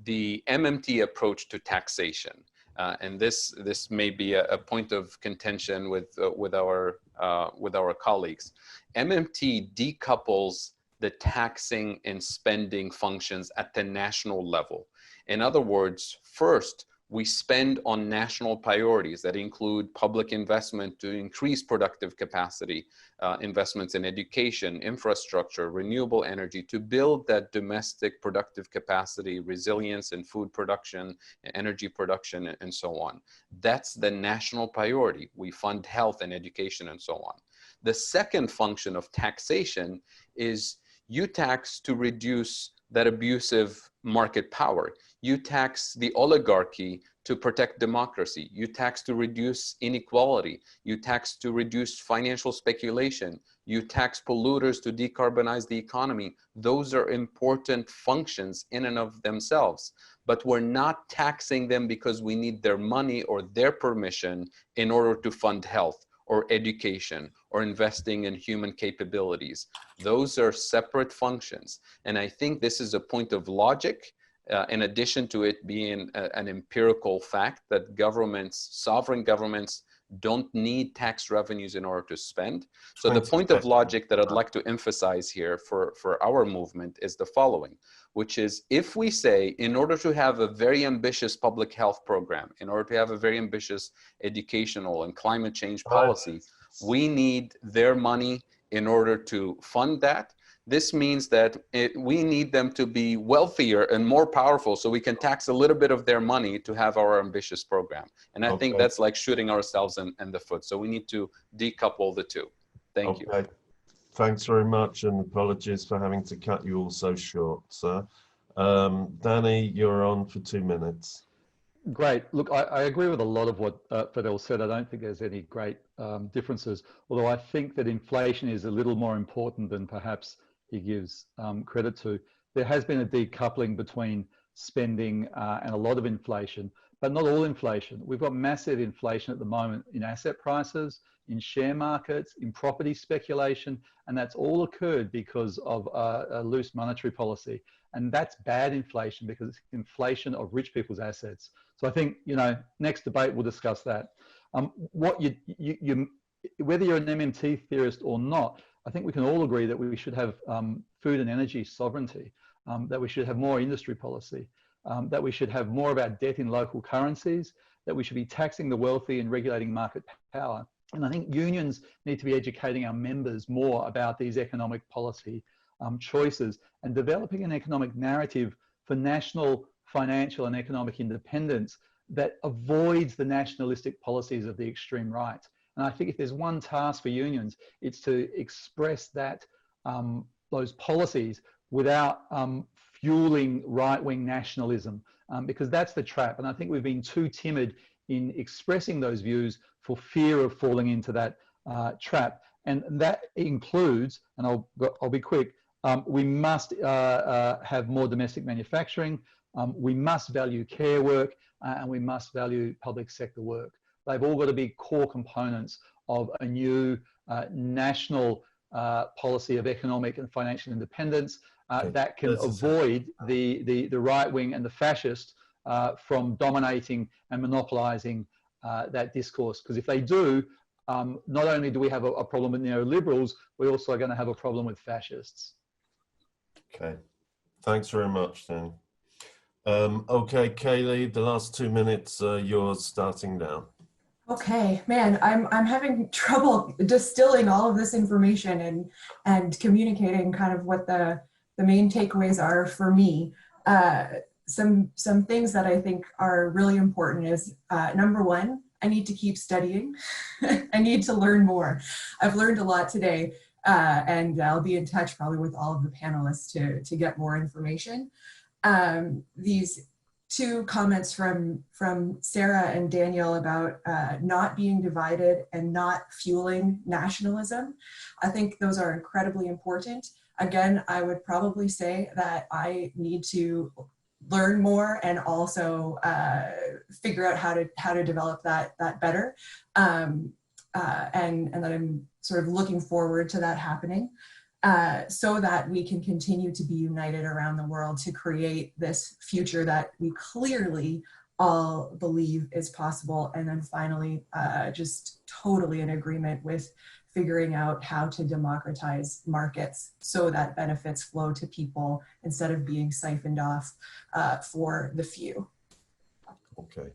the MMT approach to taxation. And this may be a point of contention with our colleagues. MMT decouples the taxing and spending functions at the national level. In other words, first, we spend on national priorities that include public investment to increase productive capacity, investments in education, infrastructure, renewable energy, to build that domestic productive capacity, resilience in food production, energy production, and so on. That's the national priority. We fund health and education and so on. The second function of taxation is you tax to reduce that abusive market power. You tax the oligarchy to protect democracy. You tax to reduce inequality. You tax to reduce financial speculation. You tax polluters to decarbonize the economy. Those are important functions in and of themselves, but we're not taxing them because we need their money or their permission in order to fund health or education or investing in human capabilities. Those are separate functions. And I think this is a point of logic, in addition to it being an empirical fact that governments, sovereign governments, don't need tax revenues in order to spend. So the point of logic that I'd like to emphasize here for our movement is the following, which is if we say in order to have a very ambitious public health program, in order to have a very ambitious educational and climate change policy, we need their money in order to fund that. This means that we need them to be wealthier and more powerful so we can tax a little bit of their money to have our ambitious program. And I think that's like shooting ourselves in the foot. So we need to decouple the two. Thank you. Thanks very much, and apologies for having to cut you all so short, sir. Danny, you're on for 2 minutes. Great. Look, I agree with a lot of what Fadel said. I don't think there's any great differences, although I think that inflation is a little more important than perhaps he gives credit to. There has been a decoupling between spending and a lot of inflation, but not all inflation. We've got massive inflation at the moment in asset prices, in share markets, in property speculation, and that's all occurred because of a loose monetary policy. And that's bad inflation because it's inflation of rich people's assets. So I think, you know, next debate we'll discuss that. Whether you're an MMT theorist or not, I think we can all agree that we should have food and energy sovereignty, that we should have more industry policy, that we should have more of our debt in local currencies, that we should be taxing the wealthy and regulating market power. And I think unions need to be educating our members more about these economic policy choices and developing an economic narrative for national financial and economic independence that avoids the nationalistic policies of the extreme right. And I think if there's one task for unions, it's to express that those policies without fueling right-wing nationalism, because that's the trap. And I think we've been too timid in expressing those views for fear of falling into that trap. And that includes, and I'll be quick, we must have more domestic manufacturing, we must value care work, and we must value public sector work. They've all got to be core components of a new national policy of economic and financial independence that can avoid the right wing and the fascists from dominating and monopolizing that discourse. Because if they do, not only do we have a problem with neoliberals, we're also going to have a problem with fascists. Okay, thanks very much, Dan. Okay, Kaylee, the last 2 minutes, yours starting now. Okay, man, I'm having trouble distilling all of this information and communicating kind of what the main takeaways are for me. Some things that I think are really important is number one, I need to keep studying. I need to learn more. I've learned a lot today, and I'll be in touch probably with all of the panelists to get more information. These two comments from Sarah and Daniel about not being divided and not fueling nationalism, I think those are incredibly important. Again, I would probably say that I need to learn more and also figure out how to develop that better, and that I'm sort of looking forward to that happening. So that we can continue to be united around the world to create this future that we clearly all believe is possible. And then finally, just totally in agreement with figuring out how to democratize markets so that benefits flow to people instead of being siphoned off for the few. Okay,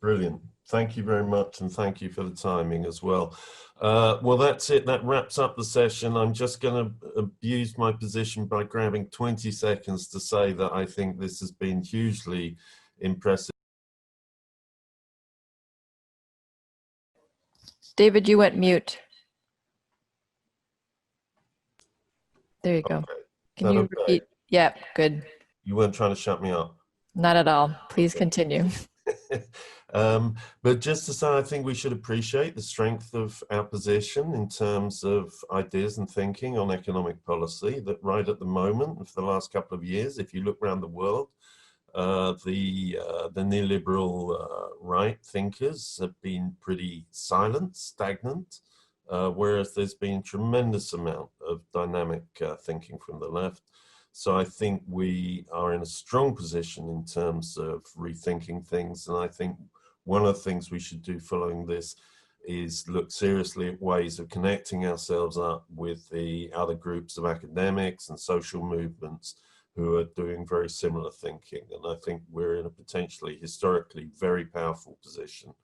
brilliant. Thank you very much, and thank you for the timing as well. Well, that's it. That wraps up the session. I'm just going to abuse my position by grabbing 20 seconds to say that I think this has been hugely impressive. David, you went mute. There you go. Okay. Can you repeat? Yeah, good. You weren't trying to shut me up? Not at all. Please continue. But just to say, I think we should appreciate the strength of our position in terms of ideas and thinking on economic policy, that right at the moment, for the last couple of years, if you look around the world, the neoliberal right thinkers have been pretty silent, stagnant, whereas there's been tremendous amount of dynamic thinking from the left. So I think we are in a strong position in terms of rethinking things. And I think one of the things we should do following this is look seriously at ways of connecting ourselves up with the other groups of academics and social movements who are doing very similar thinking. And I think we're in a potentially historically very powerful position.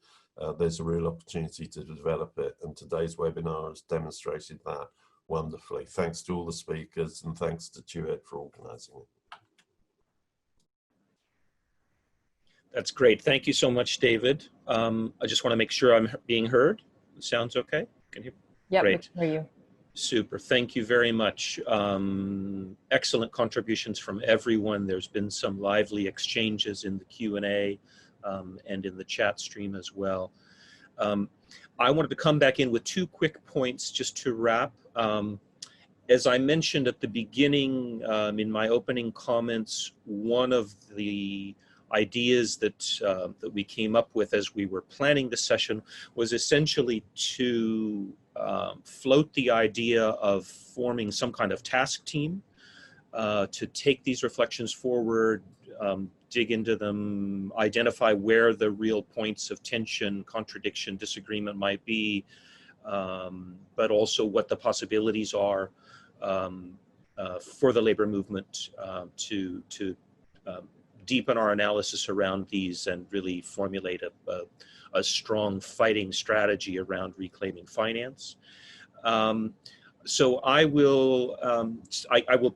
There's a real opportunity to develop it. And today's webinar has demonstrated that wonderfully. Thanks to all the speakers, and thanks to TUED for organizing it. That's great. Thank you so much, David. I just want to make sure I'm being heard. Sounds okay? Can you? Yeah, great. I hear you. Super. Thank you very much. Excellent contributions from everyone. There's been some lively exchanges in the Q&A and in the chat stream as well. I wanted to come back in with 2 quick points just to wrap. As I mentioned at the beginning in my opening comments, one of the ideas that we came up with as we were planning the session was essentially to float the idea of forming some kind of task team to take these reflections forward, dig into them, identify where the real points of tension, contradiction, disagreement might be, but also what the possibilities are for the labor movement to deepen our analysis around these and really formulate a strong fighting strategy around reclaiming finance. So I will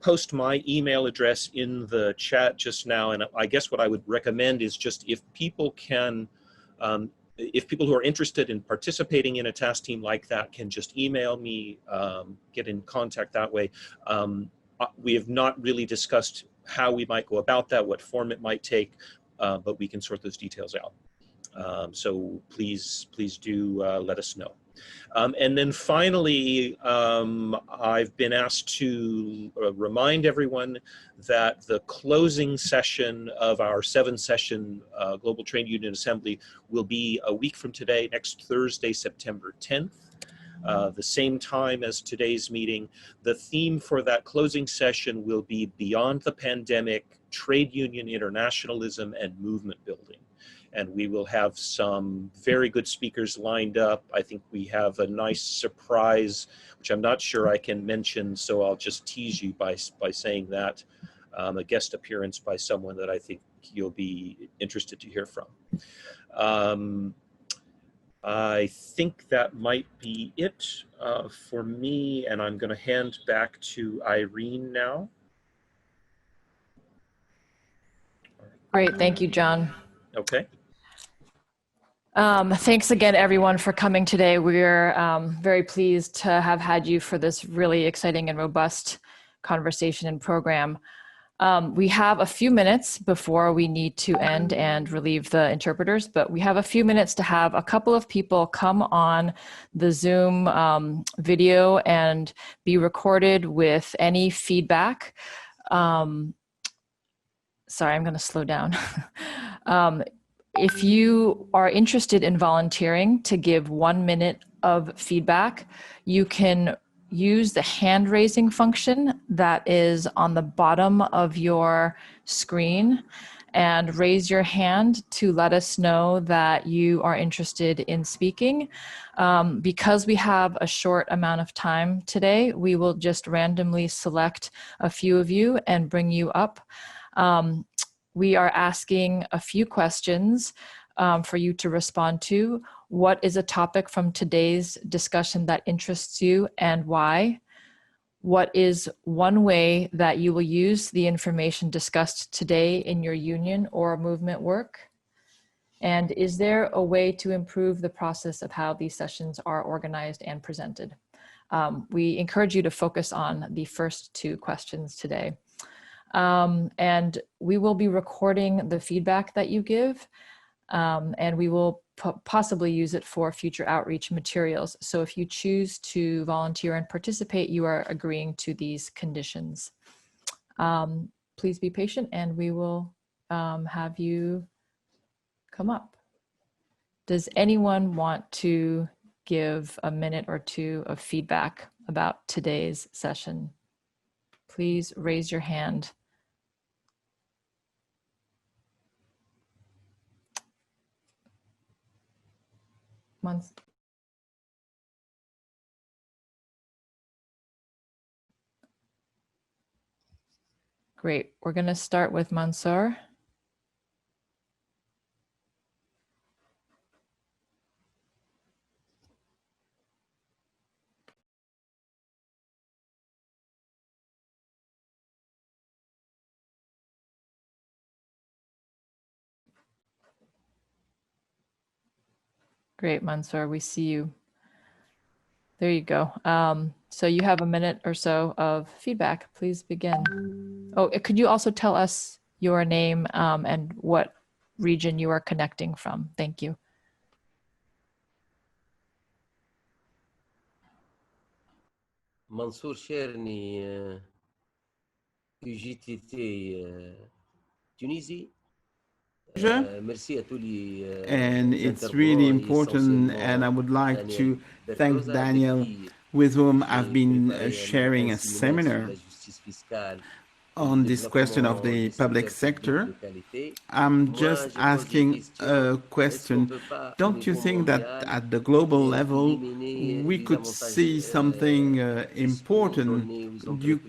post my email address in the chat just now, and I guess what I would recommend is just if people can, if people who are interested in participating in a task team like that can just email me, get in contact that way. We have not really discussed how we might go about that, what form it might take, but we can sort those details out. So please do let us know. And then finally, I've been asked to remind everyone that the closing session of our 7-session Global Trade Union Assembly will be a week from today, next Thursday, September 10th. The same time as today's meeting. The theme for that closing session will be Beyond the Pandemic, Trade Union Internationalism and Movement Building. And we will have some very good speakers lined up. I think we have a nice surprise, which I'm not sure I can mention, so I'll just tease you by saying that. A guest appearance by someone that I think you'll be interested to hear from. I think that might be it for me, and I'm going to hand back to Irene now. Great, thank you, John. Okay. Thanks again, everyone, for coming today. We're very pleased to have had you for this really exciting and robust conversation and program. We have a few minutes before we need to end and relieve the interpreters, but we have a few minutes to have a couple of people come on the Zoom video and be recorded with any feedback. Sorry, I'm going to slow down. If you are interested in volunteering to give 1 minute of feedback, you can use the hand raising function that is on the bottom of your screen and raise your hand to let us know that you are interested in speaking. Because we have a short amount of time today, we will just randomly select a few of you and bring you up. We are asking a few questions for you to respond to. What is a topic from today's discussion that interests you and why? What is one way that you will use the information discussed today in your union or movement work? And is there a way to improve the process of how these sessions are organized and presented? We encourage you to focus on the first 2 questions today. And we will be recording the feedback that you give, and we will possibly use it for future outreach materials. So if you choose to volunteer and participate, you are agreeing to these conditions. Please be patient and we will have you come up. Does anyone want to give a minute or 2 of feedback about today's session? Please raise your hand. Great. We're going to start with Mansour. Great, Mansour. We see you. There you go. So you have a minute or so of feedback. Please begin. Oh, could you also tell us your name and what region you are connecting from? Thank you. منصور شيرني UGTT تونسي and it's really important, and I would like to thank Daniel, with whom I've been sharing a seminar on this question of the public sector. I'm just asking a question. Don't you think that at the global level we could see something important? You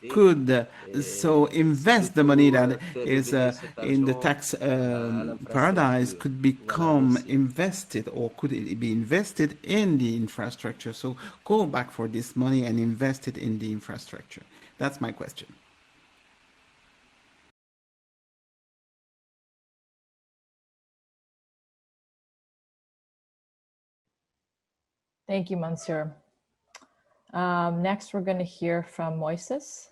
could so invest the money that is in the tax paradise could become invested, or could it be invested in the infrastructure? So go back for this money and invest it in the infrastructure. That's my question. Thank you, Monsieur. Next, we're going to hear from Moises.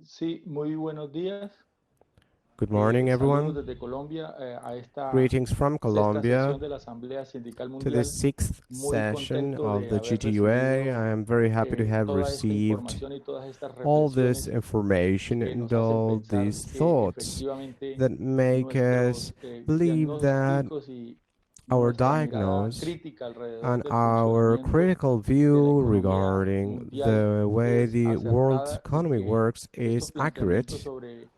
Sí, muy buenos días. Good morning, everyone. Saludos desde Colombia a esta Greetings from Colombia sexta sesión de la Asamblea Sindical to the Mundial. sixth Muy session contento of de the haber GTUA. recibido I am very happy to have toda esta received información y todas estas all this reflexiones information que and nos hacen all pensar these que thoughts efectivamente that make us nuestros believe that diagnósticos y our nuestra mirada diagnosis crítica alrededor and del our funcionamiento critical de la view economía regarding mundial the way es the world acertada y economy que works estos is planteamientos accurate, sobre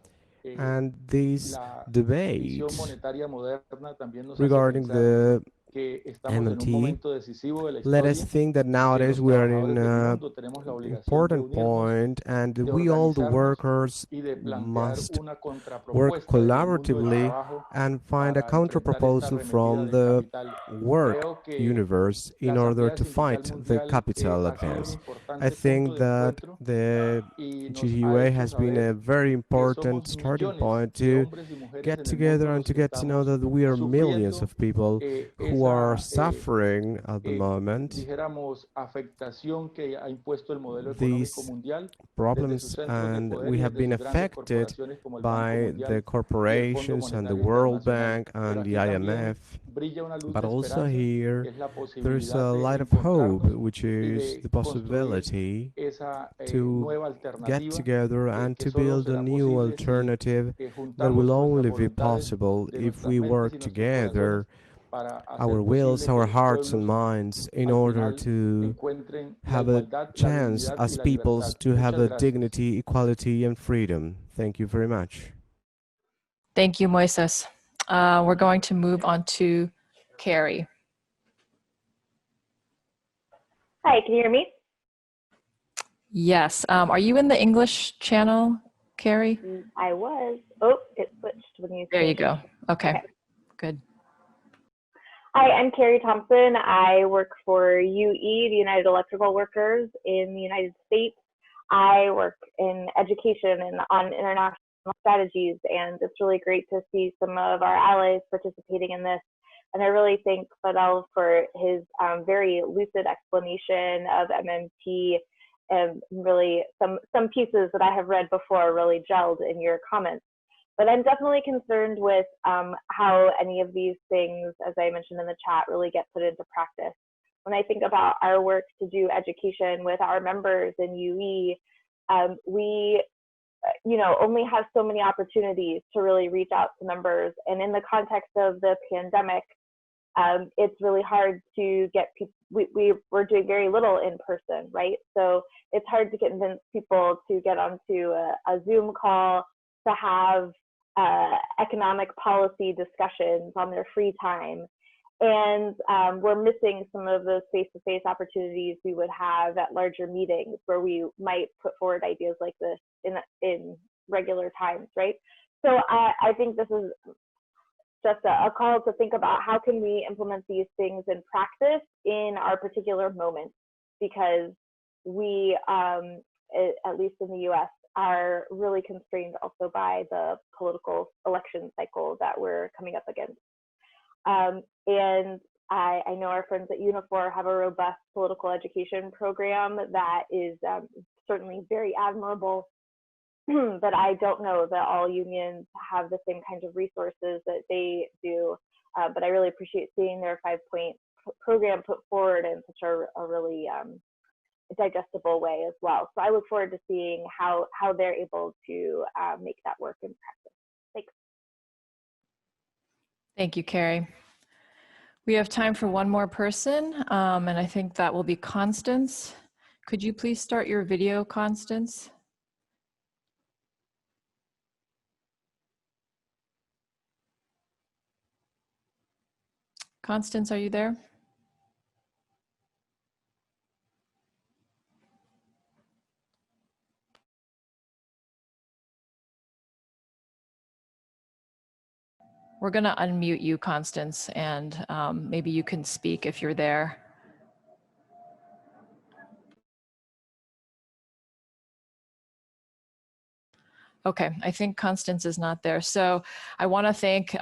and this la emisión debate monetaria moderna también nos hace regarding pensar the que estamos en un MMT, momento decisivo de la let us historia think that y que nowadays los we are in trabajadores del an mundo tenemos la obligación de important unirnos, point, and de we all, the organizarnos workers, y de plantear must una work contrapropuesta desde el mundo del collaboratively trabajo and find a para enfrentar esta counterproposal arremetida from del the capital. work Creo que universe la in order Asamblea to Sindical fight the Mundial capital ha sido un advance. I importante punto think de that encuentro the y nos ha GUA hecho has been saber a very que important somos starting millones point de to hombres y mujeres get en el together mundo and los to que get to know estamos that we are millions sufriendo of people who are esa, suffering at the moment dijéramos, afectación que ha impuesto el modelo económico these mundial desde sus problems, centros de and poder we y have desde been sus grandes affected corporaciones como el Banco by the Mundial y el Fondo corporations and the Monetario World Internacional. Bank Pero and the aquí también IMF. brilla una luz But de also esperanza, here, que es la there's posibilidad a de light of hope, encontrarnos which y is the de construir possibility esa to nueva get alternativa together and que to solo build a será new posible si alternative that will juntamos nuestras only be voluntades possible de if nuestras we mentes work y nuestros corazones together, para our hacer wills, posible our que los hearts and pueblos minds, in al order final to encuentren la have a igualdad, la chance dignidad y as la peoples libertad. to have Muchas a gracias. dignity, equality, and freedom. Thank you very much. Thank you, Moises. We're going to move on to Carrie. Hi, can you hear me? Yes. Are you in the English channel, Carrie? I was. Oh, it switched when you. There you go. Okay. Good. Hi, I'm Carrie Thompson. I work for UE, the United Electrical Workers in the United States. I work in education and on international strategies, and it's really great to see some of our allies participating in this. And I really thank Fidel for his very lucid explanation of MMT, and really some pieces that I have read before really gelled in your comments. But I'm definitely concerned with how any of these things, as I mentioned in the chat, really get put into practice. When I think about our work to do education with our members in UE, we only have so many opportunities to really reach out to members. And in the context of the pandemic, it's really hard to get people, we're doing very little in person, right? So it's hard to convince people to get onto a Zoom call, to have economic policy discussions on their free time. And we're missing some of those face-to-face opportunities we would have at larger meetings where we might put forward ideas like this in regular times, right? So I think this is just a call to think about how can we implement these things in practice in our particular moment, because we, at least in the US, are really constrained also by the political election cycle that we're coming up against. And I know our friends at Unifor have a robust political education program that is certainly very admirable, but I don't know that all unions have the same kinds of resources that they do. But I really appreciate seeing their 5-point program put forward in such a really digestible way as well. So I look forward to seeing how they're able to make that work in practice. Thanks. Thank you, Carrie. We have time for one more person, and I think that will be Constance. Could you please start your video, Constance? Constance, are you there? We're going to unmute you, Constance, and maybe you can speak if you're there. Okay, I think Constance is not there. So I want to thank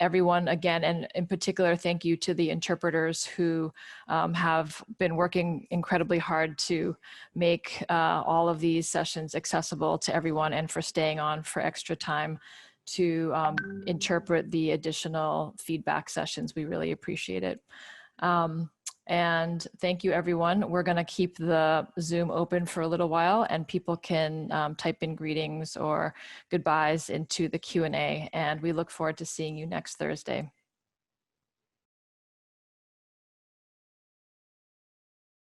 everyone again, and in particular, thank you to the interpreters who have been working incredibly hard to make all of these sessions accessible to everyone, and for staying on for extra time to interpret the additional feedback sessions. We really appreciate it. And thank you, everyone. We're going to keep the Zoom open for a little while, and people can type in greetings or goodbyes into the Q&A. And we look forward to seeing you next Thursday.